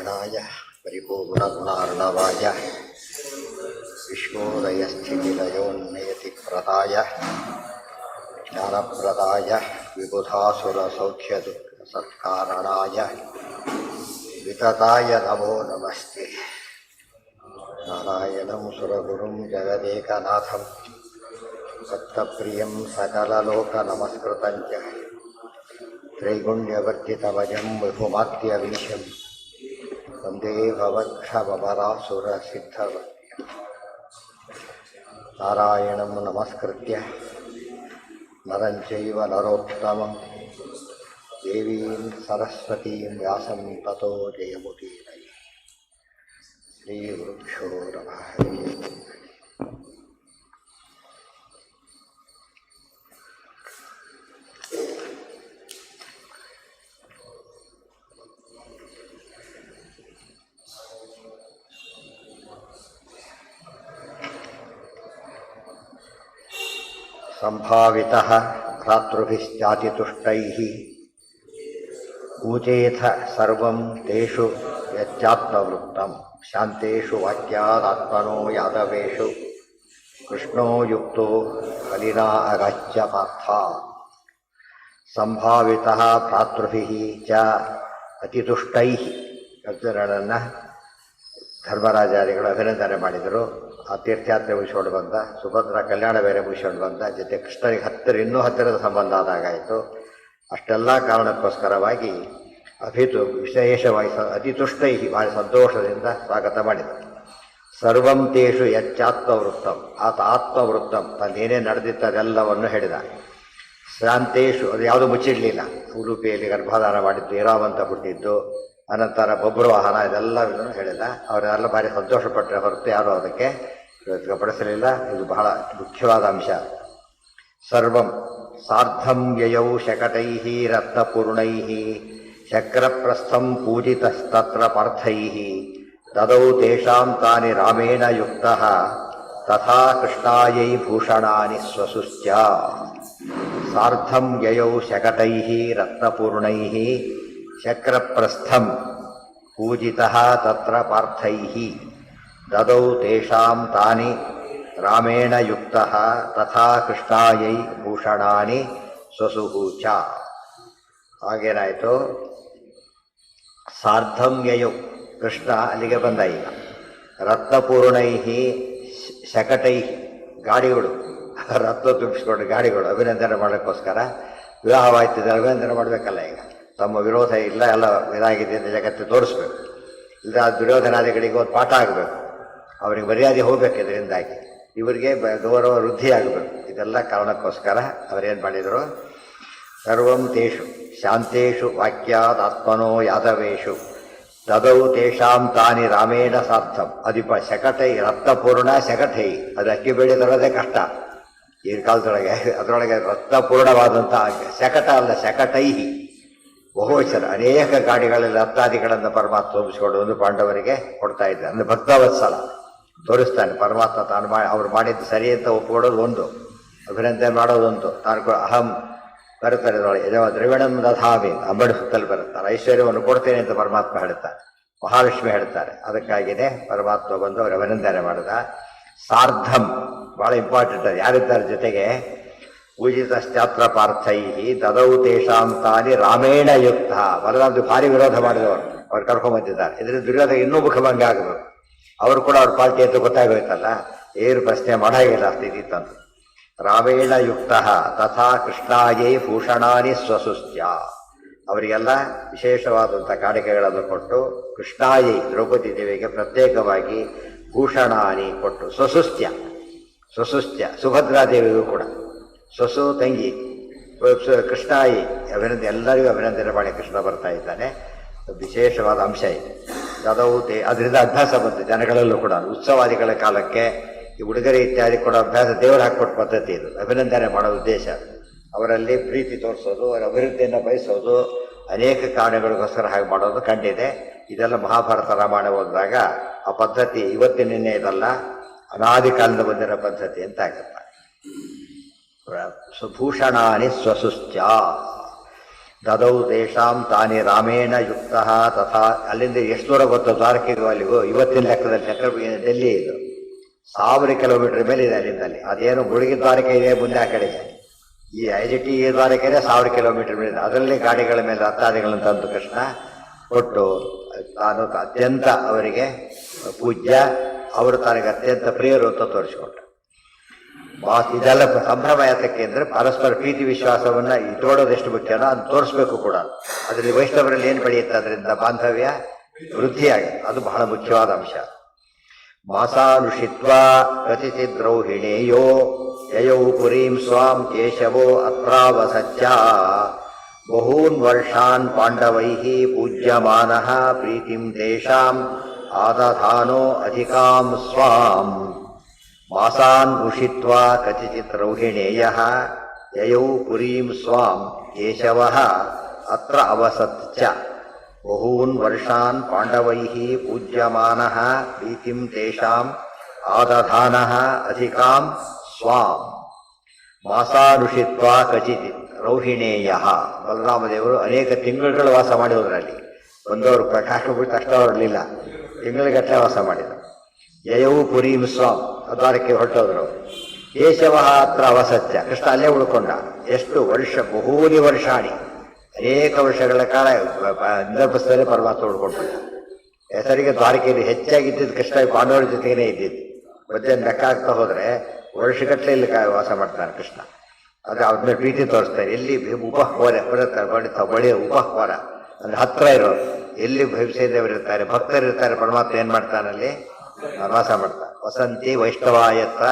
ನಾರಾಯಣಾಯ ಪರಿಪೂರ್ಣಗುಣಾರ್ಣವಾಯ ವಿಶ್ವೋದಯಸ್ಥಿತಿಲಯೋನ್ನಿಯತಿಪ್ರದಾಯ ಜ್ಞಾನಪ್ರದಾಯ ವಿಬುಧಾಸುರಸೌಖ್ಯದುಃಖಸತ್ಕಾರಣಾಯ ವಿತತಾಯ ನಮೋ ನಮಸ್ತೆ. ನಾರಾಯಣಂ ಸುರಗುರುಂ ಜಗದೇಕನಾಥಂ ಭಕ್ತಪ್ರಿಯಂ ಸಕಲಲೋಕನಮಸ್ಕೃತಂಚ ತ್ರೈಗುಣ್ಯವರ್ಜಿತಮಜಂ ವಿಭುಮಾದ್ಯವೀಶಂ ವಂದೇ ಭವಕ್ಷಮರಾಸುರಸಿದ್ಧವರ್ಯಂ. ನಾರಾಯಣಂ ನಮಸ್ಕೃತ್ಯ ನರಂ ಚೈವ ನರೋತ್ತಮಂ ದೇವೀಂ ಸರಸ್ವತೀಂ ವ್ಯಾಸಂ ತತೋ ಜಯಮುದೀರಯೇ. ಶ್ರೀಗುರುಭ್ಯೋ ನಮಃ. ಸಂಭಾವಿತಃ ಭ್ರಾತೃಭಿಶ್ಚಾತಿತುಷ್ಟೈಃ ಊಚೇಥ ಸರ್ವಂ ತೇಷು ಯಚ್ಚಾತ್ಮವೃತ್ತಂ ಶಾಂತೇಷು ವಾಕ್ಯಾದಾತ್ಮನೋ ಯಾದವೇಷು ಕೃಷ್ಣೋ ಯುಕ್ತೋ ಬಲಿನಾ ಅಗಚ್ಯ ಪಾರ್ಥ. ಸಂಭಾವಿತಃ ಭ್ರಾತೃಭಿಃ ಚ ಅತಿತುಷ್ಟೈಃ. ಅರ್ಜುನನನ್ನು ಧರ್ಮರಾಜಾದಿಗಳು ಅಭಿನಂದನೆ ಮಾಡಿದರು. ಆ ತೀರ್ಥಯಾತ್ರೆ ಮುಗಿಸ್ಕೊಂಡು ಬಂದ, ಸುಭದ್ರ ಕಲ್ಯಾಣ ಬೇರೆ ಮುಗಿಸ್ಕೊಂಡು ಬಂದ, ಜೊತೆ ಕೃಷ್ಣನಿಗೆ ಇನ್ನೂ ಹತ್ತಿರದ ಸಂಬಂಧ ಆದಾಗಾಯಿತು. ಅಷ್ಟೆಲ್ಲ ಕಾರಣಕ್ಕೋಸ್ಕರವಾಗಿ ವಿಶೇಷವಾಗಿ ಅತಿತುಷ್ಟೈ ಭಾಳ ಸಂತೋಷದಿಂದ ಸ್ವಾಗತ ಮಾಡಿದರು. ಸರ್ವಂ ತೇಷು ಯಚ್ಚಾತ್ಮವೃತ್ತಂ, ಆತ ಆತ್ಮವೃತ್ತಂ ತನ್ನೇನೇ ನಡೆದಿತ್ತು ಅದೆಲ್ಲವನ್ನು ಹೇಳಿದ. ಶಾಂತೇಶು, ಅದು ಯಾವುದೂ ಮುಚ್ಚಿಡಲಿಲ್ಲ. ಉಡುಪಿಯಲ್ಲಿ ಗರ್ಭಾಧಾನ ಮಾಡಿದ್ದು, ಇರಾವಂತ ಹುಟ್ಟಿದ್ದು, ಅನಂತರ ಬೊಬ್ರುವಾಹನ, ಇದೆಲ್ಲವನ್ನು ಹೇಳಿದ. ಅವರೆಲ್ಲ ಭಾರಿ ಸಂತೋಷಪಟ್ಟರೆ ಹೊರತು ಯಾರೂ ಅದಕ್ಕೆ ಪಡಿಸಲಿಲ್ಲ. ಇದು ಬಹಳ ಮುಖ್ಯವಾದ ಅಂಶ. ಸರ್ವಂ ಸಾರ್ಧಂ ಯಯೌ ಶಕಟೈಃ ರತ್ನಪೂರ್ಣೈಃ ಶಕ್ರಪ್ರಸ್ಥಂ ಪೂಜಿತಸ್ತತ್ರ ಪಾರ್ಥೈಃ ತದೌ ತೇಷಾಂ ತಾನಿ ರಾಮೇಣ ಯುಕ್ತಃ ತಥಾ ಕೃಷ್ಣಾಯೈ ಭೂಷಣಾನಿ ಸ್ವಸುಶ್ಚ. ಸಾರ್ಧಂ ಯಯೌ ಶಕಟೈಃ ರತ್ನಪೂರ್ಣೈಃ ಶಕ್ರಪ್ರಸ್ಥಂ ಪೂಜಿತಃ ತತ್ರ ಪಾರ್ಥೈಃ ದದೌ ತೇಷಾಂ ತಾನಿ ರಾಮೇಣ ಯುಕ್ತಃ ತಥಾ ಕೃಷ್ಣಾಯೈ ಭೂಷಣಾನಿ ಸ್ವಸುಹು ಚ. ಹಾಗೇನಾಯಿತು? ಸಾರ್ಧಂ ಯಯೌ, ಕೃಷ್ಣ ಅಲ್ಲಿಗೆ ಬಂದ. ಈಗ ರತ್ನಪೂರ್ಣೈ ಶಕಟೈ, ಗಾಡಿಗಳು, ರತ್ನ ತುಂಬಿಸ್ಕೊಂಡು ಗಾಡಿಗಳು ಅಭಿನಂದನೆ ಮಾಡೋಕ್ಕೋಸ್ಕರ ವಿವಾಹವಾಯ್ತಿದೆ. ಅಭಿನಂದನೆ ಮಾಡಬೇಕಲ್ಲ, ಈಗ ತಮ್ಮ ವಿರೋಧ ಇಲ್ಲ, ಎಲ್ಲ ಇದಾಗಿದೆ ಅಂತ ಜಗತ್ತು ತೋರಿಸ್ಬೇಕು. ಇಲ್ಲ ದುರ್ಯೋಧನಾದಿಗಳಿಗೆ ಒಂದು ಪಾಠ ಆಗಬೇಕು, ಅವರಿಗೆ ಮರ್ಯಾದೆ ಹೋಗ್ಬೇಕು. ಇದರಿಂದಾಗಿ ಇವರಿಗೆ ಗೌರವ ವೃದ್ಧಿ ಆಗಬೇಕು. ಇದೆಲ್ಲ ಕಾರಣಕ್ಕೋಸ್ಕರ ಅವರೇನು ಮಾಡಿದರು? ಸರ್ವಂ ತೇಷು ಶಾಂತೇಷು ವಾಕ್ಯಾದಾತ್ಮನೋ ಯಾದವೇಶು ತದೌ ತೇಷಾಂ ತಾನಿ ರಾಮೇಣ ಸಾರ್ಥಂ. ಅದಿಪ ಶಕಟೈ ರತ್ನಪೂರ್ಣ ಶಕಟೈ, ಅದು ಅಕ್ಕಿ ಬೇಳೆ ತರೋದೇ ಕಷ್ಟ ಈ ಕಾಲದೊಳಗೆ. ಅದರೊಳಗೆ ರತ್ನಪೂರ್ಣವಾದಂಥ ಶಕಟ ಅಲ್ಲ, ಶಕಟೈಹಿ ಬಹುವಚನ. ಅನೇಕ ಗಾಡಿಗಳಲ್ಲಿ ರತ್ನಾದಿಗಳನ್ನು ಪರಮಾತ್ಮ ತೋರಿಸಿಕೊಂಡು ಒಂದು ಪಾಂಡವರಿಗೆ ಕೊಡ್ತಾ ಇದ್ದಾನೆ. ಅಂದರೆ ಭಕ್ತವತ್ಸಲ ತೋರಿಸ್ತಾನೆ ಪರಮಾತ್ಮ. ತಾನು ಅವ್ರು ಮಾಡಿದ್ದು ಸರಿ ಅಂತ ಒಪ್ಪಿಕೊಡೋದು ಒಂದು, ಅಭಿನಂದನೆ ಮಾಡೋದೊಂದು. ತಾನು ಅಹಂ ಬರುತ್ತಾರೆ ಇದರೊಳಗೆ, ದ್ರವಿಣಂ ದಧಾಮಿ, ಅಂಬಡಿ ಸುತ್ತಲ್ಲಿ ಬರುತ್ತಾರೆ. ಐಶ್ವರ್ಯವನ್ನು ಕೊಡ್ತೇನೆ ಅಂತ ಪರಮಾತ್ಮ ಹೇಳ್ತಾರೆ, ಮಹಾಲಕ್ಷ್ಮಿ ಹೇಳ್ತಾರೆ. ಅದಕ್ಕಾಗಿಯೇ ಪರಮಾತ್ಮ ಬಂದು ಅವರು ಅಭಿನಂದನೆ ಮಾಡಿದ. ಸಾರ್ಧಂ ಭಾಳ ಇಂಪಾರ್ಟೆಂಟ್. ಅದು ಯಾರಿದ್ದಾರೆ ಜೊತೆಗೆ? ಪೂಜಿತಶ್ಚಾತ್ರ ಪಾರ್ಥೈ ದದೌ ತೇಷಾಂ ತಾನಿ ರಾಮೇಣ ಯುಕ್ತ. ಬಲರಾಮದು ಭಾರಿ ವಿರೋಧ ಮಾಡಿದವರು, ಅವ್ರು ಕರ್ಕೊಂಡ್ಬಂದಿದ್ದಾರೆ. ಇದರಿಂದ ದುರ್ಯೋಧನ ಇನ್ನೂ ಮುಖಭಂಗ ಆಗಬೇಕು. ಅವರು ಕೂಡ ಅವ್ರ ಪಾರ್ಟಿ ಅಂತ ಗೊತ್ತಾಗೋಯ್ತಲ್ಲ, ಏನು ಪ್ರಶ್ನೆ ಮಾಡಾಗಿಲ್ಲ ಸ್ಥಿತಿ ತಂದು. ರಾಮೇಣ ಯುಕ್ತ ತಥಾ ಕೃಷ್ಣಾಯೈ ಭೂಷಣಾನಿ ಸ್ವಸುಸ್ತ್ಯ. ಅವರಿಗೆಲ್ಲ ವಿಶೇಷವಾದಂಥ ಕಾಣಿಕೆಗಳನ್ನು ಕೊಟ್ಟು, ಕೃಷ್ಣಾಯೈ ದ್ರೌಪದಿ ದೇವಿಗೆ ಪ್ರತ್ಯೇಕವಾಗಿ ಭೂಷಣಾನಿ ಕೊಟ್ಟು, ಸ್ವಸುಸ್ತ್ಯ ಸ್ವಸುಸ್ತ್ಯ ಸುಭದ್ರಾದೇವಿಗೂ ಕೂಡ ಸ್ವಸು ತಂಗಿ ಕೃಷ್ಣಾಯಿ ಅಭಿನಂದನೆ, ಎಲ್ಲರಿಗೂ ಅಭಿನಂದನೆ ಮಾಡಿ ಕೃಷ್ಣ ಬರ್ತಾ ಇದ್ದಾನೆ. ವಿಶೇಷವಾದ ಅಂಶ ಇದೆ. ದದೌತೆ, ಅದರಿಂದ ಅಭ್ಯಾಸ ಬಂತು ಜನಗಳಲ್ಲೂ ಕೂಡ. ಉತ್ಸವಾದಿಗಳ ಕಾಲಕ್ಕೆ ಈ ಉಡುಗೊರೆ ಇತ್ಯಾದಿ ಕೊಡೋ ಅಭ್ಯಾಸ ದೇವರು ಹಾಕಿಕೊಟ್ಟ ಪದ್ಧತಿ ಇದು. ಅಭಿನಂದನೆ ಮಾಡೋ ಉದ್ದೇಶ ಅವರಲ್ಲಿ ಪ್ರೀತಿ ತೋರಿಸೋದು, ಅವರ ಅಭಿವೃದ್ಧಿಯನ್ನು ಬಯಸೋದು, ಅನೇಕ ಕಾರಣಗಳಿಗೋಸ್ಕರ ಹಾಗೆ ಮಾಡೋದು ಕಂಡಿದೆ. ಇದೆಲ್ಲ ಮಹಾಭಾರತ ರಾಮಾಯಣ ಓದಿದಾಗ ಆ ಪದ್ಧತಿ ಇವತ್ತಿನ ನಿನ್ನೆ ಇದಲ್ಲ, ಅನಾದಿ ಕಾಲದಿಂದ ಬಂದಿರೋ ಪದ್ಧತಿ ಅಂತ ಆಗುತ್ತೆ. ಸುಭೂಷಣಾನಿ ಸ್ವಸುಶ್ಚ. ದದೌ ತೇಷಾಂ ತಾನಿ ರಾಮೇಣ ಯುಕ್ತ ತಥಾ. ಅಲ್ಲಿಂದ ಎಷ್ಟು ದೂರ ಗೊತ್ತು ದ್ವಾರಕೆಗೂ ಅಲ್ಲಿಗೂ? ಇವತ್ತಿನ ಲೆಕ್ಕದಲ್ಲಿ ಡೆಲ್ಲಿ ಇದು 1000 ಕಿಲೋಮೀಟರ್ ಮೇಲೆ ಇದೆ ಅಲ್ಲಿಂದ ಅಲ್ಲಿ. ಅದೇನು ಗುಡುಗಿ ದ್ವಾರಕೆ ಇದೆ ಮುಂದೆ ಆ ಕಡೆಗೆ. ಈ ಐಜಿಟಿ ದ್ವಾರಕೆನೇ 1000 ಕಿಲೋಮೀಟರ್ ಮೇಲೆ. ಅದರಲ್ಲಿ ಗಾಡಿಗಳ ಮೇಲೆ ರಥಾದಿಗಳನ್ನು ತಂದು ಕೃಷ್ಣ ಕೊಟ್ಟು ತಾನು ಅತ್ಯಂತ ಅವರಿಗೆ ಪೂಜ್ಯ, ಅವರು ತನಗೆ ಅತ್ಯಂತ ಪ್ರಿಯರು ಅಂತ ತೋರಿಸಿಕೊಟ್ಟ. ಇದೆಲ್ಲ ಸಂಭ್ರಮ ಯಾತಕ್ಕೆ ಅಂದರೆ ಪರಸ್ಪರ ಪ್ರೀತಿ ವಿಶ್ವಾಸವನ್ನ ಇಟ್ಕೊಳ್ಳೋದು ಎಷ್ಟು ಮುಖ್ಯನೋ ಅದು ತೋರಿಸ್ಬೇಕು ಕೂಡ. ಅದರಲ್ಲಿ ವೈಷ್ಣವರಲ್ಲಿ ಏನು ಬೆಳೆಯುತ್ತೆ? ಅದರಿಂದ ಬಾಂಧವ್ಯ ವೃದ್ಧಿಯಾಗುತ್ತೆ. ಅದು ಬಹಳ ಮುಖ್ಯವಾದ ಅಂಶ. ಮಾಸಾನುಷಿತ್ವಾ ಕಚಿಚಿದ್ರೌಹಿಣೇಯೋ ಯಯೌ ಪುರೀಂ ಸ್ವಾಂ ಕೇಶವೋ ಅತ್ರಾವಸಚ್ಚ ಬಹೂನ್ ವರ್ಷಾನ್ ಪಾಂಡವೈಃ ಪೂಜ್ಯಮಾನಃ ಪ್ರೀತಿಂ ತೇಷಾಂ ಆದಧಾನೋ ಅಧಿಕಾಂ ಸ್ವಾಂ. ಮಾಸಾನ್ ಉಷಿತ್ವಾ ಕಚಿಚಿತ್ ರೌಹಿಣೇಯಃ ಯಯೌ ಪುರೀಂ ಸ್ವಾಂ ಕೇಶವಃ ಅತ್ರ ಅವಸತ್ ಚ ಬಹೂನ್ ವರ್ಷಾನ್ ಪಾಂಡವೈಃ ಪೂಜ್ಯಮಾನಃ ಪ್ರೀತಿಂ ತೇಷಾಂ ಆದಧಾನಃ ಅಧಿಕಾಂ ಸ್ವಾಂ. ಮಾಸಾನುಷಿತ್ವಾ ಕಚಿಚಿತ್ ರೌಹಿಣೇಯಃ. ಬಲರಾಮದೇವರು ಅನೇಕ ತಿಂಗಳುಗಳು ವಾಸ ಮಾಡಿದ್ರಲ್ಲಿ. ಒಂದವರು ಪ್ರಕಾಶ ಬಿಟ್ಟು ಅಷ್ಟ ಹೊರಲಿಲ್ಲ, ತಿಂಗಳಿಗಟ್ಟಲೆ ವಾಸ ಮಾಡಿದರು. ಯಯವು ಪುರೀಂ ಸ್ವಾಂ, ದ್ವಾರಕ್ಕೆ ಹೊರಟೋದ್ರು. ಕೇಶವ ಹತ್ರ ಅವಸತ್ಯ, ಕೃಷ್ಣ ಅಲ್ಲೇ ಉಳ್ಕೊಂಡ. ಎಷ್ಟು ವರ್ಷ? ಬಹೂನಿ ವರ್ಷಾಣಿ, ಅನೇಕ ವರ್ಷಗಳ ಕಾಲ ಇಂದ್ರಪ್ರಸ್ಥದಲ್ಲಿ ಪರಮಾತ್ಮ ಉಳ್ಕೊಂಡ್ಬಿಟ್ಟ. ಹೆಸರಿಗೆ ದ್ವಾರಕೆಯಲ್ಲಿ ಹೆಚ್ಚಾಗಿದ್ದಿದ್ದು ಕೃಷ್ಣ ಪಾಂಡವರ ಜೊತೆಗೇನೆ ಇದ್ದಿದ್ದು. ಮಧ್ಯ ಲೆಕ್ಕ ಆಗ್ತಾ ಹೋದ್ರೆ ವರ್ಷಗಟ್ಟಲೆ ಇಲ್ಲಿ ವಾಸ ಮಾಡ್ತಾನೆ ಕೃಷ್ಣ. ಆದ್ರೆ ಅವ್ರ ಮೇಲೆ ಪ್ರೀತಿ ತೋರಿಸ್ತಾರೆ. ಎಲ್ಲಿ ಉಪಹ್ವರ ಬಳಿ ಉಪಹ್ವರ ಅಂದ್ರೆ ಹತ್ರ ಇರೋರು, ಎಲ್ಲಿ ಭವಿಷ್ಯದೇವರಿರ್ತಾರೆ, ಭಕ್ತರಿರ್ತಾರೆ, ಪರಮಾತ್ಮ ಏನ್ ಮಾಡ್ತಾನಲ್ಲಿ ವಾಸ ಮಾಡ್ತಾನೆ. ವಸಂತಿ ವೈಷ್ಣವಾಯತ್ರ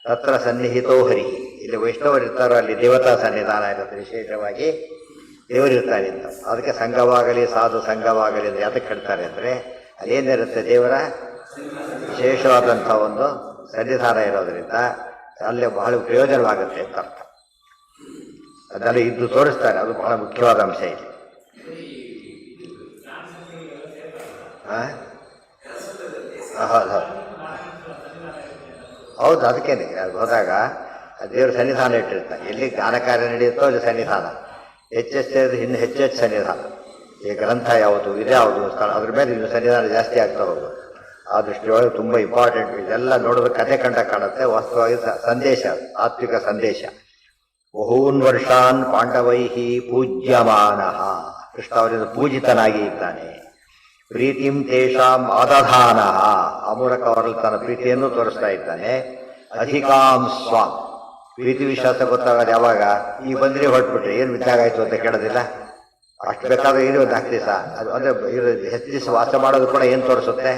ತತ್ರ ಸನ್ನಿಹಿತೋ ಹರಿ. ಇಲ್ಲಿ ವೈಷ್ಣವರಿರ್ತಾರೋ ಅಲ್ಲಿ ದೇವತಾ ಸನ್ನಿಧಾನ ಇರುತ್ತೆ. ವಿಶೇಷವಾಗಿ ದೇವರಿರ್ತಾರೆ ಅಂತ. ಅದಕ್ಕೆ ಸಂಘವಾಗಲಿ ಸಾಧು ಸಂಘವಾಗಲಿ ಅಂತ ಯಾತಕ್ಕೆ ಹೇಳ್ತಾರೆ ಅಂದರೆ ಅಲ್ಲೇನಿರುತ್ತೆ ದೇವರ ವಿಶೇಷವಾದಂಥ ಒಂದು ಸನ್ನಿಧಾನ ಇರೋದ್ರಿಂದ ಅಲ್ಲಿ ಬಹಳ ಪ್ರಯೋಜನವಾಗುತ್ತೆ ಅಂತ ಅರ್ಥ. ಅದೆಲ್ಲ ಇದ್ದು ತೋರಿಸ್ತಾರೆ. ಅದು ಬಹಳ ಮುಖ್ಯವಾದ ಅಂಶ ಇಲ್ಲಿ. ಹೌದು ಹೌದು, ಅದಕ್ಕೇನೆ ಅದು ಹೋದಾಗ ದೇವ್ರ ಸನ್ನಿಧಾನ ಇಟ್ಟಿರ್ತಾರೆ. ಎಲ್ಲಿ ಜ್ಞಾನ ಕಾರ್ಯ ನಡೆಯುತ್ತೋ ಅಲ್ಲಿ ಸನ್ನಿಧಾನ ಹೆಚ್ಚೆಚ್ಚು, ಇನ್ನು ಹೆಚ್ಚೆಚ್ಚು ಸನ್ನಿಧಾನ. ಈ ಗ್ರಂಥ ಯಾವುದು, ಇದ್ಯಾವುದು ಸ್ಥಳ, ಅದ್ರ ಮೇಲೆ ಇನ್ನು ಸನ್ನಿಧಾನ ಜಾಸ್ತಿ ಆಗ್ತಾ ಹೋಗೋದು. ಆ ದೃಷ್ಟಿಯೊಳಗೆ ತುಂಬ ಇಂಪಾರ್ಟೆಂಟ್. ಇದೆಲ್ಲ ನೋಡಿದ್ರೆ ಕಥೆ ಕಂಡ ಕಾಣುತ್ತೆ, ವಾಸ್ತವವಾಗಿ ಸಂದೇಶ, ತಾತ್ವಿಕ ಸಂದೇಶ. ಬಹೂನ್ ವರ್ಷಾನ್ ಪಾಂಡವೈಃ ಪೂಜ್ಯಮಾನಃ, ಕೃಷ್ಣ ಅವರಿಂದ ಪೂಜಿತನಾಗಿ ಇದ್ದಾನೆ. ಪ್ರೀತಿಂ ತೇಷಾಂ ಆದಧಾನಃ, ಆ ಮೂಲಕ ಅವರಲ್ಲಿ ತನ್ನ ಪ್ರೀತಿಯನ್ನು ತೋರಿಸ್ತಾ ಇದ್ದಾನೆ. ಅಧಿಕಾಂ ಸ್ವಾಂ, ಪ್ರೀತಿ ವಿಶ್ವಾಸ ಗೊತ್ತಾಗೋದು ಯಾವಾಗ? ಈ ಬಂದ್ರೆ ಹೊರಟ್ಬಿಟ್ರೆ ಏನು ವಿಚಾರಾಯ್ತು ಅಂತ ಕೇಳೋದಿಲ್ಲ. ಅಷ್ಟು ಬೇಕಾದ್ರೆ ಇರೋ ಒಂದು 4 ದಿವಸ ಅದು ಅಂದ್ರೆ ಹೆಚ್ಚು ದಿವಸ ವಾಸ ಮಾಡೋದು ಕೂಡ ಏನು ತೋರಿಸುತ್ತೆ?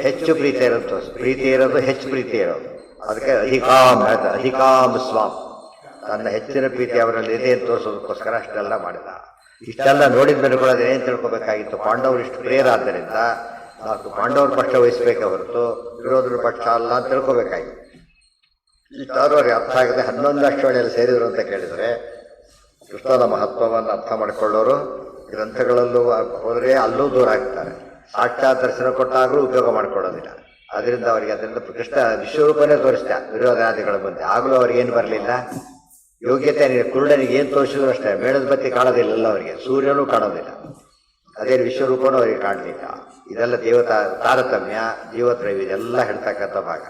ಹೆಚ್ಚು ಪ್ರೀತಿ ಇರುತ್ತೆ. ಪ್ರೀತಿ ಇರೋದು ಹೆಚ್ಚು ಪ್ರೀತಿ ಇರೋದು. ಅದಕ್ಕೆ ಅಧಿಕಾಂ ಸ್ವಾಂ, ತನ್ನ ಹೆಚ್ಚಿನ ಪ್ರೀತಿ ಅವರಲ್ಲಿ ಇದೆ ಅಂತ ತೋರಿಸೋದಕ್ಕೋಸ್ಕರ ಅಷ್ಟೆಲ್ಲ ಮಾಡಿದ. ಇಷ್ಟೆಲ್ಲ ನೋಡಿದ ಮೇಲೆ ಕೂಡ ಅದೇನು ತಿಳ್ಕೊಬೇಕಾಗಿತ್ತು? ಪಾಂಡವರು ಇಷ್ಟು ಪ್ರಿಯರಾದ್ದರಿಂದ ನಾವು ಪಾಂಡವ್ರ ಪಕ್ಷ ವಹಿಸಬೇಕೆ ಹೊರತು ವಿರೋಧರ ಪಕ್ಷ ಅಲ್ಲ ಅಂತ ತಿಳ್ಕೊಬೇಕಾಗಿತ್ತು. ಇಷ್ಟಾದ್ರೂ ಅವ್ರಿಗೆ ಅರ್ಥ ಆಗದೆ 11 ಅಶ್ವಣಿಯಲ್ಲಿ ಸೇರಿದ್ರು ಅಂತ ಕೇಳಿದರೆ ಕೃಷ್ಣನ ಮಹತ್ವವನ್ನು ಅರ್ಥ ಮಾಡಿಕೊಳ್ಳೋರು ಗ್ರಂಥಗಳಲ್ಲೂ ಹೋದರೆ ಅಲ್ಲೂ ದೂರ ಆಗ್ತಾರೆ. ಸಾಕ್ಷಾತ್ ದರ್ಶನ ಕೊಟ್ಟಾಗಲೂ ಉಪಯೋಗ ಮಾಡ್ಕೊಳ್ಳೋದಿಲ್ಲ. ಅದರಿಂದ ಅವರಿಗೆ ಅದರಿಂದ ಕೃಷ್ಣ ವಿಶ್ವರೂಪನೇ ತೋರಿಸ್ತಾ ವಿರೋಧಾದಿಗಳ ಮುಂದೆ. ಆಗಲೂ ಅವ್ರಿಗೇನು ಬರಲಿಲ್ಲ ಯೋಗ್ಯತೆ. ಕುರುಡನಿಗೆ ಏನು ತೋರಿಸಿದ್ರು ಅಷ್ಟೇ, ಮೇಣದ ಬತ್ತಿ ಕಾಣೋದಿಲ್ಲ ಅವರಿಗೆ, ಸೂರ್ಯನೂ ಕಾಣೋದಿಲ್ಲ. ಅದೇ ವಿಶ್ವರೂಪನೂ ಅವರಿಗೆ ಕಾಣಲಿಲ್ಲ. ಇದೆಲ್ಲ ದೇವತಾ ತಾರತಮ್ಯ, ಜೀವತ್ರೈವಿಧ್ಯ ಎಲ್ಲ ಹೇಳ್ತಕ್ಕಂಥ ಭಾಗ.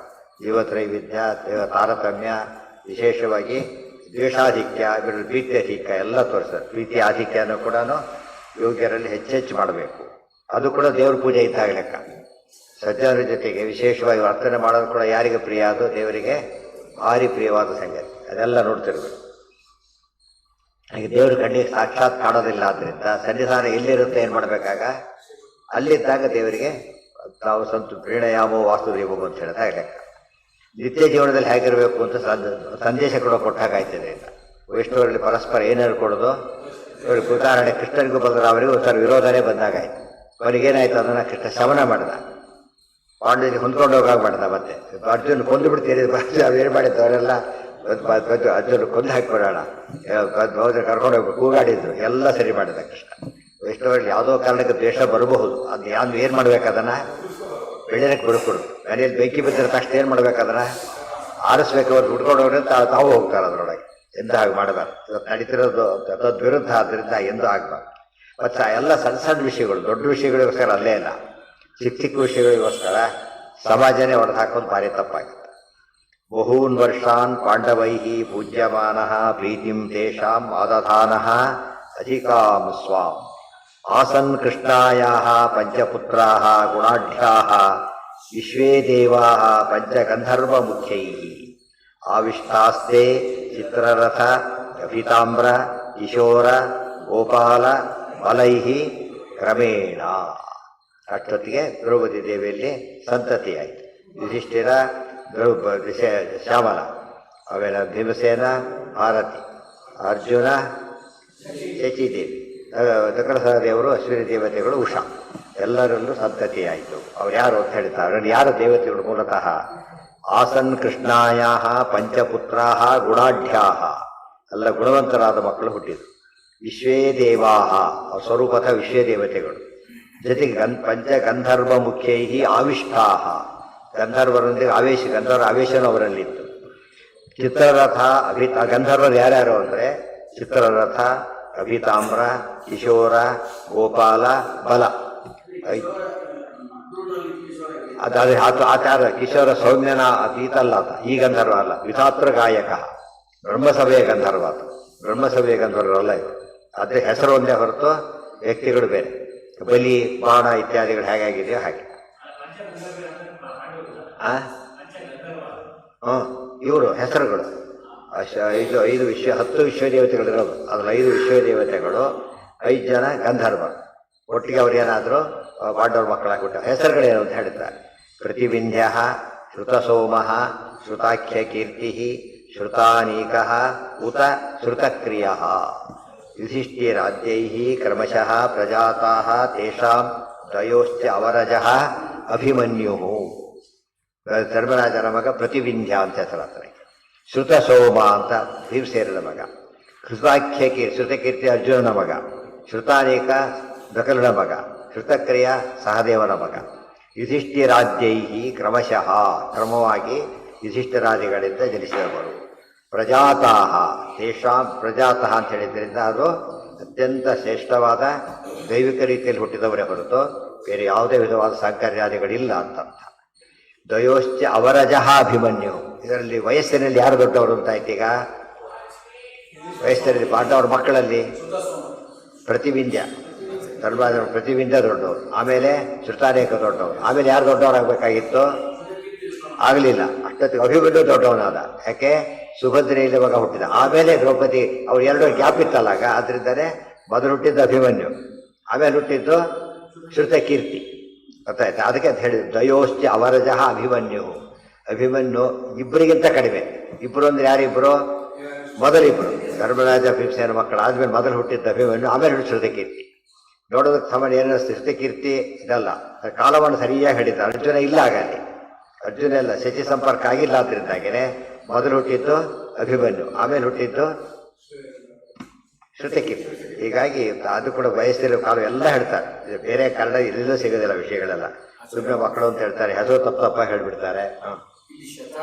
ಜೀವತ್ರೈವಿಧ್ಯ, ದೇವ ತಾರತಮ್ಯ, ವಿಶೇಷವಾಗಿ ದ್ವೇಷಾಧಿಕ್ಯ, ಪ್ರೀತ್ಯಾಧಿಕ್ಯ ಎಲ್ಲ ತೋರಿಸ್ತಾರೆ. ಪ್ರೀತಿ ಆಧಿಕ್ಯನೂ ಕೂಡ ಯೋಗ್ಯರಲ್ಲಿ ಹೆಚ್ಚೆಚ್ಚು ಮಾಡಬೇಕು. ಅದು ಕೂಡ ದೇವ್ರ ಪೂಜೆ ಇದ್ದಾಗ ಲೆಕ್ಕ. ಸಜ್ಜನರ ಜೊತೆಗೆ ವಿಶೇಷವಾಗಿ ವರ್ತನೆ ಮಾಡೋದು ಕೂಡ ಯಾರಿಗೆ ಪ್ರಿಯ? ಅದು ದೇವರಿಗೆ ಭಾರಿ ಪ್ರಿಯವಾದ ಸಂಗತಿ. ಅದೆಲ್ಲ ನೋಡ್ತಿರ್ಬೇಕು. ಹಾಗೆ ದೇವ್ರ ಕಣ್ಣಿಗೆ ಸಾಕ್ಷಾತ್ ಕಾಣೋದಿಲ್ಲ. ಆದ್ದರಿಂದ ಸನ್ನಿಧಾನ ಎಲ್ಲಿರುತ್ತೆ ಏನು ಮಾಡಬೇಕಾಗ? ಅಲ್ಲಿದ್ದಾಗ ದೇವರಿಗೆ ನಾವು ಪ್ರೀಣಯಾಮೋ ವಾಸ್ತುದೇವೋ ಅಂತ ಹೇಳ್ತಾ ಲೆಕ್ಕ. ನಿತ್ಯ ಜೀವನದಲ್ಲಿ ಹೇಗಿರಬೇಕು ಅಂತ ಸಂದೇಶ ಕೂಡ ಕೊಟ್ಟಾಗಾಯ್ತದೆ ಅಂತ. ವೈಷ್ಣವರಲ್ಲಿ ಪರಸ್ಪರ ಏನು ಹೇಳ್ಕೊಡೋದು? ಇವ್ರಿಗೆ ಉದಾಹರಣೆ ಕೃಷ್ಣನಿಗೂ ಬಲರಾಮರಿಗೂ ಒಂಥರ ವಿರೋಧನೇ ಬಂದಾಗಾಯ್ತು. ಅವರಿಗೇನಾಯ್ತು? ಅದನ್ನು ಕೃಷ್ಣ ಶಮನ ಮಾಡಿದ. ಪಾಂಡವರಿಗೆ ಹೊಂದ್ಕೊಂಡು ಹೋಗಾಗ ಮಾಡಿದ. ಮತ್ತೆ ಅರ್ಜುನ್ ಕೊಂದು ಬಿಡ್ತೀರಿ, ಏನು ಮಾಡಿದ್ದು ಅವರೆಲ್ಲ ಅರ್ಜುನ್ ಕೊಂದು ಹಾಕಿಬಿಡೋಣ, ಕರ್ಕೊಂಡು ಹೋಗ್ಬೇಕು, ಕೂಗಾಡಿದ್ರು. ಎಲ್ಲ ಸರಿ ಮಾಡಿದ ಕೃಷ್ಣ. ವೈಷ್ಣವರಲ್ಲಿ ಯಾವುದೋ ಕಾರಣಕ್ಕೆ ದ್ವೇಷ ಬರಬಹುದು. ಅದು ಯಾರು ಏನು ಮಾಡ್ಬೇಕು? ಅದನ್ನು ಬೆಳೆಯಕ್ಕೆ ಬಿಡ್ಕೊಡು. ಮನೆಯಲ್ಲಿ ಬೆಂಕಿ ಬಿದ್ದರೆ ತಕ್ಷಣ ಏನು ಮಾಡ್ಬೇಕು? ಅದನ್ನು ಆರಿಸ್ಬೇಕು. ಅವ್ರು ಹುಡ್ಕೊಂಡು ಹೋಗ್ರೆ ತಾವು ಹೋಗ್ತಾರೆ ಅದರೊಳಗೆ. ಎಂದೂ ಹಾಗೆ ಮಾಡಬಾರ್ದು. ಇವತ್ತು ನಡೀತಿರೋದು ತದ್ವಿರುದ್ಧ, ಆದ್ದರಿಂದ ಎಂದೂ ಆಗಬಾರ್ದು. ಮತ್ತು ಎಲ್ಲ ಸಣ್ಣ ಸಣ್ಣ ವಿಷಯಗಳು, ದೊಡ್ಡ ವಿಷಯಗಳಿಗೋಸ್ಕರ ಅಲ್ಲೇ ಇಲ್ಲ, ಚಿಕ್ಕ ಚಿಕ್ಕ ವಿಷಯಗಳಿಗೋಸ್ಕರ ಸಮಾಜನೇ ಹೊಡೆದು ಹಾಕೋದು ಭಾರಿ ತಪ್ಪಾಗುತ್ತೆ. ಬಹೂನ್ ವರ್ಷಾನ್ ಪಾಂಡವೈ ಪೂಜ್ಯಮಾನ ಪ್ರೀತಿಂ ತೇಷಾಂ ಆದಧಾನಃ ಅಧಿಕಾಂ ಸ್ವಾಂ ಆಸನ್ ಕೃಷ್ಣಾಯಾಃ ಪಂಚಪುತ್ರಾಃ ಗುಣಾಢ್ಯಾಃ ವಿಶ್ವೇ ದೇವಾಃ ಪಂಚಗಂಧರ್ವ ಮುಖ್ಯೈಃ ಆವಿಷ್ಟಾಸ್ತೆ ಚಿತ್ರರಥ ಕಪಿತಾಮ್ರ ಕಿಶೋರ ಗೋಪಾಲ ಬಲೈಃ ಕ್ರಮೇಣ. ಅಷ್ಟೊತ್ತಿಗೆ ದ್ರೌಪದಿ ದೇವಿಯಲ್ಲಿ ಸಂತತಿಯಾಯಿತು. ಯುಧಿಷ್ಠಿರ, ಶ್ಯಾಮಲ, ಆಮೇಲೆ ಭೀಮಸೇನ, ಭಾರತಿ, ಅರ್ಜುನ, ಶಚಿದೇವಿ, ದಕ್ಷಿಣ ದೇವರು, ಅಶ್ವಿನಿ ದೇವತೆಗಳು, ಉಷಾ, ಎಲ್ಲರಲ್ಲೂ ಸಂತತಿಯಾಯಿತು. ಅವ್ರು ಯಾರು ಅಂತ ಹೇಳ್ತಾರೆ. ಯಾರು ದೇವತೆಗಳು? ಮೂಲತಃ ಆಸನ್ ಕೃಷ್ಣಾಯ ಪಂಚಪುತ್ರಾ ಗುಣಾಢ್ಯಾಹ, ಎಲ್ಲ ಗುಣವಂತರಾದ ಮಕ್ಕಳು ಹುಟ್ಟಿದರು. ವಿಶ್ವೇ ದೇವಾಹ, ಸ್ವರೂಪಥ ವಿಶ್ವೇ ದೇವತೆಗಳು. ಜೊತೆಗೆ ಪಂಚಗಂಧರ್ವ ಮುಖ್ಯೈ ಆವಿಷ್ಟಾಹ, ಗಂಧರ್ವರೊಂದಿಗೆ ಗಂಧರ್ವರ ಆವೇಶನೂ ಅವರಲ್ಲಿತ್ತು. ಚಿತ್ರರಥ ಗಂಧರ್ವರು ಯಾರ್ಯಾರು ಅಂದರೆ ಚಿತ್ರರಥ, ಕಪಿತಾಮ್ರ, ಕಿಶೋರ, ಗೋಪಾಲ, ಬಲ. ಅದಾದ್ರೆ ಆಚಾರ ಕಿಶೋರ ಸೌಮ್ಯನ ಈತಲ್ಲ, ಆತ ಈ ಗಂಧರ್ವ ಅಲ್ಲ, ವಿಧಾತೃ ಗಾಯಕ, ಬ್ರಹ್ಮಸಭೆಯ ಗಂಧರ್ವ ಆತ. ಬ್ರಹ್ಮಸಭೆಯ ಗಂಧರ್ವರಲ್ಲ ಇವರು. ಆದರೆ ಹೆಸರು ಒಂದೇ ಹೊರತು ವ್ಯಕ್ತಿಗಳು ಬೇರೆ. ಬಲಿ, ಬಾಣ ಇತ್ಯಾದಿಗಳು ಹೇಗಾಗಿದೆಯೋ ಹಾಗೆ. ಇವರು ಹೆಸರುಗಳು 5 10 ವಿಶ್ವದೇವತೆಗಳಿರೋದು. ಅದ್ರಲ್ಲಿ 5 ವಿಶ್ವದೇವತೆಗಳು, 5 ಜನ ಗಂಧರ್ವ. ಒಟ್ಟಿಗೆ ಅವ್ರೇನಾದರೂ ಪಾಂಡವ್ರ ಮಕ್ಕಳಾಗ್ಬಿಟ್ಟ. ಹೆಸರುಗಳೇನು ಅಂತ ಹೇಳ್ತಾರೆ. ಪ್ರತಿವಿಂಧ್ಯ, ಶ್ರುತಸೋಮ, ಶ್ರುತಾಖ್ಯ ಕೀರ್ತಿ, ಶ್ರುತಾನೀಕ, ಉತ ಶ್ರುತಕ್ರಿಯ. ಯುಧಿಷ್ಠಿರಾದ್ಯೈ ಕ್ರಮಶಃ ಪ್ರಜಾತಾಃ ತೇಷಾಂ ತ್ರಯೋಶ್ಚ ಅವರಜಃ ಅಭಿಮನ್ಯು. ಧರ್ಮರಾಜನ ಮಗ ಪ್ರತಿವಿಂಧ್ಯ ಅಂತ ಹೆಸರಾಗ್ತಾನೆ. ಶ್ರುತಸೋಮ ಅಂತ ಭೀಮಸೇನನ ಮಗ. ಶ್ರುತಾಖ್ಯ ಶ್ರುತಕೀರ್ತಿ ಅರ್ಜುನನ ಮಗ. ಶ್ರುತಾನೇಕ ನಕಲನ ಮಗ. ಶ್ರುತಕ್ರಿಯ ಸಹದೇವನ ಮಗ. ಯುಧಿಷ್ಠಿರಾದ್ಯೈ ಕ್ರಮಶಃ, ಕ್ರಮವಾಗಿ ಯುಧಿಷ್ಠಿರಾದಿಗಳಿಂದ ಜನಿಸಿದವರು. ಪ್ರಜಾತಾಹ ತೇಷಾಂ, ಪ್ರಜಾತಃ ಅಂತ ಹೇಳಿದ್ರಿಂದ ಅದು ಅತ್ಯಂತ ಶ್ರೇಷ್ಠವಾದ ದೈವಿಕ ರೀತಿಯಲ್ಲಿ ಹುಟ್ಟಿದವರೇ ಹೊರತು ಬೇರೆ ಯಾವುದೇ ವಿಧವಾದ ಸಾಂಕರ್ಯಾದಿಗಳಿಲ್ಲ ಅಂತರ್ಥ. ದ್ವಯೋಶ್ಚ ಅವರಜಃ ಅಭಿಮನ್ಯು. ಇದರಲ್ಲಿ ವಯಸ್ಸಿನಲ್ಲಿ ಯಾರು ದೊಡ್ಡವರು ಅಂತಾಯ್ತೀಗ? ವಯಸ್ಸಿನಲ್ಲಿ ಪಾಂಡವರ ಮಕ್ಕಳಲ್ಲಿ ಪ್ರತಿವಿಂಧ್ಯ, ಧರ್ಮರಾಜನ ಪ್ರತಿವಿಂಧ್ಯ ದೊಡ್ಡವರು, ಆಮೇಲೆ ಶ್ರುತಾನೇಕ ದೊಡ್ಡವರು, ಆಮೇಲೆ ಯಾರು ದೊಡ್ಡವರಾಗಬೇಕಾಗಿತ್ತು? ಆಗಲಿಲ್ಲ. ಅಷ್ಟೊತ್ತಿಗೆ ಅಭಿಮನ್ಯು ದೊಡ್ಡವನಾದ. ಯಾಕೆ? ಸುಭದ್ರೆಯಲ್ಲಿ ಮಗ ಹುಟ್ಟಿದ. ಆಮೇಲೆ ದ್ರೌಪದಿ, ಅವ್ರು 2 ಗ್ಯಾಪ್ ಇತ್ತಲ್ಲಾಗ, ಆದ್ರಿಂದಲೇ ಮೊದಲು ಹುಟ್ಟಿದ್ದು ಅಭಿಮನ್ಯು, ಆಮೇಲೆ ಹುಟ್ಟಿದ್ದು ಶ್ರುತಕೀರ್ತಿ. ಗೊತ್ತಾಯ್ತಾ? ಅದಕ್ಕೆ ಅಂತ ಹೇಳಿದ್ರು ದ್ವಯೋಶ್ಚ ಅವರಜಃ ಅಭಿಮನ್ಯು. ಅಭಿಮನ್ಯು ಇಬ್ಬರಿಗಿಂತ ಕಡಿಮೆ. ಇಬ್ಬರು ಅಂದ್ರೆ ಯಾರಿಬ್ಬರು? ಮೊದಲಿಬ್ಬರು ಧರ್ಮರಾಜ ಭೀಮಸೇನ ಮಕ್ಕಳು ಆದ್ಮೇಲೆ ಮೊದಲು ಹುಟ್ಟಿದ್ದ ಅಭಿಮನ್ಯು, ಆಮೇಲೆ ಹುಟ್ಟಿದ ಶ್ರುತಕೀರ್ತಿ. ನೋಡೋದಕ್ಕೆ ಸಾಮಾನ್ಯ ಏನಿಸ್ತು, ಶ್ರುತಕೀರ್ತಿ ಇದಲ್ಲ, ಕಾಲವನ್ನು ಸರಿಯಾಗಿ ಹಿಡಿದ. ಅರ್ಜುನ ಇಲ್ಲ, ಆಗಲಿ ಅರ್ಜುನ ಎಲ್ಲ ಶಚಿ ಸಂಪರ್ಕ ಆಗಿಲ್ಲ. ಆದ್ರಿಂದಾಗೇನೆ ಮೊದಲು ಹುಟ್ಟಿದ್ದು ಅಭಿಮನ್ಯು, ಆಮೇಲೆ ಹುಟ್ಟಿದ್ದು ಶ್ರುತಕೀರ್ತಿ. ಹೀಗಾಗಿ ಅದು ಕೂಡ ವಯಸ್ಸಿರೋ ಕಾಲ ಎಲ್ಲ ಹೇಳ್ತಾರೆ. ಬೇರೆ ಕನ್ನಡ ಇಲ್ಲಿಂದ ಸಿಗೋದಿಲ್ಲ ವಿಷಯಗಳೆಲ್ಲ. ಸುಮ್ಮನೆ ಮಕ್ಕಳು ಅಂತ ಹೇಳ್ತಾರೆ, ಹೆಸರು ತಪ್ಪ ಹೇಳ್ಬಿಡ್ತಾರೆ.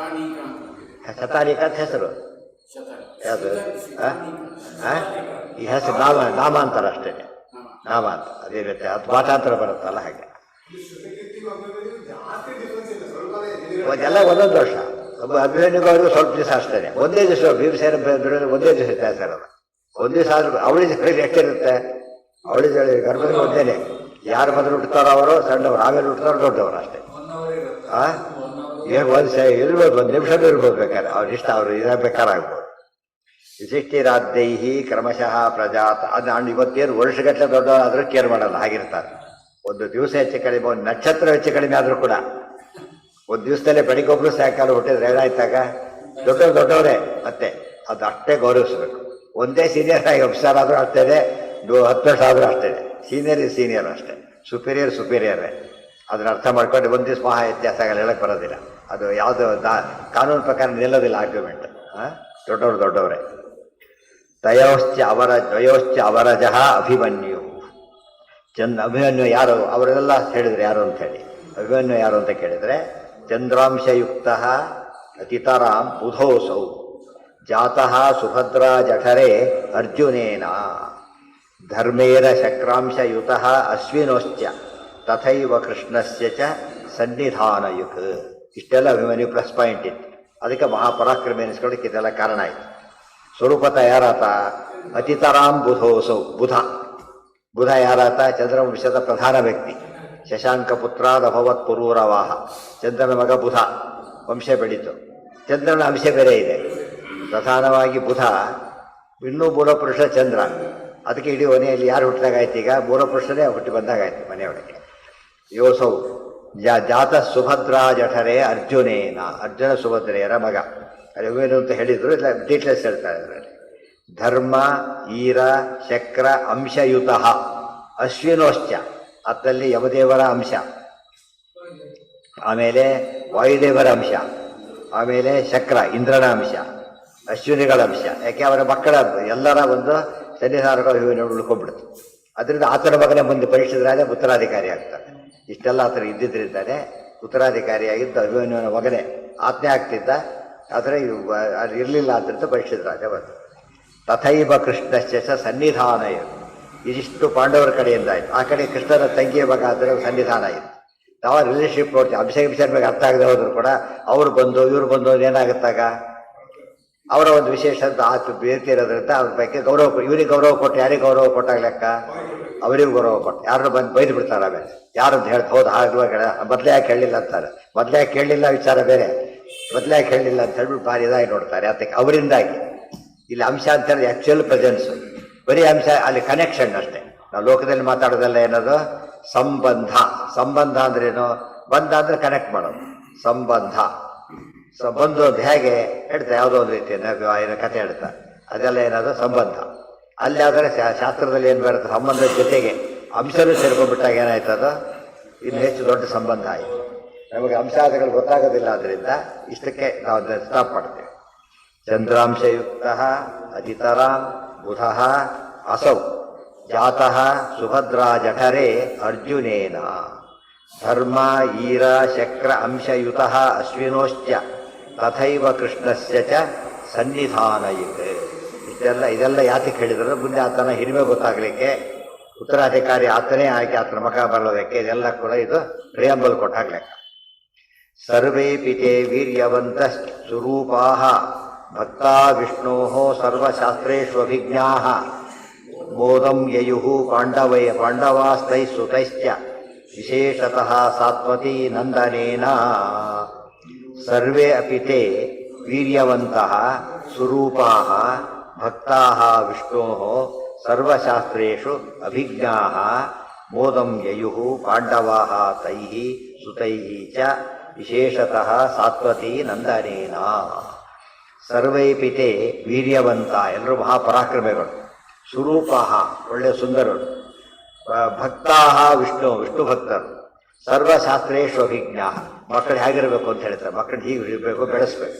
ಶತಾನಿಕ ಅಂತ ಹೆಸರು ಯಾವುದು? ಈ ಹೆಸರು ನಾಮ ಅಂತಾರೆ ಅಷ್ಟೇ, ನಾಮ ಅಂತ. ಅದೇನತ್ತೆ ಅದು ಭಾಷಾಂತರ ಬರುತ್ತಲ್ಲ ಹಾಗೆ. ಎಲ್ಲ ಒಂದೊಂದು ವರ್ಷ. ಅಭಿಮನ್ಯುಗವ್ರಿಗೂ ಸ್ವಲ್ಪ ದಿವಸ ಅಷ್ಟೇ, ಒಂದೇ ದಿವಸ. ಭೀಮಸೇನ ಒಂದೇ ದಿವಸ ವ್ಯತ್ಯಾಸ ಇರೋದು. ಒಂದು ದಿವಸ ಆದ್ರೂ ಅವಳಿ ಎಷ್ಟಿರುತ್ತೆ? ಅವಳಿ ಗರ್ಭದಲ್ಲಿ ಒಂದೇನೆ. ಯಾರು ಮೊದಲು ಹುಟ್ಟುತ್ತಾರೋ ಅವರು ಸಣ್ಣವರು, ಆಮೇಲೆ ಹುಟ್ಟುತ್ತಾರೋ ದೊಡ್ಡವರು ಅಷ್ಟೇ. ಇರ್ಬೋದು, 1 ನಿಮಿಷ ಇರ್ಬೋದು ಬೇಕಾದ್ರೆ. ಅವ್ರು ಇಷ್ಟ, ಅವರು ಇರಬೇಕಾರಾಗ್ಬೋದು. ಯುಧಿಷ್ಠಿರಾದ್ಯೈ ಕ್ರಮಶಃ ಪ್ರಜಾತ. ಅದು ನಾನು ಇವತ್ತೇನು ವರ್ಷಗಟ್ಟಲೆ ದೊಡ್ಡವರಾದ್ರೂ ಕೇರ್ ಮಾಡಲ್ಲ, ಹಾಗಿರ್ತಾರೆ. ಒಂದು ದಿವಸ ಹೆಚ್ಚು ಕಡಿಮೆ, ಒಂದು ನಕ್ಷತ್ರ ಹೆಚ್ಚು ಕಡಿಮೆ ಆದ್ರೂ ಕೂಡ, ಒಂದು ದಿವಸದಲ್ಲೇ ಬೆಳಿಗ್ಗೆ ಒಬ್ರು ಸಾಯಂಕಾಲ ಹುಟ್ಟಿದ್ರೆ ಏನಾಯ್ತಾಗ? ದೊಡ್ಡವರೇ. ಮತ್ತೆ ಅದು ಅಷ್ಟೇ ಗೌರವಿಸ್ಬೇಕು. ಒಂದೇ ಸೀನಿಯರ್ ಆಗಿ ಅಫ್ಸರ್ ಆದ್ರೂ ಅಷ್ಟೇ, 10 ವರ್ಷ ಆದ್ರೂ ಅಷ್ಟೇ. ಸೀನಿಯರ್ ಅಷ್ಟೇ, ಸುಪೀರಿಯರೇ. ಅದನ್ನ ಅರ್ಥ ಮಾಡ್ಕೊಂಡು ಒಂದು ದಿವಸ ಮಹಾ ವ್ಯತ್ಯಾಸ ಆಗಲ್ಲ, ಹೇಳಕ್ ಬರೋದಿಲ್ಲ. ಅದು ಯಾವುದು ಕಾನೂನು ಪ್ರಕಾರ ನಿಲ್ಲೋದಿಲ್ಲ ಆರ್ಗ್ಯುಮೆಂಟ್. ದೊಡ್ಡವರೇ. ದ್ವಯೋಶ್ಚ ಅವರಜಃ ಅಭಿಮನ್ಯು. ಅಭಿಮನ್ಯು ಯಾರು? ಅವರೆಲ್ಲ ಹೇಳಿದ್ರು ಯಾರು ಅಂತ ಹೇಳಿ. ಅಭಿಮನ್ಯು ಯಾರು ಅಂತ ಕೇಳಿದ್ರೆ, ಚಂದ್ರಾಂಶಯುಕ್ತ ಅತಿತರಾಂ ಬುಧೋಸೌ ಜಾತಃ ಸುಭದ್ರಾ ಜಠರೆ ಅರ್ಜುನೇನ ಧರ್ಮೇರ ಶಕ್ರಾಂಶಯುತಃ ಅಶ್ವಿನೋಶ್ಚ ತಥೈವ ಕೃಷ್ಣಸ್ಯ ಚ ಸನ್ನಿಧಾನಯುಕ್. ಇಷ್ಟೆಲ್ಲ ಅಭಿಮನ್ಯು ಪ್ಲಸ್ ಪಾಯಿಂಟ್ ಇತ್ತು. ಅದಕ್ಕೆ ಮಹಾಪರಾಕ್ರಮಿ ಎನಿಸ್ಕೊಳ್ಳಿಕ್ಕೆ ಇದೆಲ್ಲ ಕಾರಣ ಆಯಿತು. ಸ್ವರೂಪತ ಯಾರಾತ? ಅತಿತರಾಂ ಬುಧೋಸೌ. ಬುಧ ಯಾರಾತ? ಚಂದ್ರವಂಶದ ಪ್ರಧಾನ ವ್ಯಕ್ತಿ. ಶಶಾಂಕ ಪುತ್ರಾದಭವತ್ ಪುರೂರವಾಹ. ಚಂದ್ರನ ಮಗ ಬುಧ. ವಂಶ ಬೆಳೀತು. ಚಂದ್ರನ ಅಂಶ ಬೇರೆ ಇದೆ. ಪ್ರಧಾನವಾಗಿ ಬುಧ, ಇನ್ನೂ ಮೂಲಪುರುಷ ಚಂದ್ರ. ಅದಕ್ಕೆ ಇಡೀ ಮನೆಯಲ್ಲಿ ಯಾರು ಹುಟ್ಟಿದಾಗಾಯ್ತು? ಈಗ ಮೂಲಪುರುಷನೇ ಹುಟ್ಟಿ ಬಂದಾಗಾಯ್ತು ಮನೆಯೊಳಗೆ. ಯೋಸೌ ಜಾತ ಸುಭದ್ರಾ ಜಠರೆ ಅರ್ಜುನೇನ. ಅರ್ಜುನ ಸುಭದ್ರೆಯರ ಮಗ. ಅದೇನು ಅಂತ ಹೇಳಿದ್ರು, ಇಲ್ಲ ಡೀಟೇಲ್ಸ್ ಹೇಳ್ತಾರೆ ಅದರಲ್ಲಿ. ಧರ್ಮ ಈರ ಶಕ್ರ ಅಂಶಯುತ ಅಶ್ವಿನೋಶ್ಚ. ಅತ್ತಲ್ಲಿ ಯಮದೇವರ ಅಂಶ, ಆಮೇಲೆ ವಾಯುದೇವರ ಅಂಶ, ಆಮೇಲೆ ಶಕ್ರ ಇಂದ್ರನ ಅಂಶ, ಅಶ್ವಿನಿಗಳ ಅಂಶ. ಯಾಕೆ ಅವರ ಮಕ್ಕಳ ಎಲ್ಲರ ಒಂದು ಸನ್ನಿಧಾನಗಳು ಉಳ್ಕೊಂಡ್ಬಿಡ್ತು. ಅದರಿಂದ ಆತನ ಮಗನೇ ಮುಂದೆ ಪರೀಕ್ಷಿತರಾದ ಉತ್ತರಾಧಿಕಾರಿ ಆಗ್ತಾನೆ. ಇಷ್ಟೆಲ್ಲ ಆತನ ಇದ್ದಿದ್ದರಿಂದಾನೆ ಉತ್ತರಾಧಿಕಾರಿಯಾಗಿದ್ದ ಅಭಿಮನ್ಯುವನ ಮಗನೇ ಆಜ್ಞೆ ಆಗ್ತಿದ್ದ. ಆದರೆ ಅದು ಇರಲಿಲ್ಲ ಆದ್ದರಿಂದ ಪರೀಕ್ಷಿತ ರಾಜ ಬಂತು. ತಥೈವ ಕೃಷ್ಣಶ್ಚ ಸನ್ನಿಧಾನಯ. ಇದಿಷ್ಟು ಪಾಂಡವರ ಕಡೆಯಿಂದ ಆಯಿತು. ಆ ಕಡೆ ಕೃಷ್ಣನ ತಂಗಿಯ ಮಗ ಆದರೆ ಸನ್ನಿಧಾನ ಇತ್ತು. ನಾವು ರಿಲೇಶನ್ಶಿಪ್ ನೋಡ್ತೀವಿ. ಅಭಿಷೇಕ ಬಗ್ಗೆ ಅರ್ಥ ಆಗದೆ ಹೋದ್ರು ಕೂಡ ಅವ್ರು ಬಂದು ಇವ್ರು ಬಂದು ಏನಾಗುತ್ತಾಗ ಅವರ ಒಂದು ವಿಶೇಷ ಅಂತ ಆತು ಬೇರ್ತಿ ಇರೋದ್ರಿಂದ ಅವ್ರ ಬಗ್ಗೆ ಗೌರವ, ಇವರಿಗೆ ಗೌರವ ಕೊಟ್ಟು ಯಾರಿಗೆ ಗೌರವ ಕೊಟ್ಟಾಗ ಲೆಕ್ಕ ಅವರಿಗೂ ಗೌರವ ಕೊಟ್ಟು. ಯಾರನ್ನ ಬಂದು ಬೈದು ಬಿಡ್ತಾರೆ. ಆಮೇಲೆ ಯಾರಂತ ಹೇಳ್ತಾ ಹೌದು ಹಾಗೆ ಮೊದಲೇ ಯಾಕೆ ಹೇಳಲಿಲ್ಲ ಅಂತಾರೆ. ಮೊದಲೇ ಯಾಕೆ ಹೇಳಲಿಲ್ಲ ವಿಚಾರ ಬೇರೆ, ಮೊದಲೇ ಯಾಕೆ ಹೇಳಲಿಲ್ಲ ಅಂತ ಹೇಳ್ಬಿಟ್ಟು ಭಾರಿ ಇದಾಗಿ ನೋಡ್ತಾರೆ. ಅದಕ್ಕೆ ಅವರಿಂದಾಗಿ ಇಲ್ಲಿ ಅಂಶ ಅಂತ ಹೇಳಿ ಆ್ಯಕ್ಚುಯಲ್ ಪ್ರೆಸೆನ್ಸು. ಬರೀ ಅಂಶ ಅಲ್ಲಿ ಕನೆಕ್ಷನ್ ಅಷ್ಟೇ. ನಾವು ಲೋಕದಲ್ಲಿ ಮಾತಾಡೋದೆಲ್ಲ ಏನದು ಸಂಬಂಧ. ಸಂಬಂಧ ಅಂದ್ರೇನು? ಬಂಧ ಅಂದ್ರೆ ಕನೆಕ್ಟ್ ಮಾಡೋದು. ಸಂಬಂಧ ಬಂದು ಒಂದು ಹೇಗೆ ಹೇಳ್ತಾ ಯಾವುದೋ ಒಂದು ರೀತಿಯ ಕಥೆ ಹೇಳ್ತಾ ಅದೆಲ್ಲ ಏನದು ಸಂಬಂಧ. ಅಲ್ಲಿ ಆದರೆ ಶಾಸ್ತ್ರದಲ್ಲಿ ಏನು ಬರುತ್ತೆ? ಸಂಬಂಧದ ಜೊತೆಗೆ ಅಂಶನೂ ಸೇರ್ಕೊಂಡ್ಬಿಟ್ಟಾಗ ಏನಾಯ್ತದು ಇನ್ನು ಹೆಚ್ಚು ದೊಡ್ಡ ಸಂಬಂಧ ಆಯಿತು. ನಮಗೆ ಅಂಶಾದಿಗಳು ಗೊತ್ತಾಗೋದಿಲ್ಲ. ಆದ್ದರಿಂದ ಇಷ್ಟಕ್ಕೆ ನಾವು ಅದನ್ನು ಸ್ಟಾಪ್ ಮಾಡ್ತೇವೆ. ಚಂದ್ರಾಂಶಯುಕ್ತ ಅತಿತರಾಂ ಬುಧ ಅಸೌ ಜಾತಃ ಸುಭದ್ರಾ ಜಠರೆ ಅರ್ಜುನೇನ ಧರ್ಮ ಈರ ಶಕ್ರ ಅಂಶಯುತ ಅಶ್ವಿನೋಶ್ಚ ತಥೈವ ಕೃಷ್ಣಸ್ಯ ಚ ಸನ್ನಿಧಾನಯುತ್. ಇದೆಲ್ಲ ಯಾತಕ್ಕೆ ಹೇಳಿದ್ರು? ಮುಂದೆ ಆತನ ಹಿರಿಮೆ ಗೊತ್ತಾಗಲಿಕ್ಕೆ, ಉತ್ತರಾಧಿಕಾರಿ ಆತನೇ ಆಗಿ ಆತನ ಮಗ ಬರೋದಕ್ಕೆ. ಇದೆಲ್ಲ ಕೂಡ ಇದು ಪ್ರಿಯಾಂಬಲ್ ಕೊಟ್ಟಾಗ್ಲೆಕ್ಕ. ಸರ್ವೇ ಪಿತೆ ವೀರ್ಯವಂತ ಸ್ವರೂಪಾ ಭಕ್ತಾ ವಿಷ್ಣೋ ಸರ್ವಶಾಸ್ತ್ರೇಷು ಅಭಿಜ್ಞಾ ಮೋದಂ ಯಯು ಪಾಂಡವಾಸ್ತೈ ಸುತೈಶ್ಚ ವಿಶೇಷತಃ ಸಾತ್ವತಿ ನಂದನೇನ. ಸರ್ವೇ ಅಪಿ ತೇ ವೀರ್ಯವಂತಃ ಸ್ವರೂಪಾಃ ಭಕ್ತಾಃ ವಿಷ್ಣೋಃ ಸರ್ವಶಾಸ್ತ್ರೇಷು ಅಭಿಜ್ಞಾಃ ಮೋದಂ ಯಯುಃ ಪಾಂಡವಾಃ ತೈಃ ಸುತೈಃ ಚ ವಿಶೇಷತಃ ಸಾತ್ವತಿ ನಂದನೇನ. ಸರ್ವೈಪಿ ತೇ ವೀರ್ಯವಂತ. ಎಲ್ಲರೂ ಮಹಾಪರಾಕ್ರಮಿಗಳು. ಸ್ವರೂಪಾಃ ಒಳ್ಳೆಯ ಸುಂದರರು. ಭಕ್ತಾಃ ವಿಷ್ಣು ಭಕ್ತರು. ಸರ್ವಶಾಸ್ತ್ರೇಷು ಅಭಿಜ್ಞಾ. ಮಕ್ಕಳು ಹೇಗಿರಬೇಕು ಅಂತ ಹೇಳ್ತಾರೆ. ಮಕ್ಕಳು ಹೀಗೆ ಇರಬೇಕು, ಬೆಳೆಸ್ಬೇಕು.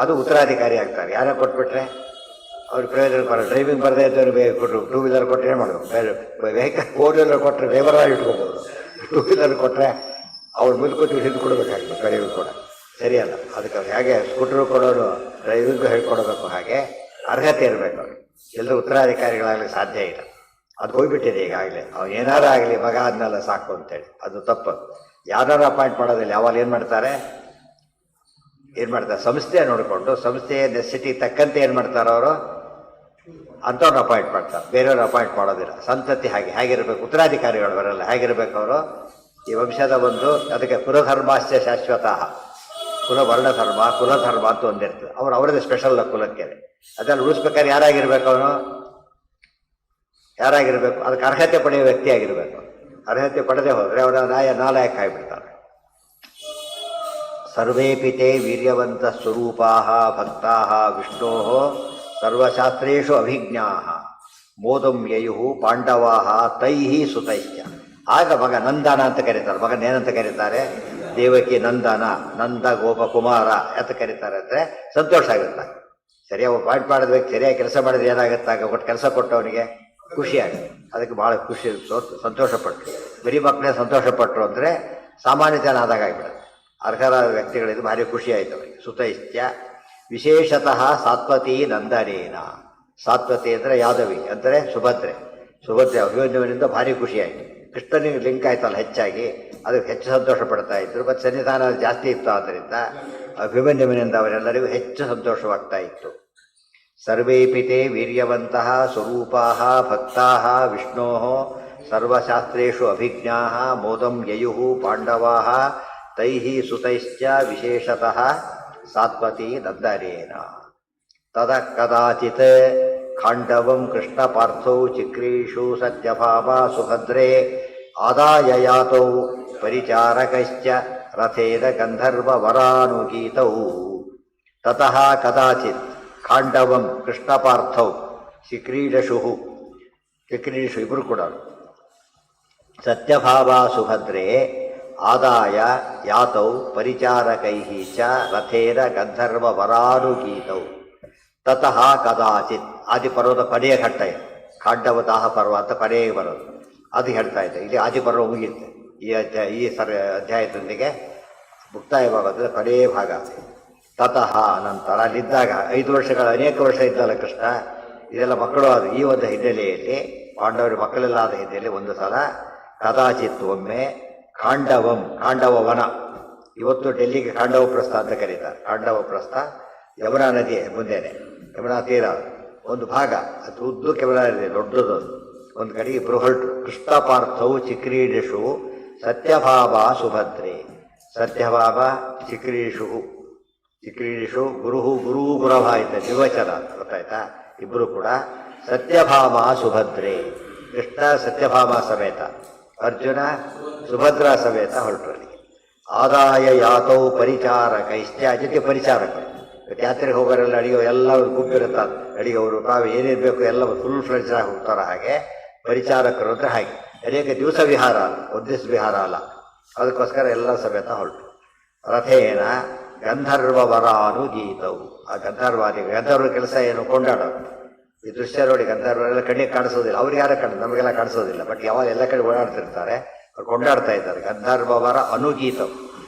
ಅದು ಉತ್ತರಾಧಿಕಾರಿ ಆಗ್ತಾರೆ. ಯಾರೋ ಕೊಟ್ಬಿಟ್ರೆ ಅವ್ರಿಗೆ ಪ್ರಯೋಜನ ಬರ. ಡ್ರೈವಿಂಗ್ ಬರದೇ ಇದ್ದವ್ರು ಕೊಟ್ಟರು. ಟೂ ವೀಲರ್ ಕೊಟ್ಟರೆ ಏನು ಮಾಡಬೇಕು? ಬೇರೆ ವೆಹಿಕಲ್ 4 ವೀಲರ್ ಕೊಟ್ಟರೆ ಡ್ರೈವರಾಗಿ ಇಟ್ಕೋಬೋದು. 2 ವೀಲರ್ ಕೊಟ್ಟರೆ ಅವ್ರು ಮುಂದ್ಕೂತಿ ಹಿಡಿದು ಕೊಡಬೇಕಾಗ್ತದೆ. ಡ್ರೈವಿಂಗ್ ಕೂಡ ಸರಿಯಲ್ಲ. ಅದಕ್ಕೆ ಹೇಗೆ ಸ್ಕೂಟರ್ ಕೊಡೋರು ಡ್ರೈವಿಂಗ್ ಹೇಳ್ಕೊಡ್ಬೇಕು, ಹಾಗೆ ಅರ್ಹತೆ ಇರಬೇಕು. ಎಲ್ಲರೂ ಉತ್ತರಾಧಿಕಾರಿಗಳಾಗಲಿಕ್ಕೆ ಸಾಧ್ಯ ಇಲ್ಲ. ಅದು ಹೋಗ್ಬಿಟ್ಟಿದೆ ಈಗಾಗಲೇ. ಅವ್ನು ಏನಾರು ಆಗಲಿ ಮಗ ಆದ್ಮೇಲೆ ಸಾಕು ಅಂತೇಳಿ. ಅದು ತಪ್ಪು. ಯಾರು ಅಪಾಯಿಂಟ್ ಮಾಡೋದಿಲ್ಲ. ಯಾವಾಗ ಏನು ಮಾಡ್ತಾರೆ? ಸಂಸ್ಥೆ ನೋಡಿಕೊಂಡು ಸಂಸ್ಥೆಯ ನೆಸಿಟಿ ತಕ್ಕಂತೆ ಏನು ಮಾಡ್ತಾರೆ ಅವರು? ಅಂಥವ್ರನ್ನ ಅಪಾಯಿಂಟ್ ಮಾಡ್ತಾರೆ. ಬೇರೆಯವ್ರು ಅಪಾಯಿಂಟ್ ಮಾಡೋದಿಲ್ಲ. ಸಂತತಿ ಹೇಗಿರಬೇಕು? ಉತ್ತರಾಧಿಕಾರಿಗಳು ಬರಲ್ಲ. ಹೇಗಿರ್ಬೇಕು ಅವರು? ಈ ವಂಶದ ಒಂದು ಅದಕ್ಕೆ ಕುಲಧರ್ಮಾಶ್ಚ ಶಾಶ್ವತಃ. ಕುಲವರ್ಣಧರ್ಮ ಕುಲಧರ್ಮ ಅಂತ ಒಂದಿರ್ತದೆ. ಅವರದೇ ಸ್ಪೆಷಲ್ ಕುಲಕ್ಕೆ. ಅದನ್ನು ಉಳಿಸ್ಬೇಕಾದ್ರೆ ಯಾರಾಗಿರ್ಬೇಕು? ಅವನು ಯಾರಾಗಿರ್ಬೇಕು? ಅದಕ್ಕೆ ಅರ್ಹತೆ ಪಡೆಯುವ ವ್ಯಕ್ತಿ ಆಗಿರ್ಬೇಕು. ಅರ್ಹತೆ ಪಡೆದೇ ಹೋದರೆ ಅವರ ನಾಲಾಯಕ ಆಗಿಬಿಡ್ತಾರೆ. ಸರ್ವೇಪಿ ತೇ ವೀರ್ಯವಂತ ಸ್ವರೂಪಾಃ ಭಕ್ತಾಃ ವಿಷ್ಣೋಃ ಸರ್ವಶಾಸ್ತ್ರೇಷು ಅಭಿಜ್ಞಾಃ ಮೋದಂ ಯಯುಃ ಪಾಂಡವಾಃ ತೈಃ ಸುತೈಶ್ಚ. ಆಗ ಮಗ ನಂದನ ಅಂತ ಕರೀತಾರೆ. ಮಗನೇನಂತ ಕರೀತಾರೆ? ದೇವಕಿ ನಂದನ, ನಂದ ಗೋಪಕುಮಾರ ಅಂತ ಕರೀತಾರೆ. ಅಂದರೆ ಸಂತೋಷ ಆಗುತ್ತೆ. ಸರಿಯಾಗಿ ಪಾಯಿಂಟ್ ಮಾಡಿದ ವ್ಯಕ್ತಿ ಸರಿಯಾಗಿ ಕೆಲಸ ಮಾಡಿದ್ರೆ ಏನಾಗುತ್ತಾಗ ಒಟ್ಟು ಕೆಲಸ ಕೊಟ್ಟವನಿಗೆ ಖುಷಿಯಾಗುತ್ತೆ. ಅದಕ್ಕೆ ಭಾಳ ಖುಷಿ, ಸಂತೋಷಪಟ್ಟರು. ಬರೀ ಮಕ್ಕಳೇ ಸಂತೋಷಪಟ್ಟರು ಅಂದರೆ ಸಾಮಾನ್ಯ ಜನ ಆದಾಗ ಆಗಿಬಿಡುತ್ತೆ. ಅರ್ಹರಾದ ವ್ಯಕ್ತಿಗಳಿದ್ದು ಭಾರಿ ಖುಷಿ ಆಯಿತು ಅವರಿಗೆ. ಸುತೈಶ್ಚ ವಿಶೇಷತಃ ಸಾತ್ವತಿ ನಂದನೇನ. ಸಾತ್ವತಿ ಅಂದರೆ ಯಾದವಿ ಅಂದರೆ ಸುಭದ್ರೆ. ಸುಭದ್ರೆ ಅಭಿಮನ್ಯುವಿನಿಂದ ಭಾರಿ ಖುಷಿಯಾಯಿತು. ಕೃಷ್ಣನಿಗೆ ಲಿಂಕ್ ಆಯ್ತಲ್ಲ ಹೆಚ್ಚಾಗಿ, ಅದಕ್ಕೆ ಹೆಚ್ಚು ಸಂತೋಷ ಪಡ್ತಾ ಇದ್ರು. ಮತ್ತು ಸನ್ನಿಧಾನ ಜಾಸ್ತಿ ಇತ್ತು, ಆದ್ದರಿಂದ ಅಭಿಮನ್ಯುವಿನಿಂದ ಅವರೆಲ್ಲರಿಗೂ ಹೆಚ್ಚು ಸಂತೋಷವಾಗ್ತಾ ಇತ್ತು. ಸರ್ವೇಪಿ ತೇ ವೀರ್ಯವಂತಹ ಸ್ವರೂಪಾಃ ಭಕ್ತಾಃ ವಿಷ್ಣೋಃ ಸರ್ವಶಾಸ್ತ್ರೇಷು ಅಭಿಜ್ಞಾಃ ಮೋದಂ ಯಯುಃ ಪಾಂಡವಾಃ ತೈಃ ಸುತೈಶ್ಚ ವಿಶೇಷತಃ ಸಾತ್ವತಿ ನಂದನೇನ. ತದ ಕದಾಚಿತ್ ಖಾಂಡವಂ ಕೃಷ್ಣಪಾರ್ಥೌ ಚಿಕ್ರೀಷು ಸತ್ಯಭಾಮಾ ಸುಭದ್ರೇ ಆದಾಯ ಯಾತೌ ಪರಿಚಾರಕೈಶ್ಚ ರಥೇನ ಗಂಧರ್ವವರಾನುಗೀತೌ. ತತಃ ಕದಾಚಿತ್ ಖಾಂಡವಂ ಕೃಷ್ಣಪಾರ್ಥೌ ಚಿಕ್ರೀಡಶು ಇಬ್ಬರು ಕೂಡ ಸತ್ಯಭಾಮಾ ಸುಭದ್ರೇ ಆದಾಯ ಯಾತೌ ಪರಿಚಾರಕೈಃ ಚ ರಥೇನ ಗಂಧರ್ವವರಾನುಗೀತೌ. ತತಃ ಕದಾಚಿತ್ ಆದಿಪರ್ವದ ಕೊನೆಯ ಘಟ್ಟ ಇದು. ಖಾಂಡವದಾಹ ಪರ್ವ ಅಂತ ಕೊನೆಗೆ ಬರೋದು, ಅದು ಹೇಳ್ತಾ ಇದೆ. ಇಲ್ಲಿ ಆದಿಪರ್ವ ಮುಗಿಯುತ್ತೆ. ಈ ಅಧ್ಯಾಯದೊಂದಿಗೆ ಮುಕ್ತಾಯವಾಗೋದ್ರೆ ಕೊನೆಯ ಭಾಗ. ತತಃ ನಂತರ ಅಲ್ಲಿದ್ದಾಗ 5 ವರ್ಷಗಳ ಅನೇಕ ವರ್ಷ ಇದ್ದಲ್ಲ ಕೃಷ್ಣ, ಇದೆಲ್ಲ ಮಕ್ಕಳು ಆದ ಈ ಒಂದು ಹಿನ್ನೆಲೆಯಲ್ಲಿ, ಪಾಂಡವರ ಮಕ್ಕಳೆಲ್ಲ ಆದ ಹಿನ್ನೆಲೆಯಲ್ಲಿ ಒಂದು ಸಲ ಕದಾಚಿತ್ ಒಮ್ಮೆ ಖಾಂಡವಂ, ಖಾಂಡವ ವನ, ಇವತ್ತು ಡೆಲ್ಲಿಗೆ ಖಾಂಡವ ಪ್ರಸ್ಥ ಅಂತ ಕರೀತಾರೆ. ಖಾಂಡವ ಪ್ರಸ್ಥ ಯಮುನಾ ನದಿಯ ಮುಂದೆನೆ, ಯಮುನಾ ತೀರ ಒಂದು ಭಾಗ, ಅದು ಉದ್ದಕ್ಕೆ ಯಮುನಾ ನದಿ ದೊಡ್ಡದು. ಒಂದು ಕಡೆ ಇಬ್ಬರು ಹೊರಟರು. ಕೃಷ್ಣಪಾರ್ಥವು ಚಿಕ್ರೀಡಿಷು ಸತ್ಯಭಾಮಾ ಸುಭದ್ರೆ. ಸತ್ಯಭಾಮ ಚಿಕ್ರೀಡಿಷು ಗುರು ಗುರಭ ಆಯ್ತು, ದ್ವಿವಚನ ಗೊತ್ತಾಯ್ತಾ. ಇಬ್ಬರು ಕೂಡ ಸತ್ಯಭಾಮಾ ಸುಭದ್ರೆ. ಕೃಷ್ಣ ಸತ್ಯಭಾಮ ಸಮೇತ, ಅರ್ಜುನ ಸುಭದ್ರಾ ಸಮೇತ ಹೊರಟರು. ಆದಾಯ ಯಾತೌ ಪರಿಚಾರಕೈಶ್ಚ, ಜೊತೆ ಪರಿಚಾರಕರು. ಯಾತ್ರೆಗೆ ಹೋಗೋರೆಲ್ಲ ಅಡಿಗೆ ಎಲ್ಲ ಗುಂಪಿರುತ್ತಾರೆ, ಅಡಿಗೆವರು ತಾವು ಏನಿರಬೇಕು ಎಲ್ಲ ಫುಲ್ ಫ್ಲೆಡ್ಜ್ ಆಗಿ ಹೋಗ್ತಾರ. ಹಾಗೆ ಪರಿಚಾರಕರು ಅಂದರೆ ಹಾಗೆ ಅನೇಕ ದಿವಸ ವಿಹಾರ, ಒಂದು ದಿವಸ ವಿಹಾರ ಅಲ್ಲ. ಅದಕ್ಕೋಸ್ಕರ ಎಲ್ಲ ಸಮೇತ ಹೊರಟು. ರಥೇನ ಗಂಧರ್ವವರಾನುಗೀತವು. ಆ ಗಂಧರ್ವ ಕೆಲಸ ಏನು ಕೊಂಡಾಡೋದು. ಈ ದೃಶ್ಯ ನೋಡಿ, ಗಂಧರ್ವರೆಲ್ಲ ಕಣ್ಣಿಗೆ ಕಾಣಿಸೋದಿಲ್ಲ, ಅವ್ರಿಗೆ ಯಾರ ಕಣ್ಣು, ನಮಗೆಲ್ಲ ಕಾಣಿಸೋದಿಲ್ಲ. ಬಟ್ ಯಾವಾಗ ಎಲ್ಲ ಕಡೆ ಓಡಾಡ್ತಿರ್ತಾರೆ, ಅವ್ರು ಕೊಂಡಾಡ್ತಾ ಇದ್ದಾರೆ. ಗಂಧರ್ವವರ ಅನುಗೀತವು,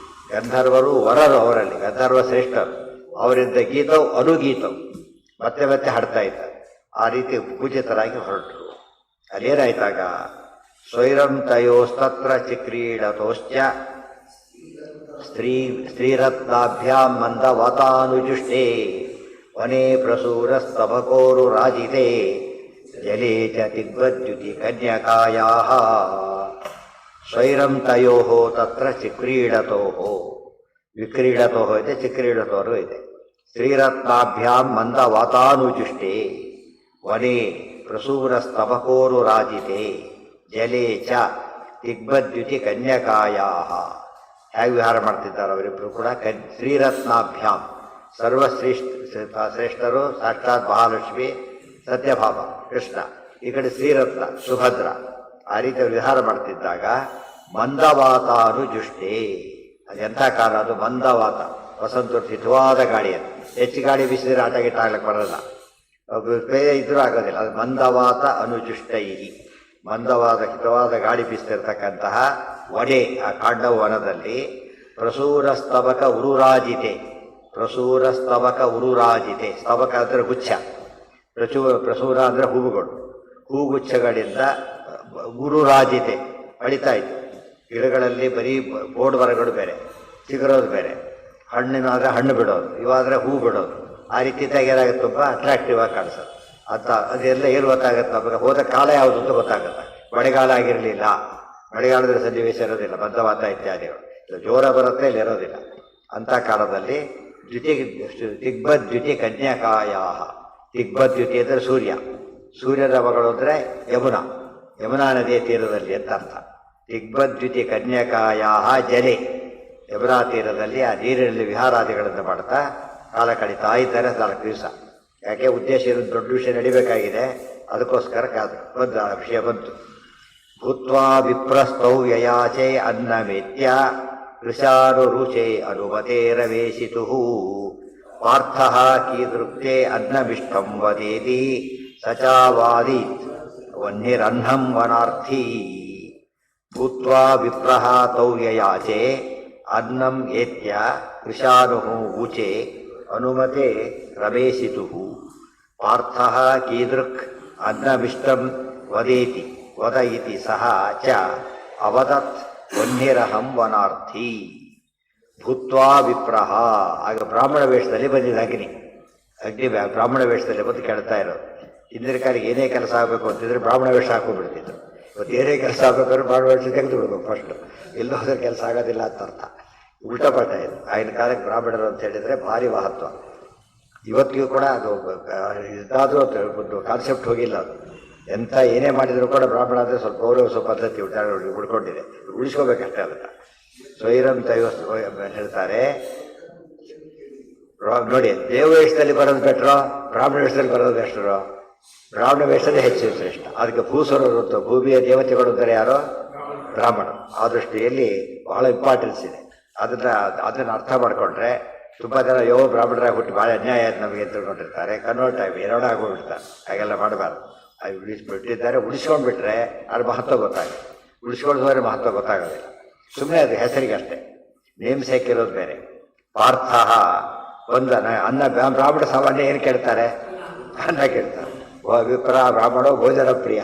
ಗಂಧರ್ವರು ವರರು, ಅವರಲ್ಲಿ ಗಂಧರ್ವ ಶ್ರೇಷ್ಠರು, ಅವರಿಂದ ಗೀತವು ಅನುಗೀತವು, ಮತ್ತೆ ಮತ್ತೆ ಹಾಡ್ತಾ ಇದ್ದಾರೆ. ಆ ರೀತಿ ಪೂಜಿತರಾಗಿ ಹೊರಟರು. ಅಲ್ಲೇನಾಯ್ತಾಗ ಸ್ವೈರಂ ತಯೋಸ್ತತ್ರ ಚಿಕ್ರೀಡತೋಶ್ಚ ಸ್ತ್ರೀರತ್ನಾಭ್ಯಾಂ ಮಂದವತಾನುಜುಷ್ಟೇ ವನೇ ಪ್ರಸೂರಸ್ತಬಕೋರು ರಾಜಿತೆ ಜಲೇ ಚ ದಿಗ್ವದ್ಯುತಿ ಕನ್ಯಕಾಯಾಃ. ಸ್ವೈರಂ ತಯೋಃ ತತ್ರ ಚಿಕ್ರೀಡತೋಃ, ವಿಕ್ರೀಡತೋಃ ಇದೆ, ಚಿಕ್ರೀಡತೋರು ಇದೆ. ಶ್ರೀರತ್ನಾಭ್ಯಾಂ ಮಂದವಾತಾನುಜುಷ್ಟೇ ವನೇ ಪ್ರಸೂರಸ್ತಬಕೋರು ರಾಜಿತೆ ಜಲೇ ಚ ದಿಗ್ವದ್ಯುತಿ ಕನ್ಯಕಾಯಾಃ. ಹೇಗೆ ವಿಹಾರ ಮಾಡ್ತಿದ್ದಾರೆ ಅವರಿಬ್ಬರು ಕೂಡ. ಶ್ರೀರತ್ನಾಭ್ಯಾಂ, ಶ್ರೇಷ್ಠರು ಸಾಕ್ಷಾತ್ ಮಹಾಲಕ್ಷ್ಮಿ ಸತ್ಯಭಾಮ ಕೃಷ್ಣ, ಈ ಕಡೆ ಶ್ರೀರತ್ನ ಸುಭದ್ರ. ಆ ರೀತಿ ವಿಹಾರ ಮಾಡ್ತಿದ್ದಾಗ ಮಂದವಾತಾನುಜುಷ್ಟೇ, ಅದೆಂಥ ಕಾಲ ಅದು ಮಂದವಾತ, ವಸಂತ ಹಿತವಾದ ಗಾಳಿ. ಅದು ಹೆಚ್ಚು ಗಾಳಿ ಬೀಸಿದ್ರೆ ಆಟ ಗಿಟ್ಟ ಆಗ್ಲಿಕ್ಕೆ ಬರಲ್ಲ, ಬೇರೆ ಇದ್ರೂ ಆಗೋದಿಲ್ಲ. ಅದು ಮಂದವಾತ ಅನುಜುಷ್ಟೈ, ಮಂದವಾದ ಹಿತವಾದ ಗಾಳಿ ಬೀಸ್ತಿರ್ತಕ್ಕಂತಹ ವಡೆ, ಆ ಕಾಂಡವ ವನದಲ್ಲಿ ಪ್ರಸೂರಸ್ತಬಕ ಉರುರಾಜಿತೆ. ಪ್ರಸೂರಸ್ತಬಕ ಉರುರಾಜಿತೆ, ಸ್ತಬಕ ಅಂದರೆ ಗುಚ್ಛ, ಪ್ರಸೂರ ಅಂದರೆ ಹೂವುಗಳು, ಹೂಗುಚ್ಛಗಳಿಂದ ಉರುರಾಜಿತೆ ಅಳಿತಾ ಇತ್ತು. ಗಿಡಗಳಲ್ಲಿ ಬರೀ ಬೋರ್ಡ್ ಮರಗಳು ಬೇರೆ, ಚಿಗುರೋದು ಬೇರೆ, ಹಣ್ಣಿನಾದರೆ ಹಣ್ಣು ಬಿಡೋದು, ಇವಾದರೆ ಹೂ ಬಿಡೋದು. ಆ ರೀತಿ ಏನಾಗುತ್ತೆ, ತುಂಬ ಅಟ್ರಾಕ್ಟಿವ್ ಆಗಿ ಕಾಣಿಸೋದು. ಅದೆಲ್ಲ ಏನು ಗೊತ್ತಾಗುತ್ತೆ ನಮಗೆ, ಹೋದ ಕಾಲ ಯಾವುದು ಅಂತ ಗೊತ್ತಾಗುತ್ತೆ. ಮಳೆಗಾಲ ಆಗಿರಲಿಲ್ಲ, ಮಳೆಗಾಲದಲ್ಲಿ ಸನ್ನಿವೇಶ ಇರೋದಿಲ್ಲ, ಬದ್ಧವಾತ ಇತ್ಯಾದಿಗಳು ಜೋರ ಬರುತ್ತೆ, ಇಲ್ಲಿ ಇರೋದಿಲ್ಲ. ಅಂಥ ಕಾಲದಲ್ಲಿ ದಿಗ್ಬದ್ಯುತಿ ಕನ್ಯಕಾಯಾಹ. ದಿಗ್ಬದ್ಯುತಿ ಅಂದರೆ ಸೂರ್ಯ, ಸೂರ್ಯನ ಮಗಳು ಅಂದರೆ ಯಮುನಾ, ಯಮುನಾ ನದಿಯ ತೀರದಲ್ಲಿ ಅಂತ ಅರ್ಥ. ದಿಗ್ಬದ್ಯುತಿ ಕನ್ಯಕಾಯಾಹ ಜಲೆ, ಯಮುನಾ ತೀರದಲ್ಲಿ ಆ ನೀರಿನಲ್ಲಿ ವಿಹಾರಾದಿಗಳನ್ನು ಮಾಡ್ತಾ ಕಾಲ ಕಳೀತಾ ಇದ್ದಾರೆ 4 ದಿವಸ. ಯಾಕೆ ಉದ್ದೇಶ ಇರೋದು, ದೊಡ್ಡ ವಿಷಯ ನಡಿಬೇಕಾಗಿದೆ, ಅದಕ್ಕೋಸ್ಕರ ಬಂದ ವಿಷಯ ಬಂತು. ಭೂತ್ವಾ ವಿಪ್ರಸ್ಥೌ ಯಯಾಚೆ ಅನ್ನಮೇತ್ಯ ಋಷಾನುರುಚೆ ಅನುಮತೇರವೇಶಿತು ಪಾರ್ಥಃ ಕೀದೃಕ್ತೆ ಅನ್ನಮಿಷ್ಟಂ ವದೇತಿ ಸಚಾವಾದೀತ್ ವನ್ನಿರನ್ನಂ ವನಾರ್ಥಿ. ಭೂತ್ವಾ ವಿಪ್ರಃ ತೌ ಯಯಾಚೆ ಅನ್ನಂ ಏತ್ಯ ಋಷಾನು ಊಚೆ ಅನುಮತೆ ರಮೇಶಿತು ಪಾರ್ಥ ಕೀದೃಕ್ ಅನ್ನವಿಷ್ಟಂ ವದೇತಿ ವದ ಇತಿ ಸಹ ಚ ಅವದತ್ ವನ್ಯರಹಂ ವನಾರ್ಥಿ ಭೂತ್ವಾ ವಿಪ್ರಹ. ಆಗ ಬ್ರಾಹ್ಮಣ ವೇಷದಲ್ಲಿ ಬಂದಿದ್ದ ಅಗ್ನಿ ಬ್ರಾಹ್ಮಣ ವೇಷದಲ್ಲಿ ಬಂದು ಕೇಳ್ತಾ ಇರೋದು. ಹಿಂದಿನ ಕಾಲಿಗೆ ಏನೇ ಕೆಲಸ ಆಗಬೇಕು ಅಂತಿದ್ರೆ ಬ್ರಾಹ್ಮಣ ವೇಷ ಹಾಕೊಂಡ್ಬಿಡ್ತಿದ್ರು. ಇವತ್ತು ಏನೇ ಕೆಲಸ ಆಗಬೇಕಾದ್ರೆ ಬ್ರಾಹ್ಮಣ ವೇಷ ತೆಗೆದು ಬಿಡ್ಬೇಕು ಫಸ್ಟ್, ಎಲ್ಲೋ ಹೋದ್ರೆ ಕೆಲಸ ಆಗೋದಿಲ್ಲ ಅಂತ ಅರ್ಥ. ಉಲ್ಟಾ ಪಲ್ಟ ಇದು. ಆಗಿನ ಕಾಲಕ್ಕೆ ಬ್ರಾಹ್ಮಣರು ಅಂತ ಹೇಳಿದರೆ ಭಾರಿ ಮಹತ್ವ. ಇವತ್ತಿಗೂ ಕೂಡ ಅದು ಇದಾದರೂ ಒಂದು ಕಾನ್ಸೆಪ್ಟ್ ಹೋಗಿಲ್ಲ. ಅದು ಎಂಥ ಏನೇ ಮಾಡಿದರೂ ಕೂಡ ಬ್ರಾಹ್ಮಣ ಅಂದರೆ ಸ್ವಲ್ಪ ಗೌರವಿಸೋ ಪದ್ಧತಿ ಉಳ್ಕೊಂಡಿದೆ, ಉಳಿಸ್ಕೋಬೇಕಷ್ಟೇ ಅದನ್ನು. ಸ್ವೈರಂ ಹೇಳ್ತಾರೆ ನೋಡಿ, ದೇವ ವೇಷದಲ್ಲಿ ಬರೋದು ಬೆಟ್ರೋ ಬ್ರಾಹ್ಮಣ ವೇಷದಲ್ಲಿ ಬರೋದು ಬೆಸ್ಟ್ರೋ? ಬ್ರಾಹ್ಮಣ ವೇಷದಲ್ಲಿ ಹೆಚ್ಚು ಶ್ರೇಷ್ಠ. ಅದಕ್ಕೆ ಭೂಸ್ವರರು, ಭೂಮಿಯ ದೇವತೆಗಳು ಅಂದರೆ ಯಾರೋ ಬ್ರಾಹ್ಮಣರು. ಆ ದೃಷ್ಟಿಯಲ್ಲಿ ಬಹಳ ಇಂಪಾರ್ಟೆನ್ಸ್ ಇದೆ. ಅದನ್ನು ಅರ್ಥ ಮಾಡಿಕೊಂಡ್ರೆ ತುಂಬ ಜನ ಬ್ರಾಹ್ಮಣರಾಗಿ ಹುಟ್ಟು ಭಾಳ ಅನ್ಯಾಯ ಆಯ್ತು ನಮಗೆ ಅಂತ ತಿಳ್ಕೊಂಡಿರ್ತಾರೆ. ಕನ್ವರ್ಟ್ ಆಗಿ ಎರಡ ಆಗೋಗ್ಬಿಡ್ತಾರೆ. ಹಾಗೆಲ್ಲ ಮಾಡಬಾರ್ದು. ಅದು ಬಿಟ್ಟಿದ್ದಾರೆ, ಉಳಿಸ್ಕೊಂಡ್ಬಿಟ್ರೆ ಅದ್ರ ಮಹತ್ವ ಗೊತ್ತಾಗುತ್ತೆ. ಉಳಿಸ್ಕೊಂಡ್ರೆ ಮಹತ್ವ ಗೊತ್ತಾಗೋದಿಲ್ಲ. ಸುಮ್ಮನೆ ಅದು ಹೆಸರಿಗೆ ಅಷ್ಟೇ, ನೇಮ್ ಸೇಕಿರೋದು ಬೇರೆ. ಪಾರ್ಥ ಒಂದನ ಅನ್ನ ಬ್ರಾಹ್ಮಣ ಸಾಮಾನ್ಯ ಏನು ಕೇಳ್ತಾರೆ? ಅನ್ನ ಕೇಳ್ತಾರೆ. ವಿಪ್ರ ಬ್ರಾಹ್ಮಣ ಭೋಜನ ಪ್ರಿಯ.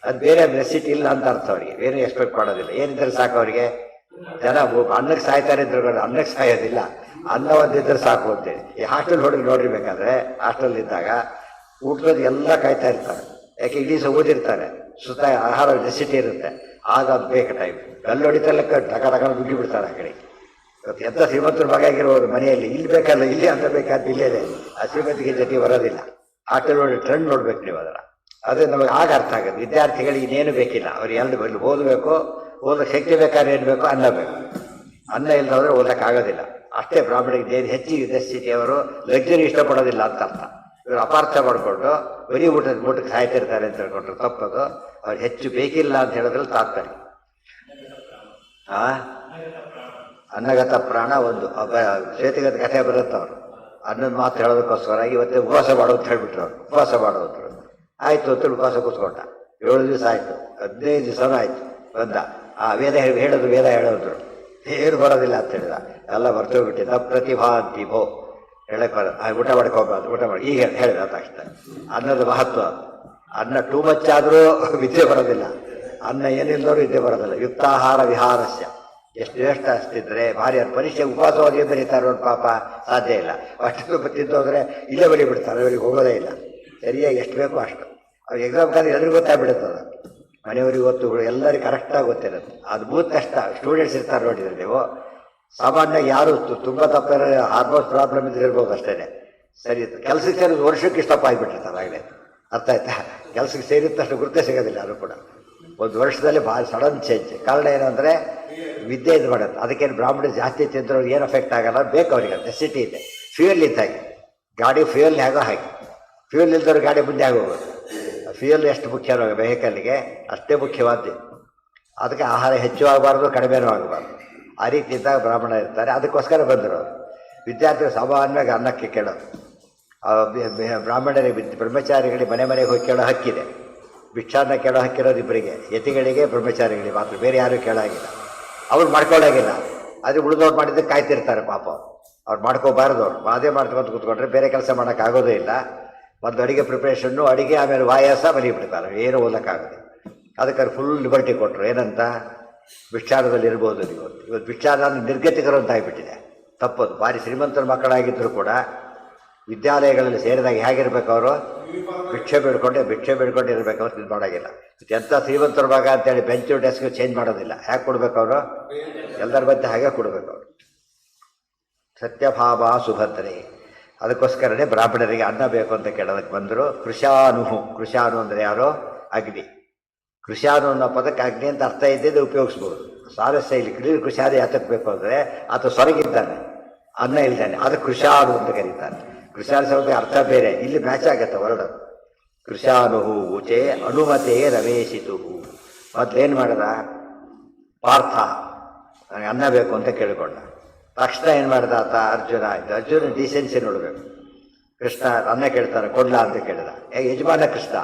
ಅದು ಬೇರೆ ನೆಸಿಟಿ ಇಲ್ಲ ಅಂತ ಅರ್ಥ. ಅವರಿಗೆ ಬೇರೆ ಎಕ್ಸ್ಪೆಕ್ಟ್ ಮಾಡೋದಿಲ್ಲ. ಏನಿದ್ರೆ ಸಾಕು ಅವರಿಗೆ. ಜನ ಅನ್ನಕ್ಕೆ ಸಾಯ್ತಾರೆ ಇದ್ರು ಅನ್ನಕ್ಕೆ ಸಾಯೋದಿಲ್ಲ, ಅನ್ನ ಒಂದಿದ್ರೆ ಸಾಕು ಅಂತೇಳಿ. ಈ ಹಾಸ್ಟೆಲ್ ಹುಡುಗಿ ನೋಡಿರ್ಬೇಕಾದ್ರೆ ಹಾಸ್ಟೆಲ್ ಇದ್ದಾಗ ಊಟದ ಎಲ್ಲ ಕಾಯ್ತಾ ಇರ್ತಾರೆ. ಯಾಕೆ ಇಡೀ ಸಹ ಓದಿರ್ತಾರೆ, ಸುತ್ತ ಆಹಾರ ನೆಸಿಟಿ ಇರುತ್ತೆ. ಆಗ ಅದು ಬೇಕು ಟೈಮ್. ಕಲ್ಲು ಹೊಡಿತಲ್ಲ ಟಕ ಟಕ ನುಗ್ಗಿ ಬಿಡ್ತಾರೆ ಆ ಕಡೆ. ಇವತ್ತು ಎಂಥ ಶ್ರೀಮಂತರ ಮಗ ಆಗಿರೋರು ಮನೆಯಲ್ಲಿ ಇಲ್ಲಿ ಬೇಕಲ್ಲ ಇಲ್ಲಿ ಅಂತ ಬೇಕಾದ ಇಲ್ಲೇನೆ. ಆ ಶ್ರೀಮಂತಿಗೆ ಜೊತೆ ಬರೋದಿಲ್ಲ. ಹಾಸ್ಟೆಲ್ ನೋಡಿ ಟ್ರೆಂಡ್ ನೋಡ್ಬೇಕು ನೀವು ಅದರ. ಅದೇ ನಮಗೆ ಆಗ ಅರ್ಥ ಆಗುತ್ತೆ. ವಿದ್ಯಾರ್ಥಿಗಳಿಗೆ ಇನ್ನೇನು ಬೇಕಿಲ್ಲ. ಅವ್ರು ಎರಡು ಓದಬೇಕು, ಓದಕ್ಕೆ ಶಕ್ತಿ ಬೇಕಾದ್ರೆ ಏನು ಬೇಕು? ಅನ್ನ ಬೇಕು. ಅನ್ನ ಇಲ್ಲದ್ರೆ ಓದಕ್ಕಾಗೋದಿಲ್ಲ. ಅಷ್ಟೇ ಬ್ರಾಹ್ಮಣಿಗೆ ಹೆಚ್ಚಿಗೆ ನೆಸಿಟಿ. ಅವರು ಲಕ್ಸುರಿ ಇಷ್ಟಪಡೋದಿಲ್ಲ ಅಂತ ಅರ್ಥ. ಇವರು ಅಪಾರ್ಥ ಮಾಡಿಕೊಂಡು ಬರೀ ಊಟಕ್ಕೆ ಸಾಯ್ತಿರ್ತಾರೆ ಅಂತ ಹೇಳ್ಕೊಂಡ್ರು ತಪ್ಪದು. ಅವ್ರು ಹೆಚ್ಚು ಬೇಕಿಲ್ಲ ಅಂತ ಹೇಳೋದ್ರಲ್ಲಿ ತಾತ್ಪರ್ಯ. ಅನ್ನಗತ ಪ್ರಾಣ ಒಂದು ಶ್ವೇತಗತ ಕಥೆ ಬರುತ್ತೆ. ಅವರು ಅನ್ನದ ಮಾತು ಹೇಳೋದಕ್ಕೋಸ್ಕರ ಇವತ್ತೇ ಉಪವಾಸ ಮಾಡೋದು ಹೇಳ್ಬಿಟ್ರು. ಅವ್ರು ಉಪವಾಸ ಮಾಡೋದ್ರು. ಆಯ್ತು ಅಂತ ಉಪವಾಸ ಕೂತ್ಕೊಂಡ. 7 ದಿವಸ ಆಯ್ತು, 15 ದಿವಸನೂ ಆಯ್ತು. ಬಂದ ಆ ವೇದ ಹೇಳೋದ್ರು. ಏನು ಬರೋದಿಲ್ಲ ಅಂತ ಹೇಳಿದ. ಎಲ್ಲ ಬರ್ತೋಗ್ಬಿಟ್ಟಿದ್ದ. ಪ್ರತಿಭಾಂತಿ ಭೋ ಹೇಳಕ್ ಬರೋದು. ಊಟ ಮಾಡ್ಕೋಬಾರ್ದು, ಊಟ ಮಾಡಿ ಈಗ ಹೇಳಿದ ತಕ್ಷಣ. ಅನ್ನದ ಮಹತ್ವ. ಅನ್ನ ಟೂ ಮಚ್ ಆದರೂ ವಿದ್ಯೆ ಬರೋದಿಲ್ಲ. ಅನ್ನ ಏನಿಲ್ಲದವರು ವಿದ್ಯೆ ಬರೋದಿಲ್ಲ. ಯುಕ್ತಾಹಾರ ವಿಹಾರಸ್ಯ. ಎಷ್ಟು ಅಷ್ಟಿದ್ರೆ ಭಾರಿ. ಅವ್ರ ಪರೀಕ್ಷೆ ಉಪವಾಸವಾಗಿ ಬರೀತಾರೆ ನೋಡಿ, ಪಾಪ ಸಾಧ್ಯ ಇಲ್ಲ. ಅಷ್ಟು ತಿಂದೋದ್ರೆ ಇಲ್ಲೇ ಬರೀ ಬಿಡ್ತಾರೆ. ಅವ್ರಿಗೆ ಹೋಗೋದೇ ಇಲ್ಲ. ಸರಿಯಾಗಿ ಎಷ್ಟು ಬೇಕೋ ಅಷ್ಟು. ಅವ್ರಿಗೆ ಎಕ್ಸಾಮ್ ಕಾಲ ಎಲ್ರಿಗೂ ಗೊತ್ತಾಗ್ಬಿಡುತ್ತದೆ. ಮನೆಯವ್ರಿಗೆ ಗೊತ್ತು, ಎಲ್ಲರಿಗೂ ಕರೆಕ್ಟಾಗಿ ಗೊತ್ತಿರುತ್ತೆ. ಅದು ಮೂತ್ ಕಷ್ಟ. ಸ್ಟೂಡೆಂಟ್ಸ್ ಇರ್ತಾರೆ ನೋಡಿದ್ರೆ ನೀವು. ಸಾಮಾನ್ಯ ಯಾರು ತುಂಬ ತಪ್ಪ ಹಾರ್ಮೋನ್ಸ್ ಪ್ರಾಬ್ಲಮ್ ಇದ್ರೆ ಇರ್ಬೋದು ಅಷ್ಟೇ. ಸರಿ, ಕೆಲಸಕ್ಕೆ ಸೇರಿದ ವರ್ಷಕ್ಕೆ ಇಷ್ಟಪ್ಪ ಆಗಿಬಿಟ್ಟಿರ್ತಾರೆ ಆಗಲೇ. ಅರ್ಥ ಆಯ್ತಾ? ಕೆಲಸಕ್ಕೆ ಸೇರಿದ ತಕ್ಷಣ ಗುರುತೇ ಸಿಗೋದಿಲ್ಲ. ಅದು ಕೂಡ ಒಂದು ವರ್ಷದಲ್ಲಿ ಭಾಳ ಸಡನ್ ಚೇಂಜ್. ಕಾರಣ ಏನು ಅಂದರೆ ವಿದ್ಯೆ ಇದು ಮಾಡುತ್ತೆ. ಅದಕ್ಕೇನು ಬ್ರಾಹ್ಮಣ ಜಾಸ್ತಿ ತಿಂದ್ರೆ ಏನು ಎಫೆಕ್ಟ್ ಆಗಲ್ಲ. ಬೇಕು ಅವರಿಗೆ, ನೆಸಿಟಿ ಇದೆ. ಫ್ಯೂಯಲ್ ಇದ್ದಾಗೆ ಗಾಡಿ ಫ್ಯೂಯಲ್ ಹೇಗೋ ಹಾಗೆ. ಫ್ಯೂಯಲ್ ಇಲ್ದವ್ರು ಗಾಡಿ ಮುಂದೆ ಆಗೋಗೋದು. ಫ್ಯೂಯಲ್ ಎಷ್ಟು ಮುಖ್ಯ ವೆಹಿಕಲ್ಗೆ ಅಷ್ಟೇ ಮುಖ್ಯವಾದ್ದು. ಅದಕ್ಕೆ ಆಹಾರ ಹೆಚ್ಚು ಆಗಬಾರ್ದು, ಕಡಿಮೆನೂ ಆಗಬಾರ್ದು. ಆ ರೀತಿ ಇದ್ದಾಗ ಬ್ರಾಹ್ಮಣ ಇರ್ತಾರೆ. ಅದಕ್ಕೋಸ್ಕರ ಬಂದರು ವಿದ್ಯಾರ್ಥಿಗಳು. ಸಾಮಾನ್ಯವಾಗಿ ಅನ್ನಕ್ಕೆ ಕೇಳೋದು. ಬ್ರಾಹ್ಮಣರಿಗೆ ಬ್ರಹ್ಮಚಾರಿಗಳಿಗೆ ಮನೆಗೆ ಹೋಗಿ ಕೇಳೋ ಹಕ್ಕಿದೆ. ಭಿಕ್ಷಾನ್ನ ಕೇಳೋ ಹಕ್ಕಿರೋದು ಇಬ್ಬರಿಗೆ, ಯತಿಗಳಿಗೆ ಬ್ರಹ್ಮಚಾರಿಗಳಿಗೆ ಮಾತ್ರ. ಬೇರೆ ಯಾರೂ ಕೇಳಾಗಿಲ್ಲ. ಅವ್ರು ಮಾಡ್ಕೊಳ್ಳಾಗಿಲ್ಲ. ಅದು ಉಳಿದವ್ರು ಮಾಡಿದ್ರೆ ಕಾಯ್ತಿರ್ತಾರೆ ಪಾಪ. ಅವ್ರು ಮಾಡ್ಕೋಬಾರ್ದು. ಅವ್ರು ಅದೇ ಮಾಡ್ಕೊಂಡು ಕೂತ್ಕೊಂಡ್ರೆ ಬೇರೆ ಕೆಲಸ ಮಾಡೋಕ್ಕಾಗೋದೇ ಇಲ್ಲ. ಒಂದು ಅಡುಗೆ ಪ್ರಿಪ್ರೇಷನ್ನು, ಅಡುಗೆ, ಆಮೇಲೆ ವಾಯಾಸ ಮನೆ ಬಿಡ್ತಾರೆ. ಏನು ಓದಕ್ಕಾಗದೆ. ಅದಕ್ಕೆ ಅವ್ರು ಫುಲ್ ಲಿಬರ್ಟಿ ಕೊಟ್ಟರು. ಏನಂತ? ಭಿಕ್ಷಾರದಲ್ಲಿ ಇರ್ಬೋದು ನೀವು. ಇವತ್ತು ಭಿಕ್ಷಾರ ನಿರ್ಗತಿಕರು ಅಂತ ಆಗಿಬಿಟ್ಟಿದೆ. ತಪ್ಪದು. ಭಾರಿ ಶ್ರೀಮಂತರ ಮಕ್ಕಳಾಗಿದ್ದರೂ ಕೂಡ ವಿದ್ಯಾಲಯಗಳಲ್ಲಿ ಸೇರಿದಾಗ ಹೇಗಿರ್ಬೇಕು? ಅವರು ಭಿಕ್ಷೆ ಬೇಡ್ಕೊಂಡು ಇರಬೇಕು. ಅವ್ರು ಇದು ಮಾಡೋಂಗಿಲ್ಲ. ಎಂಥ ಶ್ರೀಮಂತರ ಭಾಗ ಅಂತೇಳಿ ಬೆಂಚು ಡೆಸ್ಕ್ ಚೇಂಜ್ ಮಾಡೋದಿಲ್ಲ. ಹೇಗೆ ಕೊಡ್ಬೇಕು? ಅವರು ಎಲ್ಲರ ಮಧ್ಯೆ ಹಾಗೆ ಕೊಡಬೇಕು. ಅವರು ಸತ್ಯಭಾವ ಸುಭದ್ರೆ. ಅದಕ್ಕೋಸ್ಕರನೇ ಬ್ರಾಹ್ಮಣರಿಗೆ ಅನ್ನ ಬೇಕು ಅಂತ ಕೇಳೋದಕ್ಕೆ ಬಂದರು. ಕೃಷಾನು ಅಂದರೆ ಯಾರೋ? ಅಗ್ನಿ. ಕೃಷಾನು ಅನ್ನೋ ಪದಕ್ಕೆ ಅಗ್ನಿ ಅಂತ ಅರ್ಥ ಇದ್ದಿದ್ದು ಉಪಯೋಗಿಸ್ಬೋದು. ಸಾರಸ್ಯ ಇಲ್ಲಿ ಕ್ಲೀರ್. ಕೃಷಾದಿ ಯಾತಕ್ಕೆ ಬೇಕು ಅಂದರೆ ಆತ ಸೊರಗಿದ್ದಾನೆ, ಅನ್ನ ಇಲ್ದಾನೆ. ಅದು ಕೃಷಾನು ಅಂತ ಕರೀತಾರೆ. ಕೃಷಾನು ಶಬ್ದ ಅರ್ಥ ಬೇರೆ. ಇಲ್ಲಿ ಮ್ಯಾಚ್ ಆಗತ್ತೆ ಹೊರಡು. ಕೃಷಾನು ಉಚೆ ಅನುಮತೆ ರಮೇಶಿತು. ಮೊದಲೇನು ಮಾಡಿದ? ಪಾರ್ಥ ನನಗೆ ಅನ್ನ ಬೇಕು ಅಂತ ಕೇಳಿಕೊಂಡ. ತಕ್ಷಣ ಏನು ಮಾಡಿದ ಆತ? ಅರ್ಜುನ ಆಯಿತು. ಅರ್ಜುನ ಡಿಸೆನ್ಸಿ ನೋಡಬೇಕು. ಕೃಷ್ಣ ಅನ್ನ ಕೇಳ್ತಾನೆ, ಕೊಡ್ಲಾ ಅಂತ ಕೇಳಿದ. ಯಜಮಾನ ಕೃಷ್ಣ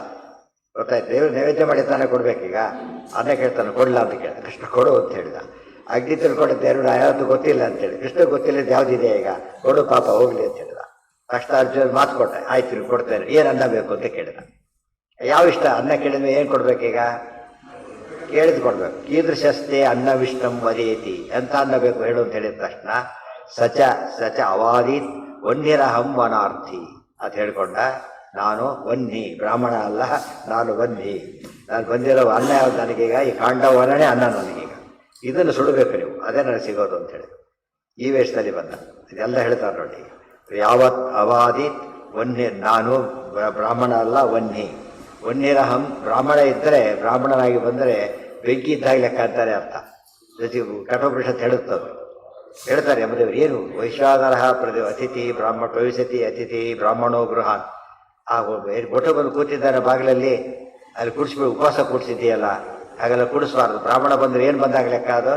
ಗೊತ್ತಾಯ್ತು. ದೇವ್ರು ನೈವೇದ್ಯ ಮಾಡಿ ತಾನೇ ಕೊಡ್ಬೇಕೀಗ. ಅನ್ನ ಕೇಳ್ತಾನೆ, ಕೊಡ್ಲಾ ಅಂತ ಕೇಳಿದ. ಕೃಷ್ಣ ಕೊಡು ಅಂತ ಹೇಳಿದ. ಅಗ್ನಿ ತಿಳ್ಕೊಂಡು ದೇವ್ರು ಯಾವತ್ತು ಗೊತ್ತಿಲ್ಲ ಅಂತೇಳಿ. ಕೃಷ್ಣ ಗೊತ್ತಿಲ್ಲದ ಯಾವುದಿದೆ ಈಗ? ಕೊಡು ಪಾಪ ಹೋಗ್ಲಿ ಅಂತ ಹೇಳಿದ. ತಕ್ಷಣ ಅರ್ಜುನ್ ಮಾತು ಕೊಟ್ಟ, ಆಯ್ತು ನೀವು ಕೊಡ್ತೇನೆ, ಏನು ಅನ್ನ ಬೇಕು ಅಂತ ಕೇಳಿದ. ಯಾವ ಇಷ್ಟ ಅನ್ನ ಕೇಳಿದ್ಮೇಲೆ ಏನು ಕೊಡ್ಬೇಕೀಗ? ಕೇಳಿದ್ ಕೊಡ್ಬೇಕು. ಕೀದೃಶಸ್ತೆ ಅನ್ನ ವಿಷ್ಣಂ ವದೇತಿ, ಎಂತ ಅನ್ನ ಬೇಕು ಹೇಳು ಅಂತ ಹೇಳಿದ ತಕ್ಷಣ ಸಚ ಸಚ ಅವಾದೀತ್ ವನ್ಯರಹಂ ವನಾರ್ಥಿ ಅಂತ ಹೇಳ್ಕೊಂಡ. ನಾನು ವನ್ನಿ, ಬ್ರಾಹ್ಮಣ ಅಲ್ಲ, ನಾನು ವನ್ನಿ. ನಾನು ಬಂದಿರೋ ಅನ್ನ ಯಾವ್ದು ನನಗೀಗ? ಈ ಕಾಂಡವನೇ ಅನ್ನ ನನಗೀಗ. ಇದನ್ನು ಸುಡಬೇಕು ನೀವು, ಅದೇ ನನಗೆ ಸಿಗೋದು ಅಂತ ಹೇಳಿ ಈ ವೇಷದಲ್ಲಿ ಬಂದ. ಇದೆಲ್ಲ ಹೇಳ್ತಾರೆ ನೋಡಿ. ಯಾವತ್ ಅವಾದೀತ್ ವನ್ಯ, ನಾನು ಬ್ರಾಹ್ಮಣ ಅಲ್ಲ, ವನ್ನಿ. ವನ್ಯರಹಂ, ಬ್ರಾಹ್ಮಣ ಇದ್ದರೆ, ಬ್ರಾಹ್ಮಣನಾಗಿ ಬಂದರೆ ಬೆಂಕಿ ಇದ್ದಾಗ ಲೆಕ್ಕ ಅಂತಾರೆ ಅರ್ಥ. ಕಠೋಪನಿಷತ್ ಹೇಳುತ್ತದೆ, ಹೇಳ್ತಾರೆ ಯಮದೇವರು ಏನು ವೈಶ್ವಾನರಹ ಅತಿಥಿ ಬ್ರಾಹ್ಮಣ ಭವಿಷ್ಯತಿ ಅತಿಥಿ ಬ್ರಾಹ್ಮಣೋ ಗೃಹಾನ್. ಆ ಬೊಟ್ಟು ಬಂದು ಕೂತಿದ್ದಾನೆ ಬಾಗಿಲಲ್ಲಿ, ಅಲ್ಲಿ ಕುಡಿಸ್ಬಿಟ್ಟು ಉಪವಾಸ ಕೂಡಿಸಿದ್ದೀಯಲ್ಲ, ಹಾಗೆಲ್ಲ ಕುಡಿಸ್ಬಾರ್ದು. ಬ್ರಾಹ್ಮಣ ಬಂದ್ರೆ ಏನು ಬಂದಾಗ ಲೆಕ್ಕ? ಅದು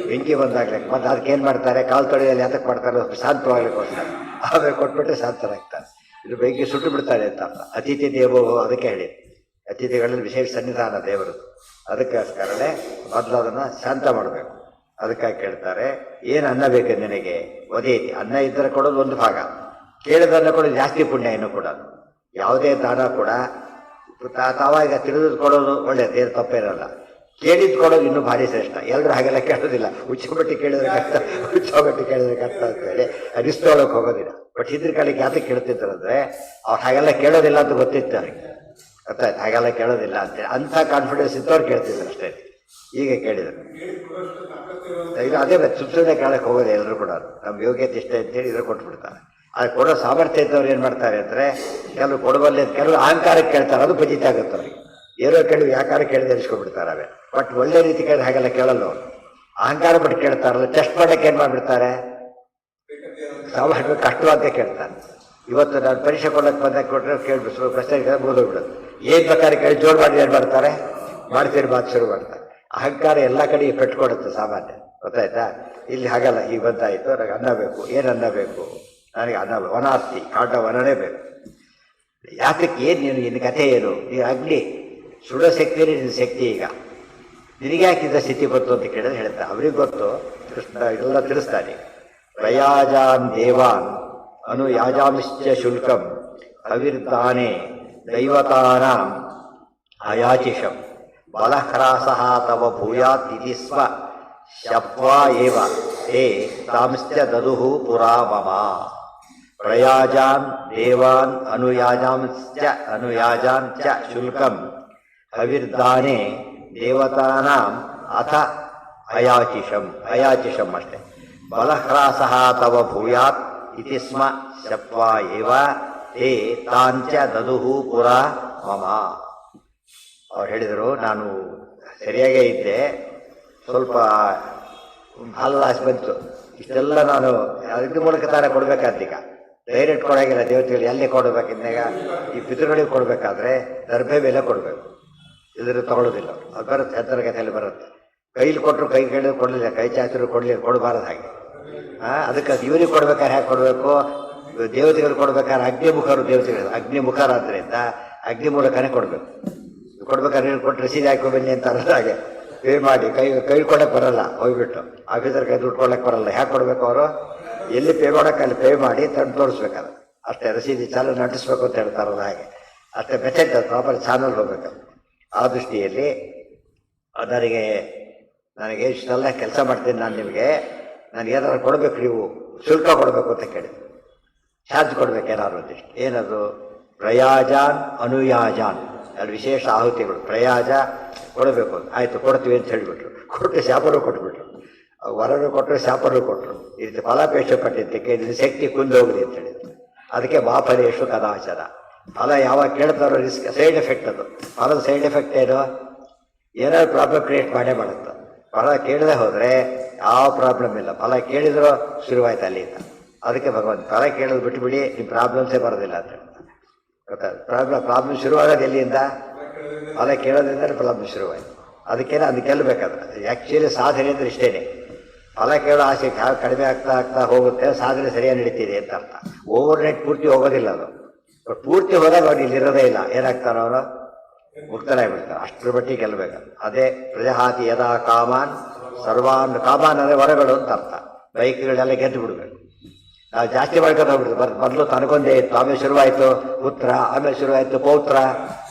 ಬೆಂಕಿ ಬಂದಾಗ ಲೆಕ್ಕ. ಮತ್ತೆ ಅದಕ್ಕೆ ಏನು ಮಾಡ್ತಾರೆ? ಕಾಲು ತೊಳೆಯಲ್ಲಿ ಯಾತಕ್ಕೆ ಮಾಡ್ತಾರೆ? ಶಾಂತವಾಗ್ಲಿಕ್ಕೋಸ್ಕರ. ಆಮೇಲೆ ಕೊಟ್ಬಿಟ್ರೆ ಶಾಂತರಾಗ್ತಾರೆ. ಇದು ಬೆಂಕಿ ಸುಟ್ಟು ಬಿಡ್ತಾರೆ ಅಂತ ಅರ್ಥ. ಅತಿಥಿ ದೇವೋ, ಅದಕ್ಕೆ ಹೇಳಿ ಅತಿಥಿಗಳಲ್ಲಿ ವಿಶೇಷ ಸನ್ನಿಧಾನ ದೇವರು. ಅದಕ್ಕೋಸ್ಕರನೇ ಮೊದಲು ಅದನ್ನು ಶಾಂತ ಮಾಡಬೇಕು. ಅದಕ್ಕಾಗಿ ಕೇಳ್ತಾರೆ, ಏನು ಅನ್ನ ಬೇಕು ನಿನಗೆ? ಒದೇತಿ, ಅನ್ನ ಇದ್ದರೆ ಕೊಡೋದು ಒಂದು ಭಾಗ, ಕೇಳಿದನ್ನ ಕೊಡೋದು ಜಾಸ್ತಿ ಪುಣ್ಯ. ಇನ್ನು ಕೂಡ ಯಾವುದೇ ದಾನ ಕೂಡ ತಾವಾಗ ತಿಳಿದು ಕೊಡೋದು ಒಳ್ಳೇದು, ಏನು ತಪ್ಪೇನಲ್ಲ. ಕೇಳಿದ್ದು ಕೊಡೋದು ಇನ್ನೂ ಭಾರಿ ಶ್ರೇಷ್ಠ. ಎಲ್ಲರೂ ಹಾಗೆಲ್ಲ ಕೇಳೋದಿಲ್ಲ. ಹುಚ್ಚಬಟ್ಟಿ ಕೇಳಿದ್ರೆ ಕಷ್ಟ, ಹುಚ್ಚಬಟ್ಟಿ ಕೇಳಿದ್ರೆ ಕಷ್ಟ ಅಂತ ಹೇಳಿ ಅರಿಸ್ತೊಳಕ್ಕೆ ಹೋಗೋದಿಲ್ಲ. ಬಟ್ ಇದ್ರ ಕಾಲಕ್ಕೆ ಯಾತಕ್ಕೆ ಕೇಳ್ತಿದ್ದಾರಂದ್ರೆ ಅವ್ರು ಹಾಗೆಲ್ಲ ಕೇಳೋದಿಲ್ಲ ಅಂತ ಗೊತ್ತಿತ್ತು ಅವ್ರಿಗೆ. ಗೊತ್ತಾಯ್ತು, ಹಾಗೆಲ್ಲ ಕೇಳೋದಿಲ್ಲ ಅಂತೇಳಿ ಅಂಥ ಕಾನ್ಫಿಡೆನ್ಸ್ ಇದ್ದವ್ರು ಕೇಳ್ತಿದ್ರು ಅಷ್ಟೇ. ಈಗ ಕೇಳಿದ್ರು ಈಗ ಅದೇ ಸುಮ್ಮನೆ ಕೇಳಕ್ಕೆ ಹೋಗೋದು. ಎಲ್ಲರೂ ಕೂಡ ನಮ್ಮ ಯೋಗ್ಯತೆ ಇಷ್ಟೇ ಅಂತೇಳಿ ಇದ್ರ ಕೊಟ್ಬಿಡ್ತಾರೆ. ಅದು ಕೊಡೋ ಸಾಮರ್ಥ್ಯ ಇದ್ದವ್ರು ಏನು ಮಾಡ್ತಾರೆ ಅಂದರೆ, ಕೆಲವು ಕೊಡಬಲ್ಲೆ, ಕೆಲವು ಅಹಂಕಾರಕ್ಕೆ ಕೇಳ್ತಾರೆ, ಅದು ಫಜಿತ ಆಗುತ್ತೆ ಅವ್ರಿಗೆ. ಏನೋ ಕೇಳಿ ಯಾಕಾರ ಕೇಳಿದೆ ಅನಿಸ್ಕೊಂಡ್ಬಿಡ್ತಾರೆ ಅವೇ. ಬಟ್ ಒಳ್ಳೆ ರೀತಿ ಕೇಳಿದ್ರೆ ಹಾಗೆಲ್ಲ ಕೇಳಲ್ಲ ಅವರು. ಅಹಂಕಾರ ಪಟ್ಟು ಕೇಳ್ತಾರಲ್ಲ, ಟೆಸ್ಟ್ ಮಾಡಕ್ಕೆ ಏನು ಮಾಡಿಬಿಡ್ತಾರೆ? ಸಾಮಾನ್ಯ ಕಷ್ಟವಾದ ಕೇಳ್ತಾರೆ. ಇವತ್ತು ನಾನು ಪರೀಕ್ಷೆ ಕೊಡಕ್ಕೆ ಬಂದಾಗ ಕೊಟ್ಟರೆ ಕೇಳ್ಬಿಟ್ಟು ಪ್ರಶ್ನೆ ಓದೋಗ್ಬಿಡೋದು. ಏನು ಬೇಕಾದ್ರೆ ಕೇಳಿ ಜೋರು ಮಾಡಿ ಏನು ಮಾಡ್ತಾರೆ? ಮಾಡ್ತೀರಿ ಮಾತು ಶುರು ಮಾಡ್ತಾರೆ. ಅಹಂಕಾರ ಎಲ್ಲ ಕಡೆಗೆ ಪೆಟ್ಕೊಡುತ್ತೆ ಸಾಮಾನ್ಯ. ಗೊತ್ತಾಯ್ತಾ? ಇಲ್ಲಿ ಹಾಗಲ್ಲ. ಈಗ ಬಂತಾಯಿತು, ನನಗೆ ಅನ್ನ ಬೇಕು. ಏನು ಅನ್ನ ಬೇಕು? ನನಗೆ ಅನ್ನ ವನಾಸ್ತಿ, ಕಾಂಡ ವನನೇ ಬೇಕು. ಯಾತಕ್ಕೆ? ಏನು ನೀನು, ನಿನ್ನ ಕಥೆ ಏನು? ನೀನು ಅಗ್ನಿ ಸುಡೋ ಶಕ್ತಿ, ನಿನ್ನ ಶಕ್ತಿ ಈಗ ನಿನಗೆ ಯಾಕಿದ್ದ ಸ್ಥಿತಿ ಬಂತು ಅಂತ ಕೇಳಿದ್ರೆ ಹೇಳ್ತಾ ಅವ್ರಿಗೆ ಗೊತ್ತು. ಕೃಷ್ಣ ಇದೆಲ್ಲ ತಿಳಿಸ್ತಾನೆ. ಪ್ರಯಾಜಾನ್ ದೇವಾನ್ ಅನುಯಾಜಾಂಶ್ಚ ಶುಲ್ಕಂ ಹವಿರ್ದಾನೆ ದೈವತಾನಾಂ ಅಯಾಚಿಷಂ ಬಲಹ್ರಾಸಃ ತವ ಭೂಯಾತ್ ಇತಿ ಸ್ವ ಶಪ್ವಾ ಏವ ತೇ ತಾಂಶ್ಚ ದದುಹು ಪುರಾ ಮಮ. ಪ್ರಯಾಜಾನ್ ದೇವಾನ್ ಅನುಯಾಜಾನ್ ಚ ಶುಲ್ಕಂ ಹವಿರ್ದಾನೆ ದೇವತಾನಾಂ ಅಥ ಅಯಾಚಿಷಂ. ಅಯಾಚಿಷಂ ಅಷ್ಟೇ. ಬಲಹ್ರಾಸಃ ತವ ಭೂಯಾತ್ ಇತಿ ಸ್ಮ ಶಪ್ವಾ ಏವ ತೇ ತಾಂಚ ದದುಹು ಪುರಾ ಮಮ. ಅವ್ರು ಹೇಳಿದರು, ನಾನು ಸರಿಯಾಗೇ ಇದ್ದೆ, ಸ್ವಲ್ಪ ಹಲ್ಲಾಸ್ ಬಂತು. ಇಷ್ಟೆಲ್ಲ ನಾನು ಅದ್ರ ಮೂಲಕ ತಾನೇ ಕೊಡ್ಬೇಕಾದ್ದೀಗ. ಡೈರೆಕ್ಟ್ ಕೊಡೋಂಗಿಲ್ಲ ದೇವತೆಗಳು. ಎಲ್ಲಿ ಕೊಡಬೇಕಿದ್ದಾಗ ಈ ಪಿತೃಗಳಿಗೆ ಕೊಡಬೇಕಾದ್ರೆ ದರ್ಭೆ ಮೇಲೆ ಕೊಡಬೇಕು, ಇದ್ರ ತಗೊಳ್ಳೋದಿಲ್ಲ. ಅದು ಬರುತ್ತೆ, ಎತ್ತರ ಕಥೆಯಲ್ಲಿ ಬರುತ್ತೆ. ಕೈಲಿ ಕೊಟ್ಟರು ಕೈ ಕೇಳಿದ್ರು ಕೊಡಲಿಲ್ಲ, ಕೈ ಚಾಚರು ಕೊಡಬಾರದು ಹಾಗೆ. ಅದಕ್ಕೆ ಇವರಿಗೆ ಕೊಡ್ಬೇಕಾದ್ರೆ ಹೇಗೆ ಕೊಡಬೇಕು? ದೇವತೆಗಳು ಕೊಡ್ಬೇಕಾದ್ರೆ ಅಗ್ನಿಮುಖರು ದೇವತೆಗಳು, ಅಗ್ನಿಮುಖರಾದ್ರಿಂದ ಅಗ್ನಿ ಮೂಲಕನೇ ಕೊಡಬೇಕು. ಕೊಡ್ಬೇಕಾದ್ರೆ ಕೊಟ್ಟು ರಸೀದಿ ಹಾಕಿ ಬನ್ನಿ ಅಂತ ಅಲ್ಲ, ಹಾಗೆ ಪೇ ಮಾಡಿ ಕೈ ಕೊಡಕ್ಕೆ ಬರಲ್ಲ. ಹೋಗ್ಬಿಟ್ಟು ಆಫೀಸರ್ ಕೈ ದುಡ್ಡು ಕೊಡಕ್ಕೆ ಬರಲ್ಲ. ಹ್ಯಾಕೆ ಕೊಡ್ಬೇಕು? ಅವರು ಎಲ್ಲಿ ಪೇ ಮಾಡೋಕ್ಕೆ ಅಲ್ಲಿ ಪೇ ಮಾಡಿ ತಂದು ತೋರಿಸ್ಬೇಕಲ್ಲ ಅಷ್ಟೇ. ರಸೀದಿ ಚಾನಲ್ ನಟಿಸ್ಬೇಕು ಅಂತ ಹೇಳ್ತಾರಲ್ಲ ಹಾಗೆ. ಅಷ್ಟೇ ಮೆಸೇಜ್ ಪ್ರಾಪರ್ ಚಾನಲ್ ಹೋಗ್ಬೇಕಲ್ಲ. ಆ ದೃಷ್ಟಿಯಲ್ಲಿ ನನಗೆ ಇಷ್ಟೆಲ್ಲ ಕೆಲಸ ಮಾಡ್ತೀನಿ ನಾನು, ನಿಮಗೆ ನನಗೆ ಏನಾದ್ರು ಕೊಡಬೇಕು, ನೀವು ಶುಲ್ಕ ಕೊಡಬೇಕು ಅಂತ ಕೇಳಿದ್ರು. ಚಾರ್ಜ್ ಕೊಡ್ಬೇಕು ಏನಾದ್ರು ಒಂದಿಷ್ಟು. ಏನದು? ಪ್ರಯಾಜಾನ್ ಅನುಯಾಜಾನ್, ಅಲ್ಲಿ ವಿಶೇಷ ಆಹುತಿಗಳು. ಪ್ರಯಾಜ ಕೊಡಬೇಕು, ಆಯಿತು ಕೊಡ್ತೀವಿ ಅಂತ ಹೇಳಿಬಿಟ್ರು. ಕೊಟ್ಟು ಶಾಪರು ಕೊಟ್ಬಿಟ್ರು, ವರನು ಕೊಟ್ಟರು ಶಾಪರು ಕೊಟ್ಟರು. ಈ ರೀತಿ ಫಲಾಪೇಕ್ಷ ಪಟ್ಟಿದ್ದಕ್ಕೆ ಇದನ್ನ ಶಕ್ತಿ ಕುಂದೋಗ್ಲಿ ಅಂತ ಹೇಳಿದ್ರು. ಅದಕ್ಕೆ ಮಾಫಲೇಶು ಕದಾಚರ. ಫಲ ಯಾವಾಗ ಕೇಳ್ತಾರೋ ರಿಸ್ಕ್, ಸೈಡ್ ಎಫೆಕ್ಟ್. ಅದು ಫಲದ ಸೈಡ್ ಎಫೆಕ್ಟ್ ಏನು? ಏನಾದ್ರು ಪ್ರಾಬ್ಲಮ್ ಕ್ರಿಯೇಟ್ ಮಾಡೇ ಮಾಡುತ್ತೆ. ಫಲ ಕೇಳದೆ ಹೋದರೆ ಯಾವ ಪ್ರಾಬ್ಲಮ್ ಇಲ್ಲ. ಫಲ ಕೇಳಿದ್ರು ಶುರುವಾಯ್ತು ಅಲ್ಲಿಂದ. ಅದಕ್ಕೆ ಭಗವಂತ ಫಲ ಕೇಳೋದು ಬಿಟ್ಟುಬಿಡಿ, ನಿಮ್ಮ ಪ್ರಾಬ್ಲಮ್ಸೇ ಬರೋದಿಲ್ಲ ಅಂತ ಹೇಳ್ತಾರೆ. ಗೊತ್ತಾಗ ಪ್ರಾಬ್ಲಮ್ ಶುರುವಾಗೋದು ಎಲ್ಲಿಂದ? ಫಲ ಕೇಳೋದ್ರಿಂದ ಪ್ರಾಬ್ಲಮ್ ಶುರುವಾಯಿತು. ಅದಕ್ಕೆ ಗೆಲ್ಲಬೇಕಾದ್ರೆ ಆ್ಯಕ್ಚುಲಿ ಸಾಧನೆ ಅಂದರೆ ಇಷ್ಟೇ. ಫಲ ಕೇಳೋ ಆಸೆ ಕಡಿಮೆ ಆಗ್ತಾ ಹೋಗುತ್ತೆ, ಸಾಧನೆ ಸರಿಯಾಗಿ ನಡೀತಿದೆ ಅಂತ ಅರ್ಥ. ಓವರ್ ನೈಟ್ ಪೂರ್ತಿ ಹೋಗೋದಿಲ್ಲ ಅದು. ಪೂರ್ತಿ ಹೋದಾಗ ಅವ್ರು ಇಲ್ಲಿರೋದೇ ಇಲ್ಲ. ಏನಾಗ್ತಾರೋ ಅವರು ಮುಕ್ತರಾಗಿಬಿಡ್ತಾರೆ. ಅಷ್ಟರ ಮಟ್ಟಿಗೆ ಗೆಲ್ಲಬೇಕು. ಅದೇ ಪ್ರಜಹಾತಿ ಯದಾ ಕಾಮಾನ್ ಸರ್ವಾನ್. ಕಾಮಾನ್ ಅಂದರೆ ವರಗಳು ಅಂತ ಅರ್ಥ. ಬೈಕ್ಗಳೆಲ್ಲ ಗೆದ್ದು ಬಿಡಬೇಕು. ನಾವು ಜಾಸ್ತಿ ಮಾಡ್ಕೊಂಡು ಹೋಗ್ಬಿಡ್ತು. ಮೊದಲು ತನಗೊಂದೇ ಇತ್ತು, ಆಮೇಲೆ ಶುರುವಾಯಿತು ಪುತ್ರ, ಆಮೇಲೆ ಶುರುವಾಯಿತು ಪೌತ್ರ,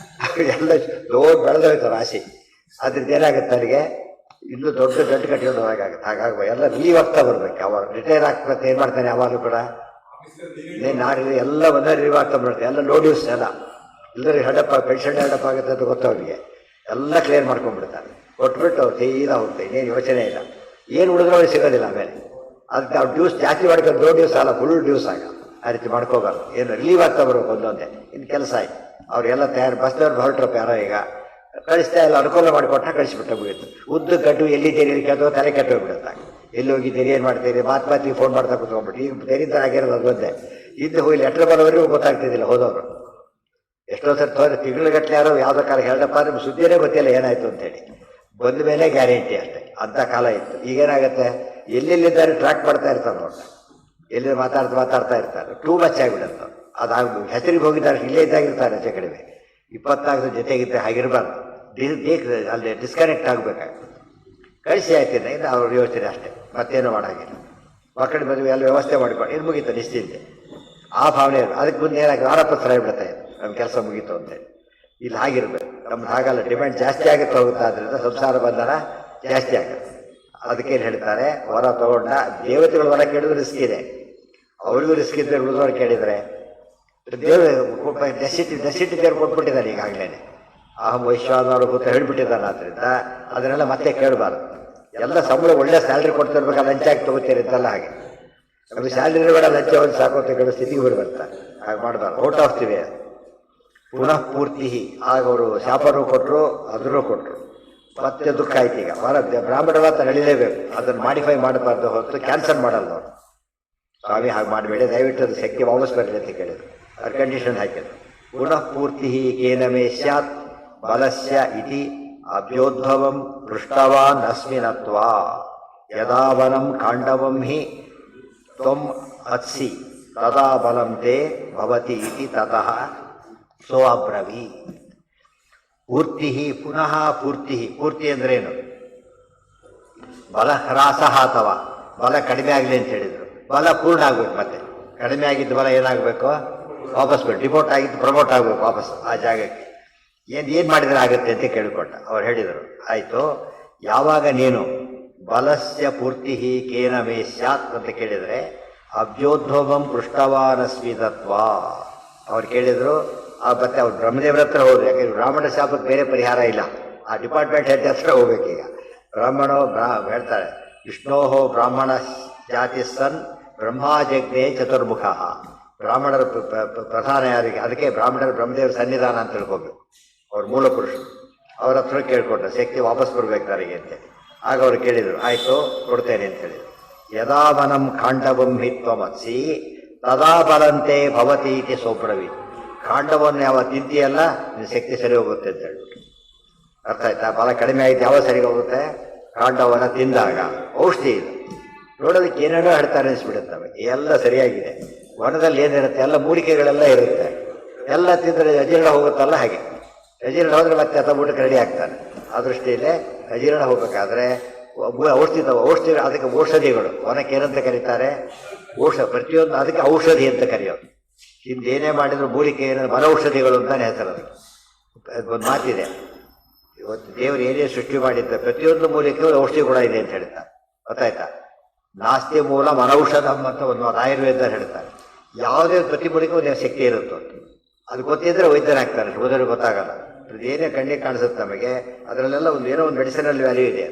ಎಲ್ಲ ದೊಡ್ಡ ಬೆಳೆದೋಯ್ತು ರಾಶಿ. ಅದ್ರಿಂದ ಏನಾಗುತ್ತೆ ಅವರಿಗೆ ಇನ್ನೂ ದೊಡ್ಡ ಗಂಟು ಕಟ್ಟಿಕೊಂಡು ಹೋಗಾಗುತ್ತೆ. ಹಾಗಾಗಿ ಎಲ್ಲ ರಿಲೀವ್ ಆಗ್ತಾ ಬರ್ಬೇಕು. ಅವಾಗ ರಿಟೈರ್ ಆಗ್ಬೇಕು ಏನ್ ಮಾಡ್ತಾನೆ ಯಾವಾಗಲೂ ಕೂಡ ನಾಡಿನ ಎಲ್ಲ ಒಂದೇ ರಿಲೀವ್ ಆಗ್ತಾ ಬರುತ್ತೆ. ಎಲ್ಲ ಲೋ ಡ್ಯೂಸ್ ಎಲ್ಲ ಎಲ್ಲರೂ ಹೆಡಪ್ ಪೆನ್ಷನ್ ಹೆಡಪ್ ಆಗುತ್ತೆ ಅಂತ ಗೊತ್ತು ಅವರಿಗೆ. ಎಲ್ಲ ಕ್ಲಿಯರ್ ಮಾಡ್ಕೊಂಡ್ಬಿಡ್ತಾರೆ. ಕೊಟ್ಬಿಟ್ಟು ಅವ್ರು ಸೀದಾ ಹೋಗ್ತಾರೆ, ಇನ್ನೇನು ಯೋಚನೆ ಇಲ್ಲ. ಏನು ಉಳಿದ್ರೆ ಅವ್ರಿಗೆ ಸಿಗೋದಿಲ್ಲ ಆಮೇಲೆ. ಅದಕ್ಕೆ ನಾವು ಡ್ಯೂಸ್ ಜಾಸ್ತಿ ಮಾಡ್ಕೊಂಡು ಲೋ ಡ್ಯೂಸ್ ಅಲ್ಲ, ಫುಲ್ ಡ್ಯೂಸ್ ಆಗ ಆ ರೀತಿ ಮಾಡ್ಕೋಬಾರ್ದು. ಏನು ರಿಲೀವ್ ಆಗ್ತಾ ಬರ್ಬೇಕು ಒಂದೊಂದೇ. ಇನ್ನು ಕೆಲಸ ಆಯ್ತು, ಅವ್ರೆಲ್ಲ ತಯಾರು ಬಸ್ದವ್ರು ಹೊರಟ್ರಪ್ಪ ಯಾರೋ ಈಗ ಕಳಿಸ್ತಾ ಇಲ್ಲ, ಅನುಕೂಲ ಮಾಡಿಕೊಟ್ಟ ಕಳಿಸ್ಬಿಟ್ಟ ಮುಗಿತು. ಉದ್ದ ಕಟ್ಟು ಎಲ್ಲಿದ್ದೀರಿ ಕೇಳಿದ್ರು ತಲೆ ಕೆಟ್ಟೋಗ್ಬಿಡುತ್ತೆ. ಎಲ್ಲಿ ಹೋಗಿದ್ದೀರಿ, ಏನು ಮಾಡ್ತೀರಿ, ಮಾತಿಗೆ ಫೋನ್ ಮಾಡ್ತಾ ಕೂತ್ಕೊಂಡ್ಬಿಟ್ಟು ಈಗ ತೆರೀತಾರೆ ಆಗಿರೋದು ಅದು ಒಂದೇ. ಹಿಂದೆ ಹೋಗಿ ಲೆಟ್ರ್ ಬರೋವರೆಗೂ ಗೊತ್ತಾಗ್ತಿದ್ದಿಲ್ಲ ಹೋದವರು. ಎಷ್ಟೋ ಸರಿ ತಿಂಗಳಗಟ್ಟಲೆ ಯಾರೋ ಯಾವುದೋ ಕಾಲ ಹೇಳಪ್ಪ ನಿಮ್ಗೆ ಸುದ್ದಿನೇ ಗೊತ್ತಿಲ್ಲ ಏನಾಯ್ತು ಅಂತೇಳಿ. ಬಂದ ಮೇಲೆ ಗ್ಯಾರಂಟಿ ಅಷ್ಟೇ. ಅಂಥ ಕಾಲ ಇತ್ತು. ಈಗೇನಾಗುತ್ತೆ, ಎಲ್ಲೆಲ್ಲಿದ್ದಾರೆ ಟ್ರ್ಯಾಕ್ ಮಾಡ್ತಾ ಇರ್ತಾರೆ ನೋಡಿ, ಎಲ್ಲಿ ಮಾತಾಡ್ತಾ ಇರ್ತಾರೆ. ಟೂ ಮಚ್ ಆಗಿಬಿಡುತ್ತೆ. ಅದಾಗ ಹೆಸರಿಗೆ ಹೋಗಿದ್ದಾರೆ, ಇಲ್ಲೇ ಇದ್ದಾಗಿರ್ತಾರೆ ಹೆಚ್ಚು ಕಡಿಮೆ. 24 ಜೊತೆಗಿದ್ದರೆ ಹಾಗಿರಬಾರ್ದು. ಅಲ್ಲಿ ಡಿಸ್ಕನೆಕ್ಟ್ ಆಗಬೇಕಾಗ್ತದೆ. ಕಳಿಸಿ ಆಯ್ತಿಲ್ಲ, ಇನ್ನು ಅವ್ರ ಯೋಚನೆ ಅಷ್ಟೇ, ಮತ್ತೇನು ಮಾಡಾಗಿಲ್ಲ. ಮಕ್ಕಳ ಮದುವೆ ಎಲ್ಲ ವ್ಯವಸ್ಥೆ ಮಾಡಿಕೊಂಡು ಇದು ಮುಗೀತು ನಿಶ್ಚಿಂತೆ. ಆ ಭಾವನೆ ಅದಕ್ಕೆ ಮುಂದೆ ಏನಾಗಿ ವಾರಪತ್ರ ಆಗಿಬಿಡ್ತಾ ಇತ್ತು, ನಮ್ಮ ಕೆಲಸ ಮುಗೀತು ಅಂತೇಳಿ. ಇಲ್ಲಿ ಹಾಗಿರ್ಬೇಕು. ನಮ್ದು ಹಾಗಲ್ಲ, ಡಿಮ್ಯಾಂಡ್ ಜಾಸ್ತಿ ಆಗುತ್ತೆ ಹೋಗುತ್ತೆ. ಆದ್ದರಿಂದ ಸಂಸಾರ ಬಂಧನ ಜಾಸ್ತಿ ಆಗುತ್ತೆ. ಅದಕ್ಕೇನು ಹೇಳ್ತಾರೆ, ವರ ತಗೊಂಡ ದೇವತೆಗಳು ವರ ಕೇಳಿದ್ರು ರಿಸ್ಕ್ ಇದೆ, ಅವರಿಗೂ ರಿಸ್ಕ್ ಇದ್ರೆ ಉಳಿದವರು ಕೇಳಿದರೆ ದೇವರು ನೆಸಿಟಿ ದೇವ್ರು ಕೊಟ್ಬಿಟ್ಟಿದ್ದಾರೆ ಈಗಾಗಲೇ. ಅಹಂ ವೈಶ್ವಾನವರು ಕೂತ ಹೇಳ್ಬಿಟ್ಟಿದ್ದಾನೆ. ಆದ್ದರಿಂದ ಅದನ್ನೆಲ್ಲ ಮತ್ತೆ ಕೇಳಬಾರ್ದು. ಎಲ್ಲ ಸಂಬಳ ಒಳ್ಳೆ ಸ್ಯಾಲ್ರಿ ಕೊಡ್ತಿರ್ಬೇಕು, ಲಂಚ ಆಗಿ ತಗೋತೀರಿ ಅಂತೆಲ್ಲ. ಹಾಗೆ ನಮಗೆ ಸ್ಯಾಲ್ರಿ ಬೇಡ, ಲಂಚ ಒಂದು ಸಾಕೋತ ಕೇಳೋ ಸ್ಥಿತಿಗೆ ಬರ್ತಾರೆ. ಹಾಗೆ ಮಾಡಬಾರ್ದು, ಔಟ್ ಆಫ್ ದಿ ವೇ. ಪುನಃ ಪೂರ್ತಿ ಆಗ ಅವರು ಶಾಪನೂ ಕೊಟ್ಟರು, ಅದನ್ನು ಕೊಟ್ಟರು. ಮತ್ತೆ ದುಃಖ ಆಯ್ತು. ಈಗ ಬ್ರಾಹ್ಮಣ ಮಾತ್ರ ನಡೀಲೇಬೇಕು, ಅದನ್ನು ಮಾಡಿಫೈ ಮಾಡಬಾರ್ದು ಹೊರತು ಕ್ಯಾನ್ಸಲ್ ಮಾಡಲ್ಲ ಅವರು. ಸ್ವಾಮಿ ಹಾಗೆ ಮಾಡಬೇಡಿ, ದಯವಿಟ್ಟು ಅದು ಶಕ್ತಿ ವಾಪಸ್ ಬರಲಿ ಅಂತ ಕೇಳಿದ್ರು. ಅವ್ರ ಕಂಡೀಷನ್ ಹಾಕಿದ್ರು. ಪುನಃ ಪೂರ್ತಿ ಕೇನಮೇ ಸ್ಯಾತ್ ಬಲಸ್ಯ ಇತಿ ಅಭ್ಯೋದ್ಭವಂ ಪೃಷ್ಟವಾನ್ ಅಸ್ಮಿನತ್ವಾ ಯದಾವನಂ ಕಾಂಡವಂ ಹಿ ತ್ವಂ ಅತ್ಸಿ ತದಾ ಬಲಂ ತೇ ಭವತಿ ಇತಿ ತತಃ ಸೋ ಅಬ್ರವೀ. ಪೂರ್ತಿ ಪುನಃ ಪೂರ್ತಿ. ಪೂರ್ತಿ ಅಂದ್ರೇನು? ಬಲ ಹ್ರಾಸ ಅಥವಾ ಬಲ ಕಡಿಮೆ ಆಗಲಿ ಅಂತ ಹೇಳಿದರು. ಬಲ ಪೂರ್ಣ ಆಗ್ಬೇಕು. ಮತ್ತೆ ಕಡಿಮೆ ಆಗಿದ್ದು ಬಲ ಏನಾಗಬೇಕು? ವಾಪಸ್ ಬೇಕು. ಡಿಮೋಟ್ ಆಗಿದ್ದು ಪ್ರಮೋಟ್ ಆಗಬೇಕು ವಾಪಸ್ ಆ ಜಾಗಕ್ಕೆ. ಏನು ಮಾಡಿದ್ರೆ ಆಗುತ್ತೆ ಅಂತ ಕೇಳಿಕೊಟ್ಟ. ಅವ್ರು ಹೇಳಿದರು, ಆಯಿತು, ಯಾವಾಗ ನೀನು ಬಲಸ್ಯ ಪೂರ್ತಿ ಕೇನ ಮೇ ಸ್ಯಾತ್ ಅಂತ ಕೇಳಿದರೆ ಅಭ್ಯೋದ್ಭವಂ ಪೃಷ್ಟವಾನಸ್ಮಿ ತತ್ವಾ. ಅವ್ರು ಕೇಳಿದರು. ಮತ್ತೆ ಅವ್ರು ಬ್ರಹ್ಮದೇವರ ಹತ್ರ ಹೋದ್ರು. ಯಾಕಂದ್ರೆ ಬ್ರಾಹ್ಮಣ ಶಾಪಕ್ಕೆ ಬೇರೆ ಪರಿಹಾರ ಇಲ್ಲ. ಆ ಡಿಪಾರ್ಟ್ಮೆಂಟ್ ಹೆಡ್ ಹತ್ರ ಹೋಗ್ಬೇಕೀಗ. ಹೇಳ್ತಾರೆ, ವಿಷ್ಣೋಹೋ ಬ್ರಾಹ್ಮಣ ಜಾತಿ ಸನ್ ಬ್ರಹ್ಮಾಜಜ್ಞೆ ಚತುರ್ಮುಖ. ಬ್ರಾಹ್ಮಣರ ಪ್ರಧಾನ ಯಾರಿಗೆ? ಅದಕ್ಕೆ ಬ್ರಾಹ್ಮಣರ ಬ್ರಹ್ಮದೇವರ ಸನ್ನಿಧಾನ ಅಂತ ತಿಳ್ಕೊಬೇಕು. ಅವ್ರ ಮೂಲ ಪುರುಷರು. ಅವ್ರ ಹತ್ರ ಕೇಳ್ಕೊಟ್ರು, ಶಕ್ತಿ ವಾಪಸ್ ಬರ್ಬೇಕು ನನಗೆ ಅಂತೇಳಿ. ಆಗ ಅವ್ರು ಕೇಳಿದರು, ಆಯಿತು ಕೊಡ್ತೇನೆ ಅಂತ ಹೇಳಿದರು. ಯದಾ ವನಂ ಖಾಂಡವಂ ಹಿತ್ವಮತ್ಸಿ ತದಾ ಬಲಂತೆ ಭವತಿ ಇತಿ ಸೋಬ್ರವಿ. ಕಾಂಡವನ್ನು ಯಾವ ತಿಂತಿಯಲ್ಲ ನಿನ್ನ ಶಕ್ತಿ ಸರಿ ಹೋಗುತ್ತೆ ಅಂತ ಹೇಳ್ಬಿಟ್ಟು. ಅರ್ಥ ಆಯ್ತಾ? ಬಲ ಕಡಿಮೆ ಆಯ್ತು, ಯಾವ ಸರಿ ಹೋಗುತ್ತೆ? ಕಾಂಡವನ್ನು ತಿಂದಾಗ. ಔಷಧಿ ಇದು ನೋಡೋದಕ್ಕೆ ಏನೇನೋ ಹೇಳ್ತಾರೆ ಅನಿಸ್ಬಿಡುತ್ತವೆ. ಎಲ್ಲ ಸರಿಯಾಗಿದೆ. ವನದಲ್ಲಿ ಏನಿರುತ್ತೆ? ಎಲ್ಲ ಮೂಲಿಕೆಗಳೆಲ್ಲ ಇರುತ್ತೆ. ಎಲ್ಲ ತಿಂದರೆ ಅಜೀರ್ಣ ಹೋಗುತ್ತಲ್ಲ. ಹಾಗೆ ಅಜೀರ್ಣ ಹೋದ್ರೆ ಮತ್ತೆ ಅಥವಾ ಊಟಕ್ಕೆ ರೆಡಿ ಆಗ್ತಾನೆ. ಆ ದೃಷ್ಟಿಯಲ್ಲೇ ಅಜೀರ್ಣ ಹೋಗ್ಬೇಕಾದ್ರೆ ಔಷಧಿ ಅದಕ್ಕೆ ಔಷಧಿಗಳು. ವನಕ್ಕೆ ಏನಂತ ಕರೀತಾರೆ? ಪ್ರತಿಯೊಂದು ಅದಕ್ಕೆ ಔಷಧಿ ಅಂತ ಕರೆಯೋದು. ಹಿಂದೇನೇ ಮಾಡಿದ್ರು ಮೂಲಿಕೆ ಏನಾದ್ರು ವನೌಷಧಿಗಳು ಅಂತಾನೆ ಹೆಸರು. ಒಂದು ಮಾತಿದೆ, ಇವತ್ತು ದೇವರು ಏನೇ ಸೃಷ್ಟಿ ಮಾಡಿದ್ದ ಪ್ರತಿಯೊಂದು ಮೂಲಿಕೆಗೂ ಔಷಧಿ ಕೂಡ ಇದೆ ಅಂತ ಹೇಳ್ತಾರೆ. ಗೊತ್ತಾಯ್ತಾ? ನಾಸ್ತಿ ಮೂಲ ವನೌಷಧಂ ಅಂತ ಒಂದು ಆಯುರ್ವೇದ ಹೇಳ್ತಾರೆ. ಯಾವುದೇ ಪ್ರತಿ ಮೂಲಿಕೆ ಒಂದು ಶಕ್ತಿ ಇರುತ್ತೋ ಅದು ಗೊತ್ತಿದ್ರೆ ವೈದ್ಯರಾಗ್ತಾರೆ. ಓದೋರಿಗೆ ಗೊತ್ತಾಗಲ್ಲ. ಏನೇ ಕಣ್ಣಿಗೆ ಕಾಣಿಸುತ್ತೆ ನಮಗೆ, ಅದರಲ್ಲೆಲ್ಲ ಏನೋ ಒಂದು ಮೆಡಿಸಿನಲ್ ವ್ಯಾಲ್ಯೂ ಇದೆ.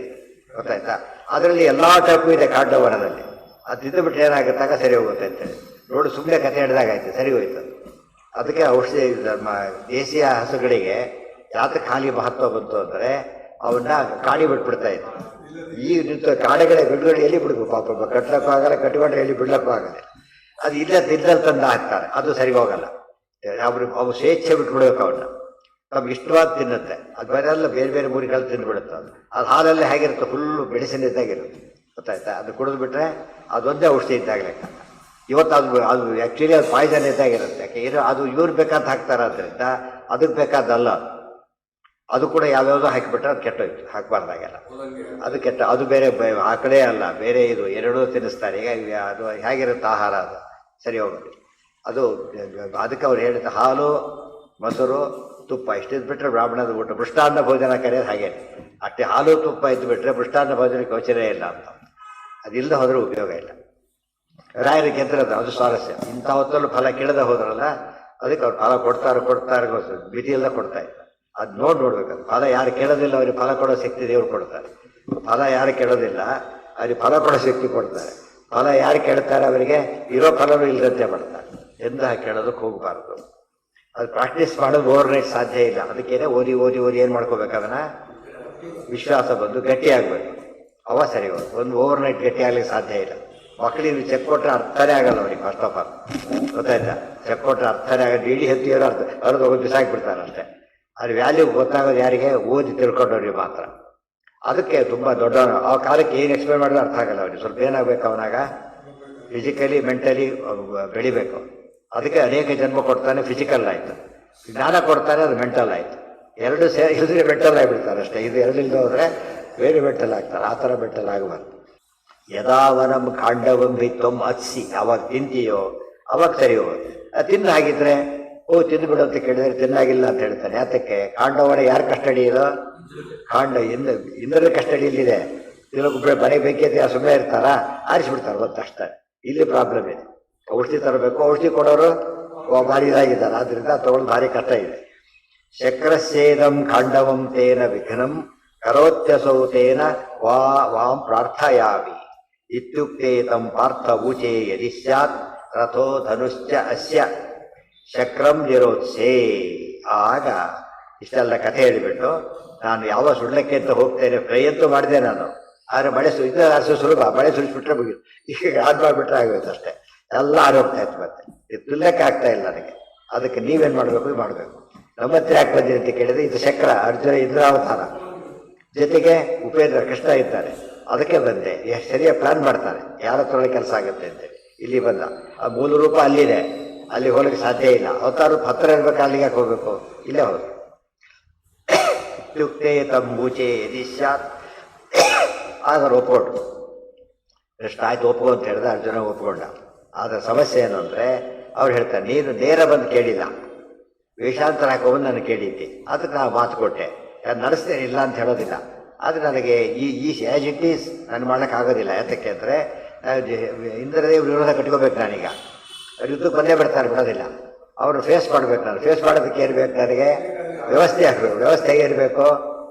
ಗೊತ್ತಾಯ್ತಾ? ಅದರಲ್ಲಿ ಎಲ್ಲ ಟೈಪು ಇದೆ ಕಾಂಡವನದಲ್ಲಿ. ಅದು ತಿಂದುಬಿಟ್ರೆ ಏನಾಗುತ್ತಾಗ ಸರಿ ಹೋಗುತ್ತೆ ಅಂತೇಳಿ ನೋಡು. ಸುಮ್ಮನೆ ಕಥೆ ಹಿಡಿದಾಗ ಆಯ್ತು, ಸರಿ ಹೋಯ್ತು. ಅದಕ್ಕೆ ಔಷಧಿ ದೇಶೀಯ ಹಸುಗಳಿಗೆ ಯಾತಕ್ಕೆ ಖಾಲಿ ಮಹತ್ವ ಬಂತು ಅಂದರೆ ಅವನ್ನ ಕಾಡಿ ಬಿಟ್ಬಿಡ್ತಾ ಇತ್ತು. ಈಗ ನಿಂತು ಕಾಡೆಗಳ ಬಿಡುಗಡೆ ಎಲ್ಲಿ ಬಿಡ್ಬೇಕು? ಪಾಪ ಕಟ್ಟಕ್ಕೂ ಆಗಲ್ಲ, ಕಟ್ಟಿಕೊಂಡ್ರೆ ಎಲ್ಲಿ ಬಿಡ್ಲಕ್ಕೂ ಆಗಲ್ಲ. ಅದು ಇದ್ದಲ್ಲಿ ತಂದು ಹಾಕ್ತಾರೆ, ಅದು ಸರಿ ಹೋಗಲ್ಲ. ಅವು ಸ್ವೇಚ್ಛೆ ಬಿಟ್ಬಿಡ್ಬೇಕು. ಅವನ್ನ ನಮ್ಗೆ ಇಷ್ಟವಾದ ತಿನ್ನುತ್ತೆ. ಅದು ಬೇರೆಲ್ಲ ಬೇರೆ ಬೇರೆ ಮೂರಿಗಳು ತಿಂದುಬಿಡುತ್ತೆ. ಅದು ಹಾಲಲ್ಲಿ ಹೇಗಿರುತ್ತೆ? ಫುಲ್ಲು ಮೆಡಿಸಿನ್ ಇದ್ದಾಗಿರುತ್ತೆ. ಗೊತ್ತಾಯ್ತಾ? ಅದು ಕುಡಿದು ಬಿಟ್ರೆ ಅದೊಂದೇ ಔಷಧಿ ಇದ್ದಾಗಲಿಕ್ಕೆ. ಇವತ್ತು ಅದು ಆ್ಯಕ್ಚುಲಿ ಅದು ಪಾಯ್ಸನ್ ಇದ್ದಾಗಿರುತ್ತೆ. ಯಾಕೆ ಏನು ಅದು ಇವ್ರು ಬೇಕಾದ ಹಾಕ್ತಾರೆ. ಆದ್ದರಿಂದ ಅದಕ್ಕೆ ಬೇಕಾದಲ್ಲ. ಅದು ಕೂಡ ಯಾವ್ಯಾವುದೋ ಹಾಕಿಬಿಟ್ರೆ ಅದು ಕೆಟ್ಟೋಯ್ತು, ಹಾಕಬಾರ್ದಾಗೆಲ್ಲ. ಅದು ಕೆಟ್ಟ, ಅದು ಬೇರೆ ಆ ಕಡೆ ಅಲ್ಲ, ಬೇರೆ ಇದು ಎರಡೂ ತಿನ್ನಿಸ್ತಾರೆ. ಈಗ ಅದು ಹೇಗಿರುತ್ತೆ ಆಹಾರ? ಅದು ಸರಿ ಹೋಗುತ್ತೆ. ಅದು ಅದಕ್ಕೆ ಅವ್ರು ಹೇಳಿದ ಹಾಲು ಮೊಸರು ತುಪ್ಪ ಇಷ್ಟಿದ್ದು ಬಿಟ್ಟರೆ ಬ್ರಾಹ್ಮಣದ ಊಟ. ಮೃಷ್ಟಾನ್ನ ಭೋಜನ ಕರೆಯೋದು ಹಾಗೆ. ಅಷ್ಟೇ ಹಾಲು ತುಪ್ಪ ಇದ್ದು ಬಿಟ್ಟರೆ ಮೃಷ್ಟಾನ್ನ ಭೋಜನಕ್ಕೆ ಗೋಚರೇ ಇಲ್ಲ ಅಂತ. ಅದಿಲ್ಲದೆ ಹೋದ್ರೆ ಉಪಯೋಗ ಇಲ್ಲ. ರಾಯರು ಗೆದ್ದಿರೋದು ಅದು ಸ್ವಾರಸ್ಯ. ಇಂಥ ಹೊತ್ತಲ್ಲೂ ಫಲ ಕೇಳದೆ ಹೋದ್ರಲ್ಲ, ಅದಕ್ಕೆ ಅವ್ರು ಫಲ ಕೊಡ್ತಾರೆ ಮಿತಿ ಇಲ್ಲದೆ ಕೊಡ್ತಾ ಇಲ್ಲ. ಅದು ನೋಡ್ಬೇಕು. ಫಲ ಯಾರು ಕೇಳೋದಿಲ್ಲ ಅವ್ರಿಗೆ ಫಲ ಕೊಡೋ ಶಕ್ತಿ ದೇವ್ರು ಕೊಡ್ತಾರೆ. ಫಲ ಯಾರು ಕೇಳೋದಿಲ್ಲ ಅವ್ರಿಗೆ ಫಲ ಕೊಡೋ ಶಕ್ತಿ ಕೊಡ್ತಾರೆ. ಫಲ ಯಾರು ಕೇಳ್ತಾರೆ ಅವರಿಗೆ ಇರೋ ಫಲನೂ ಇಲ್ಲದಂತೆ ಮಾಡ್ತಾರೆ. ಎಂದ ಕೇಳೋದಕ್ಕೆ ಹೋಗಬಾರ್ದು. ಅದು ಪ್ರಾಕ್ಟೀಸ್ ಮಾಡೋದು ಓವರ್ನೈಟ್ ಸಾಧ್ಯ ಇಲ್ಲ. ಅದಕ್ಕೇನೆ ಓದಿ ಏನು ಮಾಡ್ಕೋಬೇಕು, ಅದನ್ನ ವಿಶ್ವಾಸ ಬಂದು ಗಟ್ಟಿಯಾಗಬೇಕು. ಅವ ಸರಿ ಹೋದು. ಒಂದು ಓವರ್ನೈಟ್ ಗಟ್ಟಿ ಆಗ್ಲಿಕ್ಕೆ ಸಾಧ್ಯ ಇಲ್ಲ. ಮಕ್ಕಳಿಗೆ ಚೆಕ್ ಕೊಟ್ಟರೆ ಅರ್ಥನೇ ಆಗಲ್ಲ ಅವ್ರಿಗೆ. ಫಸ್ಟ್ ಆಫ್ ಆಲ್ ಗೊತ್ತಾಯ್ತಾ? ಚೆಕ್ ಕೊಟ್ಟರೆ ಅರ್ಥನೇ ಆಗಲ್ಲ. ಇಡೀ ಹೆತ್ತಿಯವರು ಅವ್ರದ್ದು ಹೋಗಿ ಬಿಸಾಕ್ಬಿಡ್ತಾರೆ ಅಷ್ಟೇ. ಅದ್ರ ವ್ಯಾಲ್ಯೂ ಗೊತ್ತಾಗೋದು ಯಾರಿಗೆ? ಓದಿ ತಿಳ್ಕೊಂಡವ್ರಿಗೆ ಮಾತ್ರ. ಅದಕ್ಕೆ ತುಂಬ ದೊಡ್ಡ ಆ ಕಾಲಕ್ಕೆ ಏನು ಎಕ್ಸ್ಪ್ಲೇನ್ ಮಾಡಿದ್ರೆ ಅರ್ಥ ಆಗಲ್ಲ ಅವ್ರಿಗೆ. ಸ್ವಲ್ಪ ಏನಾಗಬೇಕು ಅವನಾಗ, ಫಿಸಿಕಲಿ ಮೆಂಟಲಿ ಬೆಳಿಬೇಕು. ಅದಕ್ಕೆ ಅನೇಕ ಜನ್ಮ ಕೊಡ್ತಾನೆ, ಫಿಸಿಕಲ್ ಆಯಿತು. ಜ್ಞಾನ ಕೊಡ್ತಾನೆ, ಅದು ಮೆಂಟಲ್ ಆಯಿತು. ಎರಡು ಇಲ್ಲದ್ರೆ ಮೆಂಟಲ್ ಆಗಿಬಿಡ್ತಾರೆ ಅಷ್ಟೇ. ಇದು ಎರಡಿಲ್ಲದೆ ಹೋದರೆ ಬೇರೆ ಮೆಂಟಲ್ ಆಗ್ತಾರೆ. ಆ ಥರ ಮೆಂಟಲ್ ಆಗಬಾರ್ದು. ಯದಾವನಂ ಕಾಂಡವಂ ಭಿತ್ತೊಂ ಅತ್ಸಿ, ಅವಾಗ ತಿಂತೀಯೋ ಅವಾಗ ಸರಿ ಹೋಗುತ್ತೆ. ತಿನ್ನು ಹಾಗಿದ್ರೆ ತಿಂದು ಬಿಡು ಅಂತ ಕೇಳಿದ್ರೆ ತಿನ್ನಾಗಿಲ್ಲ ಅಂತ ಹೇಳ್ತಾನೆ. ಯಾತಕ್ಕೆ? ಕಾಂಡವನ ಯಾರು ಕಸ್ಟಡಿ ಇದೋ? ಕಾಂಡ ಇಂದ್ರನ ಕಸ್ಟಡಿಯಲ್ಲಿದೆ. ಮನೆ ಬೆಂಕಿ ಸುಮ್ಮನೆ ಇರ್ತಾರ? ಆರಿಸ್ಬಿಡ್ತಾರೆ ಗೊತ್ತಷ್ಟೇ. ಇಲ್ಲಿ ಪ್ರಾಬ್ಲಮ್ ಇದೆ. ಔಷಧಿ ತರಬೇಕು, ಔಷಧಿ ಕೊಡೋರು ಭಾರಿ ಇದಾಗಿದ್ದಾರೆ. ಆದ್ರಿಂದ ತಗೊಳ್ಳೋದು ಭಾರಿ ಕಷ್ಟ ಇದೆ. ಶಕ್ರಸ್ಯೇದಂ ಕಾಂಡವಂ ತೇನ ವಿಘ್ನಂ ಕರೋತ್ಯಸೌ ತೇನ ವಾಂ ಪ್ರಾರ್ಥಯಾಮಿ ಇತ್ಯುಕ್ತೆ ತಂ ಪಾರ್ಥ ಊಚೆ ಯದಿ ಸ್ಯಾತ್ ರಥೋ ಧನುಶ್ಚ ಅಸ್ಯ ಶಕ್ರಂ ನಿರೋತ್ಸೇ. ಆಗ ಇಷ್ಟೆಲ್ಲ ಕಥೆ ಹೇಳಿಬಿಟ್ಟು, ನಾನು ಯಾವ ಸುಳ್ಳಕ್ಕೆ ಅಂತ ಹೋಗ್ತೇನೆ ಪ್ರಯತ್ನ ಮಾಡಿದೆ ನಾನು. ಆದರೆ ಮಳೆ ಅರಸು ಸುಲಭ, ಮಳೆ ಸುರಿಸ್ಬಿಟ್ರೆ ಮುಗಿದು. ಈಗ ಆದ್ ಮಾಡಿಬಿಟ್ರೆ ಆಗೋಯ್ತು ಅಷ್ಟೇ. ಎಲ್ಲ ಆರೋಗ್ತಾ ಇತ್ತು. ಮತ್ತೆ ಇದು ತುಲ್ಲಕ್ಕೆ ಆಗ್ತಾ ಇಲ್ಲ ನನಗೆ. ಅದಕ್ಕೆ ನೀವೇನು ಮಾಡಬೇಕು? ಮಾಡಬೇಕು. ನಮ್ಮ ಹತ್ರ ಯಾಕೆ ಬಂದಿದೆ ಅಂತ ಕೇಳಿದ್ರೆ, ಇದು ಚಕ್ರ, ಅರ್ಜುನ ಇಂದ್ರಾವತಾರ, ಜೊತೆಗೆ ಉಪೇಂದ್ರ ಕೃಷ್ಣ ಇದ್ದಾರೆ. ಅದಕ್ಕೆ ಬಂದೆ. ಸರಿಯಾಗಿ ಪ್ಲಾನ್ ಮಾಡ್ತಾರೆ ಯಾರ ಹತ್ರ ಕೆಲಸ ಆಗುತ್ತೆ ಅಂತೇಳಿ. ಇಲ್ಲಿ ಬಂದ. ಆ ಮೂಲ ರೂಪ ಅಲ್ಲಿದೆ, ಅಲ್ಲಿ ಹೋಗಲಿಕ್ಕೆ ಸಾಧ್ಯ ಇಲ್ಲ. ಅವತಾರ ರೂಪ ಹತ್ತಿರ ಇರ್ಬೇಕು, ಅಲ್ಲಿಗೆ ಯಾಕೆ ಹೋಗ್ಬೇಕು? ಇಲ್ಲೇ ಹೋದ್ರು. ಇತ್ಯುಕ್ತೆ ತಂಬೂಚೆ ಯದಿ ಸ್ಯಾತ್. ಆಗ ಒಪ್ಕೊಂಡ್ರು. ಎಷ್ಟು ಆಯ್ತು ಒಪ್ಕೊ ಅಂತ ಹೇಳಿದ್ರೆ ಅರ್ಜುನ ಒಪ್ಕೊಂಡ. ಆದ್ರೆ ಸಮಸ್ಯೆ ಏನು ಅಂದರೆ, ಅವ್ರು ಹೇಳ್ತಾರೆ, ನೀನು ನೇರ ಬಂದು ಕೇಳಿಲ್ಲ, ವೇಷಾಂತರ ಹಾಕೋಬಂದು ನಾನು ಕೇಳಿದ್ದೆ. ಅದಕ್ಕೆ ನಾವು ಮಾತು ಕೊಟ್ಟೆ, ನಡೆಸ್ತೇನೆ, ಇಲ್ಲ ಅಂತ ಹೇಳೋದಿಲ್ಲ. ಆದರೆ ನನಗೆ ಈ ಆ್ಯಸ್ ಇಟ್ ಈಸ್ ನಾನು ಮಾಡೋಕ್ಕಾಗೋದಿಲ್ಲ. ಯಾತಕ್ಕೆ ಅಂದರೆ ಇಂದ್ರದೇವ್ ವಿರೋಧ ಕಟ್ಕೋಬೇಕು ನಾನೀಗ. ಯುದ್ಧಕ್ಕೆ ಬಂದೇ ಬಿಡ್ತಾರೆ, ಬಿಡೋದಿಲ್ಲ. ಅವರು ಫೇಸ್ ಮಾಡಬೇಕು. ನಾನು ಫೇಸ್ ಮಾಡೋದಕ್ಕೆ ಏರ್ಬೇಕು, ನನಗೆ ವ್ಯವಸ್ಥೆ ಆಗಬೇಕು. ವ್ಯವಸ್ಥೆಗೆ ಇರಬೇಕು,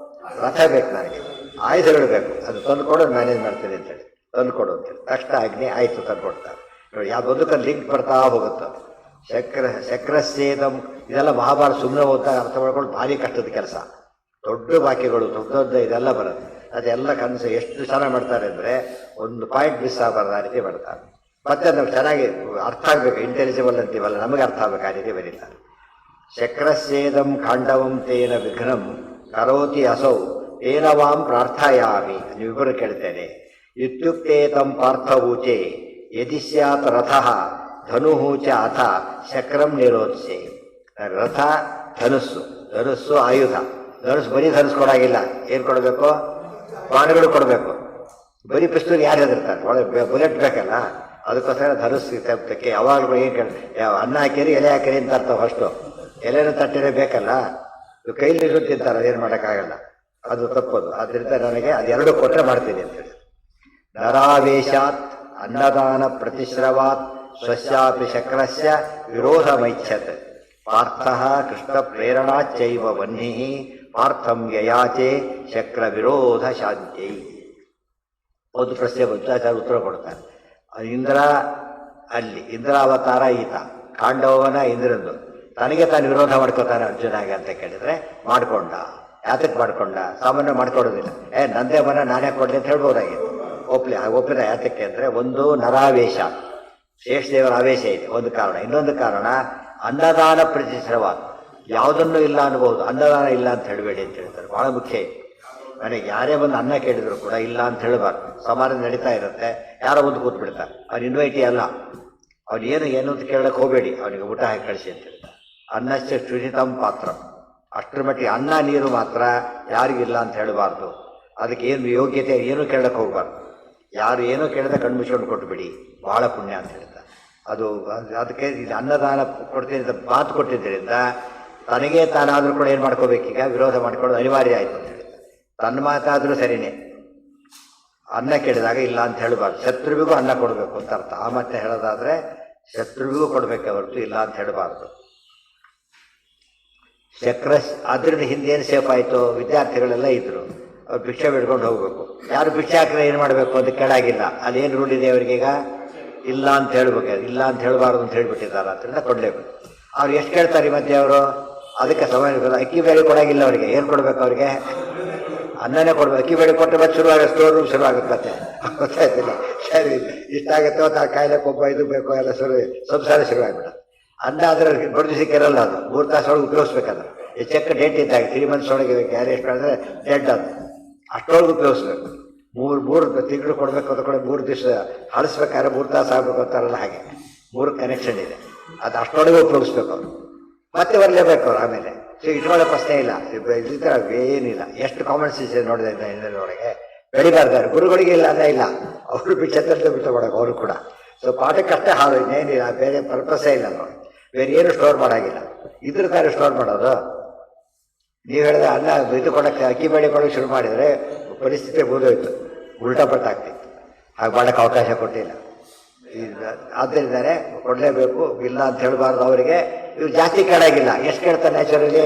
ರಥ ಬೇಕು, ನನಗೆ ಆಯುಧಗಳು ಬೇಕು. ಅದು ತಂದು ಕೊಡೋದು ಮ್ಯಾನೇಜ್ ಮಾಡ್ತೀನಿ ಅಂತೇಳಿ ತಂದು ಕೊಡು ಅಂತೇಳಿ ತಕ್ಷಣ ಅಗ್ನಿ ಆಯಿತು ತಂದು ಕೊಡ್ತಾರೆ. ನೋಡಿ, ಯಾವ ಬದುಕಲ್ಲಿ ಲಿಂಕ್ ಬರ್ತಾ ಹೋಗುತ್ತೆ. ಶಕ್ರಸ್ಯೇದಂ ಇದೆಲ್ಲ ಮಹಾಭಾರತ ಸುಮ್ಮನೆ ಓದ್ದಾಗ ಅರ್ಥ ಮಾಡ್ಕೊಂಡು ಭಾರಿ ಕಷ್ಟದ ಕೆಲಸ. ದೊಡ್ಡ ವಾಕ್ಯಗಳು, ದೊಡ್ಡ ಇದೆಲ್ಲ ಬರುತ್ತೆ. ಅದೆಲ್ಲ ಕನಸು ಎಷ್ಟು ಚೆನ್ನಾಗಿ ಮಾಡ್ತಾರೆ ಅಂದರೆ, ಒಂದು ಪಾಯಿಂಟ್ ಮಿಸ್ ಆಗಬಾರ್ದು ಆ ರೀತಿ ಮಾಡ್ತಾರೆ. ಮತ್ತೆ ನಮ್ಗೆ ಚೆನ್ನಾಗಿ ಅರ್ಥ ಆಗಬೇಕು. ಇಂಟೆಲಿಜಿಬಲ್ ಅಂತೀವಲ್ಲ, ನಮಗೆ ಅರ್ಥ ಆಗಬೇಕು, ಆ ರೀತಿ ಬರೀತಾರೆ. ಶಕ್ರಸ್ಯೇದಂ ಕಾಂಡವಂ ತೇನ ವಿಘ್ನಂ ಕರೋತಿ ಅಸೌ ತೇನ ವಾಂ ಪ್ರಾರ್ಥಯಾಮಿ. ನೀವಿಬ್ಬರು ಕೇಳ್ತೇನೆ. ಇತ್ಯುಕ್ತೆ ತಂ ಪಾರ್ಥವೂಚೆ ಯದಿ ಸ್ಯಾತ್ ರಥಃ ಧನುಹೂಚ ಅಥ ಶಕ್ರಂ ನಿರೋತ್ಸೆ. ರಥ ಧನುಸ್ಸು ಆಯುಧ. ಧನುಸ್ಸು ಬರೀ ಧನುಸ್ ಕೊಡಾಗಿಲ್ಲ, ಏನು ಕೊಡಬೇಕು? ಬಾಣಗಳು ಕೊಡಬೇಕು. ಬರೀ ಪಿಸ್ತೂಲ್ ಯಾರು ಹೆದರ್ತಾರೆ? ಒಳಗೆ ಬುಲೆಟ್ ಬೇಕಲ್ಲ. ಅದಕ್ಕೋಸ್ಕರ ಧನುಸ್ಸು ತಪ್ಪಕ್ಕೆ ಯಾವಾಗಲೂ ಏನು ಅನ್ನ ಹಾಕಿರಿ ಎಲೆ ಹಾಕಿರಿ ಅಂತ ಅರ್ಥ. ಫಸ್ಟು ಎಲೆನ ತಟ್ಟಿರೇ ಬೇಕಲ್ಲ. ಕೈಲಿ ತಿಂತಾರೆ, ಅದೇನು ಮಾಡೋಕ್ಕಾಗಲ್ಲ, ಅದು ತಪ್ಪೋದು. ಆದ್ದರಿಂದ ನನಗೆ ಅದೆರಡು ಕೊಟ್ಟರೆ ಮಾಡ್ತೀನಿ ಅಂತೇಳಿ. ನರಾವೇಶಾತ್ ಅನ್ನದಾನ ಪ್ರತಿಶ್ರವಾತ್ ಸ್ವಸ್ಯಾಪಿ ಶಕ್ರಸ್ಯ ವಿರೋಧಮೈಚ್ಛತ್ ಪಾರ್ಥ ಕೃಷ್ಣ ಪ್ರೇರಣಾಚೈವ ವನ್ನಿ ಪಾರ್ಥಂ ಯಯಾಚೆ ಶಕ್ರ ವಿರೋಧ ಶಾಂತ್ಯೈ. ಒಂದು ಪ್ರಶ್ನೆ ಬುದ್ಧಾಚಾರ್ಯ ಉತ್ತರ ಕೊಡ್ತಾರೆ. ಇಂದ್ರ ಅಲ್ಲಿ ಇಂದ್ರಾವತಾರ ಈತ, ಕಾಂಡವನ ಇಂದ್ರಂದು. ತನಗೆ ತಾನು ವಿರೋಧ ಮಾಡ್ಕೋತಾನೆ ಅರ್ಜುನಾಗೆ ಅಂತ ಕೇಳಿದ್ರೆ ಮಾಡ್ಕೊಂಡ. ಯಾತಕ್ಕೆ ಮಾಡ್ಕೊಂಡ? ಸಾಮಾನ್ಯ ಮಾಡ್ಕೊಡೋದಿಲ್ಲ. ನಂದೇ ಮನ ನಾನೇ ಕೊಡಲಿ ಅಂತ ಹೇಳ್ಬೋದಾಗಿತ್ತು. ಒಪ್ಪಿದ. ಯಾತಕ್ಕೆ ಅಂದರೆ, ಒಂದು ನರಾವೇಶ, ಶೇಷದೇವರ ಆವೇಶ ಇದೆ ಒಂದು ಕಾರಣ. ಇನ್ನೊಂದು ಕಾರಣ ಅನ್ನದಾನ ಪ್ರತಿಶ್ರವಾದ. ಯಾವುದನ್ನು ಇಲ್ಲ ಅನ್ಬಹುದು, ಅನ್ನದಾನ ಇಲ್ಲ ಅಂತ ಹೇಳಬೇಡಿ ಅಂತ ಹೇಳ್ತಾರೆ. ಬಹಳ ಮುಖ್ಯ ಇದೆ. ನನಗೆ ಯಾರೇ ಬಂದು ಅನ್ನ ಕೇಳಿದ್ರು ಕೂಡ ಇಲ್ಲ ಅಂತ ಹೇಳಬಾರ್ದು. ಸಮಾರಂಭ ನಡೀತಾ ಇರುತ್ತೆ, ಯಾರೋ ಒಂದು ಕೂತ್ ಬಿಡ್ತಾರೆ. ಅವ್ನು ಇನ್ವೈಟಿ ಅಲ್ಲ, ಅವ್ನು ಏನು ಅಂತ ಕೇಳಕ್ಕೆ ಹೋಗಬೇಡಿ, ಅವನಿಗೆ ಊಟ ಹಾಕಿ ಕಳಿಸಿ ಅಂತ ಹೇಳ್ತಾರೆ. ಅನ್ನಶ್ಚ ಶುಚಿತಂ ಪಾತ್ರ. ಅಷ್ಟರ ಮಟ್ಟಿಗೆ ಅನ್ನ ನೀರು ಮಾತ್ರ ಯಾರಿಗಿಲ್ಲ ಅಂತ ಹೇಳಬಾರ್ದು. ಅದಕ್ಕೆ ಏನು ಯೋಗ್ಯತೆ ಏನು ಕೇಳಕ್ಕೆ ಹೋಗ್ಬಾರ್ದು. ಯಾರು ಏನೋ ಕೇಳಿದ ಕಣ್ಣು ಮುಚ್ಕೊಂಡು ಕೊಟ್ಟು ಬಿಡಿ, ಬಹಳ ಪುಣ್ಯ ಅಂತ ಹೇಳ್ತಾರೆ. ಅದು ಅದಕ್ಕೆ ಇದು ಅನ್ನದಾನ ಕೊಡ್ತೀನಿ ಅಂತ ಮಾತು ಕೊಟ್ಟಿದ್ದರಿಂದ ತನಗೇ ತಾನಾದರೂ ಕೂಡ ಏನು ಮಾಡ್ಕೋಬೇಕೀಗ ವಿರೋಧ ಮಾಡ್ಕೊಳ್ಳೋದು ಅನಿವಾರ್ಯ ಆಯಿತು ಅಂತ ಹೇಳಿ. ತನ್ನ ಮಾತಾದರೂ ಸರಿಯೇ, ಅನ್ನ ಕೇಳಿದಾಗ ಇಲ್ಲ ಅಂತ ಹೇಳಬಾರ್ದು. ಶತ್ರುವಿಗೂ ಅನ್ನ ಕೊಡಬೇಕು ಅಂತ ಅರ್ಥ. ಆ ಮತ್ತೆ ಹೇಳೋದಾದ್ರೆ ಶತ್ರುವಿಗೂ ಕೊಡಬೇಕೆ ಹೊರತು ಇಲ್ಲ ಅಂತ ಹೇಳಬಾರ್ದು. ಚಕ್ರ ಅದರಿಂದ ಹಿಂದೇನು ಸೇಫ್ ಆಯಿತು, ವಿದ್ಯಾರ್ಥಿಗಳೆಲ್ಲ ಇದ್ರು, ಅವ್ರು ಭಿಕ್ಷೆ ಬಿಡ್ಕೊಂಡು ಹೋಗ್ಬೇಕು. ಯಾರು ಭಿಕ್ಷೆ ಹಾಕಿದ್ರೆ ಏನು ಮಾಡಬೇಕು ಅಂತ ಕೇಳಾಗಿಲ್ಲ. ಅದೇನು ರೂಲ್ ಇದೆ ಅವರಿಗೀಗ, ಇಲ್ಲ ಅಂತ ಹೇಳ್ಬೇಕು. ಇಲ್ಲ ಅಂತ ಹೇಳಬಾರ್ದು ಅಂತ ಹೇಳ್ಬಿಟ್ಟಿದ್ದಾರೆ, ಅದರಿಂದ ಕೊಡಲೇಬೇಕು. ಅವ್ರು ಎಷ್ಟು ಕೇಳ್ತಾರೆ ಈ ಮಧ್ಯೆ ಅವರು, ಅದಕ್ಕೆ ಸಮಯ ಅಕ್ಕಿ ಬೇಳೆ ಕೊಡಾಗಿಲ್ಲ ಅವರಿಗೆ. ಏನು ಕೊಡ್ಬೇಕು ಅವ್ರಿಗೆ, ಅನ್ನನೇ ಕೊಡ್ಬೇಕು. ಅಕ್ಕಿ ಬೇಳೆ ಕೊಟ್ಟರೆ ಮತ್ತೆ ಶುರುವಾಗುತ್ತೆ, ಸ್ಟೋರ್ ರೂಮ್ ಶುರುವಾಗುತ್ತೆ. ಮತ್ತೆ ಗೊತ್ತಾಯ್ತಿಲ್ಲ, ಸರಿ ಇಷ್ಟಾಗುತ್ತೆ ಆ ಕಾಯಿಲೆ ಕೊಬ್ಬ ಇದು ಬೇಕು ಎಲ್ಲ ಸಂಸಾರ ಶುರುವಾಗ್ಬಿಡ. ಅನ್ನ ಆದರೆ ಬಡ್ದು ಸಿಕ್ಕಿರಲ್ಲ, ಅದು 3 ತಾಸು ಒಳಗೆ ಉಪಯೋಗಿಸ್ಬೇಕಾದ್ರೆ. ಈ ಚೆಕ್ ಡೇಟ್ ಇದ್ದಾಗ 3 ಮಂತ್ಸ್ ಒಳಗೆ ಯಾರು ಎಷ್ಟು ಹೇಳಿದ್ರೆ ಡೆಡ್ ಅದು, ಅಷ್ಟೊಳಗೆ ಉಪಯೋಗಿಸ್ಬೇಕು. 3 ತಿಂಗಳು ಕೊಡಬೇಕು, ಅದು ಕೂಡ 3 ದಿವಸ ಹಳಿಸ್ಬೇಕಾದ್ರೆ 3 ತಾಸು ಆಗಬೇಕು ಅಂತಾರಲ್ಲ, ಹಾಗೆ 3 ಕನೆಕ್ಷನ್ ಇದೆ. ಅದು ಅಷ್ಟೊಳಗೆ ಉಪಯೋಗಿಸ್ಬೇಕು ಅವರು, ಮತ್ತೆ ಬರಲೇಬೇಕು ಅವ್ರು. ಆಮೇಲೆ ಇಟ್ಕೊಳ್ಳೋ ಪ್ರಶ್ನೆ ಇಲ್ಲ, ಏನಿಲ್ಲ. ಎಷ್ಟು ಕಾಮನ್ ಸೆನ್ಸ್ ನೋಡಿದೆ ಒಳಗೆ ಬೆಳಿಬಾರ್ದಾರೆ. ಗುರುಗಳಿಗೆ ಇಲ್ಲ ಅದೇ ಇಲ್ಲ, ಅವರು ಭಿಕ್ಷೆ ಬಿಟ್ಟು ಮಾಡೋಕೆ ಅವರು ಕೂಡ. ಸೊ ಪಾಠಕ್ಕಷ್ಟೇ ಹಾಳು, ಇನ್ನೇನಿಲ್ಲ, ಬೇರೆ ಪರ್ಪಸೇ ಇಲ್ಲ ನೋಡಿ. ಬೇರೆ ಏನು ಸ್ಟೋರ್ ಮಾಡೋಂಗಿಲ್ಲ. ಇದ್ರ ತಾರೆ ಸ್ಟೋರ್ ಮಾಡೋದು. ನೀವು ಹೇಳಿದ್ರೆ ಅನ್ನ ಇದು ಕೊಡೋಕ್ಕೆ ಅಕ್ಕಿ ಬೇಳೆ ಕೊಡೋಕೆ ಶುರು ಮಾಡಿದರೆ ಪರಿಸ್ಥಿತಿ ಬೋಧೋಯ್ತು, ಉಲ್ಟಾ ಪಟ್ಟಾಗ್ತಿತ್ತು. ಹಾಗೆ ಮಾಡೋಕ್ಕೆ ಅವಕಾಶ ಕೊಟ್ಟಿಲ್ಲ. ಆದ್ದರಿಂದಾನೆ ಕೊಡಲೇಬೇಕು, ಇಲ್ಲ ಅಂತ ಹೇಳಬಾರ್ದು ಅವರಿಗೆ. ಇವ್ರು ಜಾಸ್ತಿ ಕೇಳಾಗಿಲ್ಲ, ಎಷ್ಟು ಕೇಳ್ತಾರೆ ನ್ಯಾಚುರಲಿ,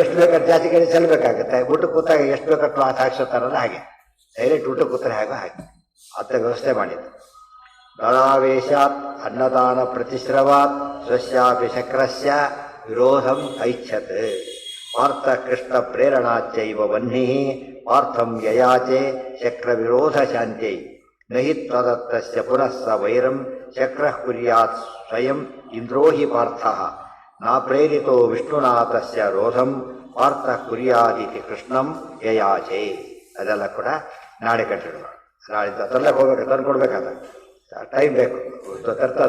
ಎಷ್ಟು ಬೇಕಾದ್ರೆ ಜಾಸ್ತಿ ಕೇಳಿ ಚೆಲ್ಲಬೇಕಾಗುತ್ತೆ. ಊಟಕ್ಕೆ ಕೂತಾಗ ಎಷ್ಟು ಬೇಕಾದ್ರೆ ಕ್ಲಾಸ್ ಹಾಕ್ಸೋತಾರಲ್ಲ ಹಾಗೆ, ಡೈರೆಕ್ಟ್ ಊಟಕ್ಕೆ ಕೂತಾರೆ ಹಾಗೋ ಹಾಗೆ ಅಂತ ವ್ಯವಸ್ಥೆ ಮಾಡಿದ್ದು. ಗಣಾವೇಶಾತ್ ಅನ್ನದಾನ ಪ್ರತಿಶ್ರವಾತ್ ಸ್ವಸ್ಯಾಪಿ ಶಕ್ರಸ್ಯ ವಿರೋಧಂ ಐಚ್ಛತ್. ಪಾರ್ಥ ಕೃಷ್ಣ ಪ್ರೇರಣಾಚೈವ ವನ್ನಿ ಪಾರ್ಥಂ ಯಯಾಚೆ ಶಕ್ರ ವಿರೋಧ ಶಾಂತ್ಯೈ ನಹಿ ತ್ವದತ್ತಸ್ಯ ಪುನಃ ಸ ವೈರಂ ಶಕ್ರಃ ಕುರ್ಯಾತ್ ಸ್ವಯಂ ಇಂದ್ರೋ ಹಿ ಪಾರ್ಥಃ ನ ಪ್ರೇರಿತೋ ವಿಷ್ಣುನಾಥಸ್ಯ ರೋಧಂ ಪಾರ್ಥ ಕುರ್ಯಾದಿತಿ ಕೃಷ್ಣಂ ಯಯಾಚೆ. ಅದೆಲ್ಲ ಕೂಡ ನಾಳೆ ಕಂಟಿನ್ಯೂ. ನಾಳೆ ತರ್ಲಕ್ಕೆ ಹೋಗ್ಬೇಕು, ತಂದು ಕೊಡ್ಬೇಕಾದ ಟೈಮ್ ಬೇಕು.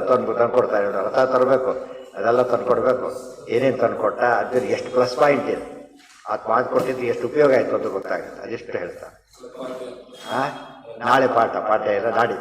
ತಂದ್ಕೊಡ್ತಾರೆ, ರಥ ತರಬೇಕು, ಅದೆಲ್ಲ ತಂದ್ಕೊಡ್ಬೇಕು. ಏನೇನು ತಂದುಕೊಟ್ಟ, ಅದ್ರ ಎಷ್ಟು ಪ್ಲಸ್ ಪಾಯಿಂಟ್ ಇದೆ, ಅದು ಮಾಡಿಕೊಟ್ಟಿದ್ದು ಎಷ್ಟು ಉಪಯೋಗ ಆಯಿತು ಅಂತ ಗೊತ್ತಾಗುತ್ತೆ. ಅದೆಷ್ಟು ಹೇಳ್ತಾರೆ. ನಾಳೆ ಪಾಠ ಇಲ್ಲ ನಾಡಿ.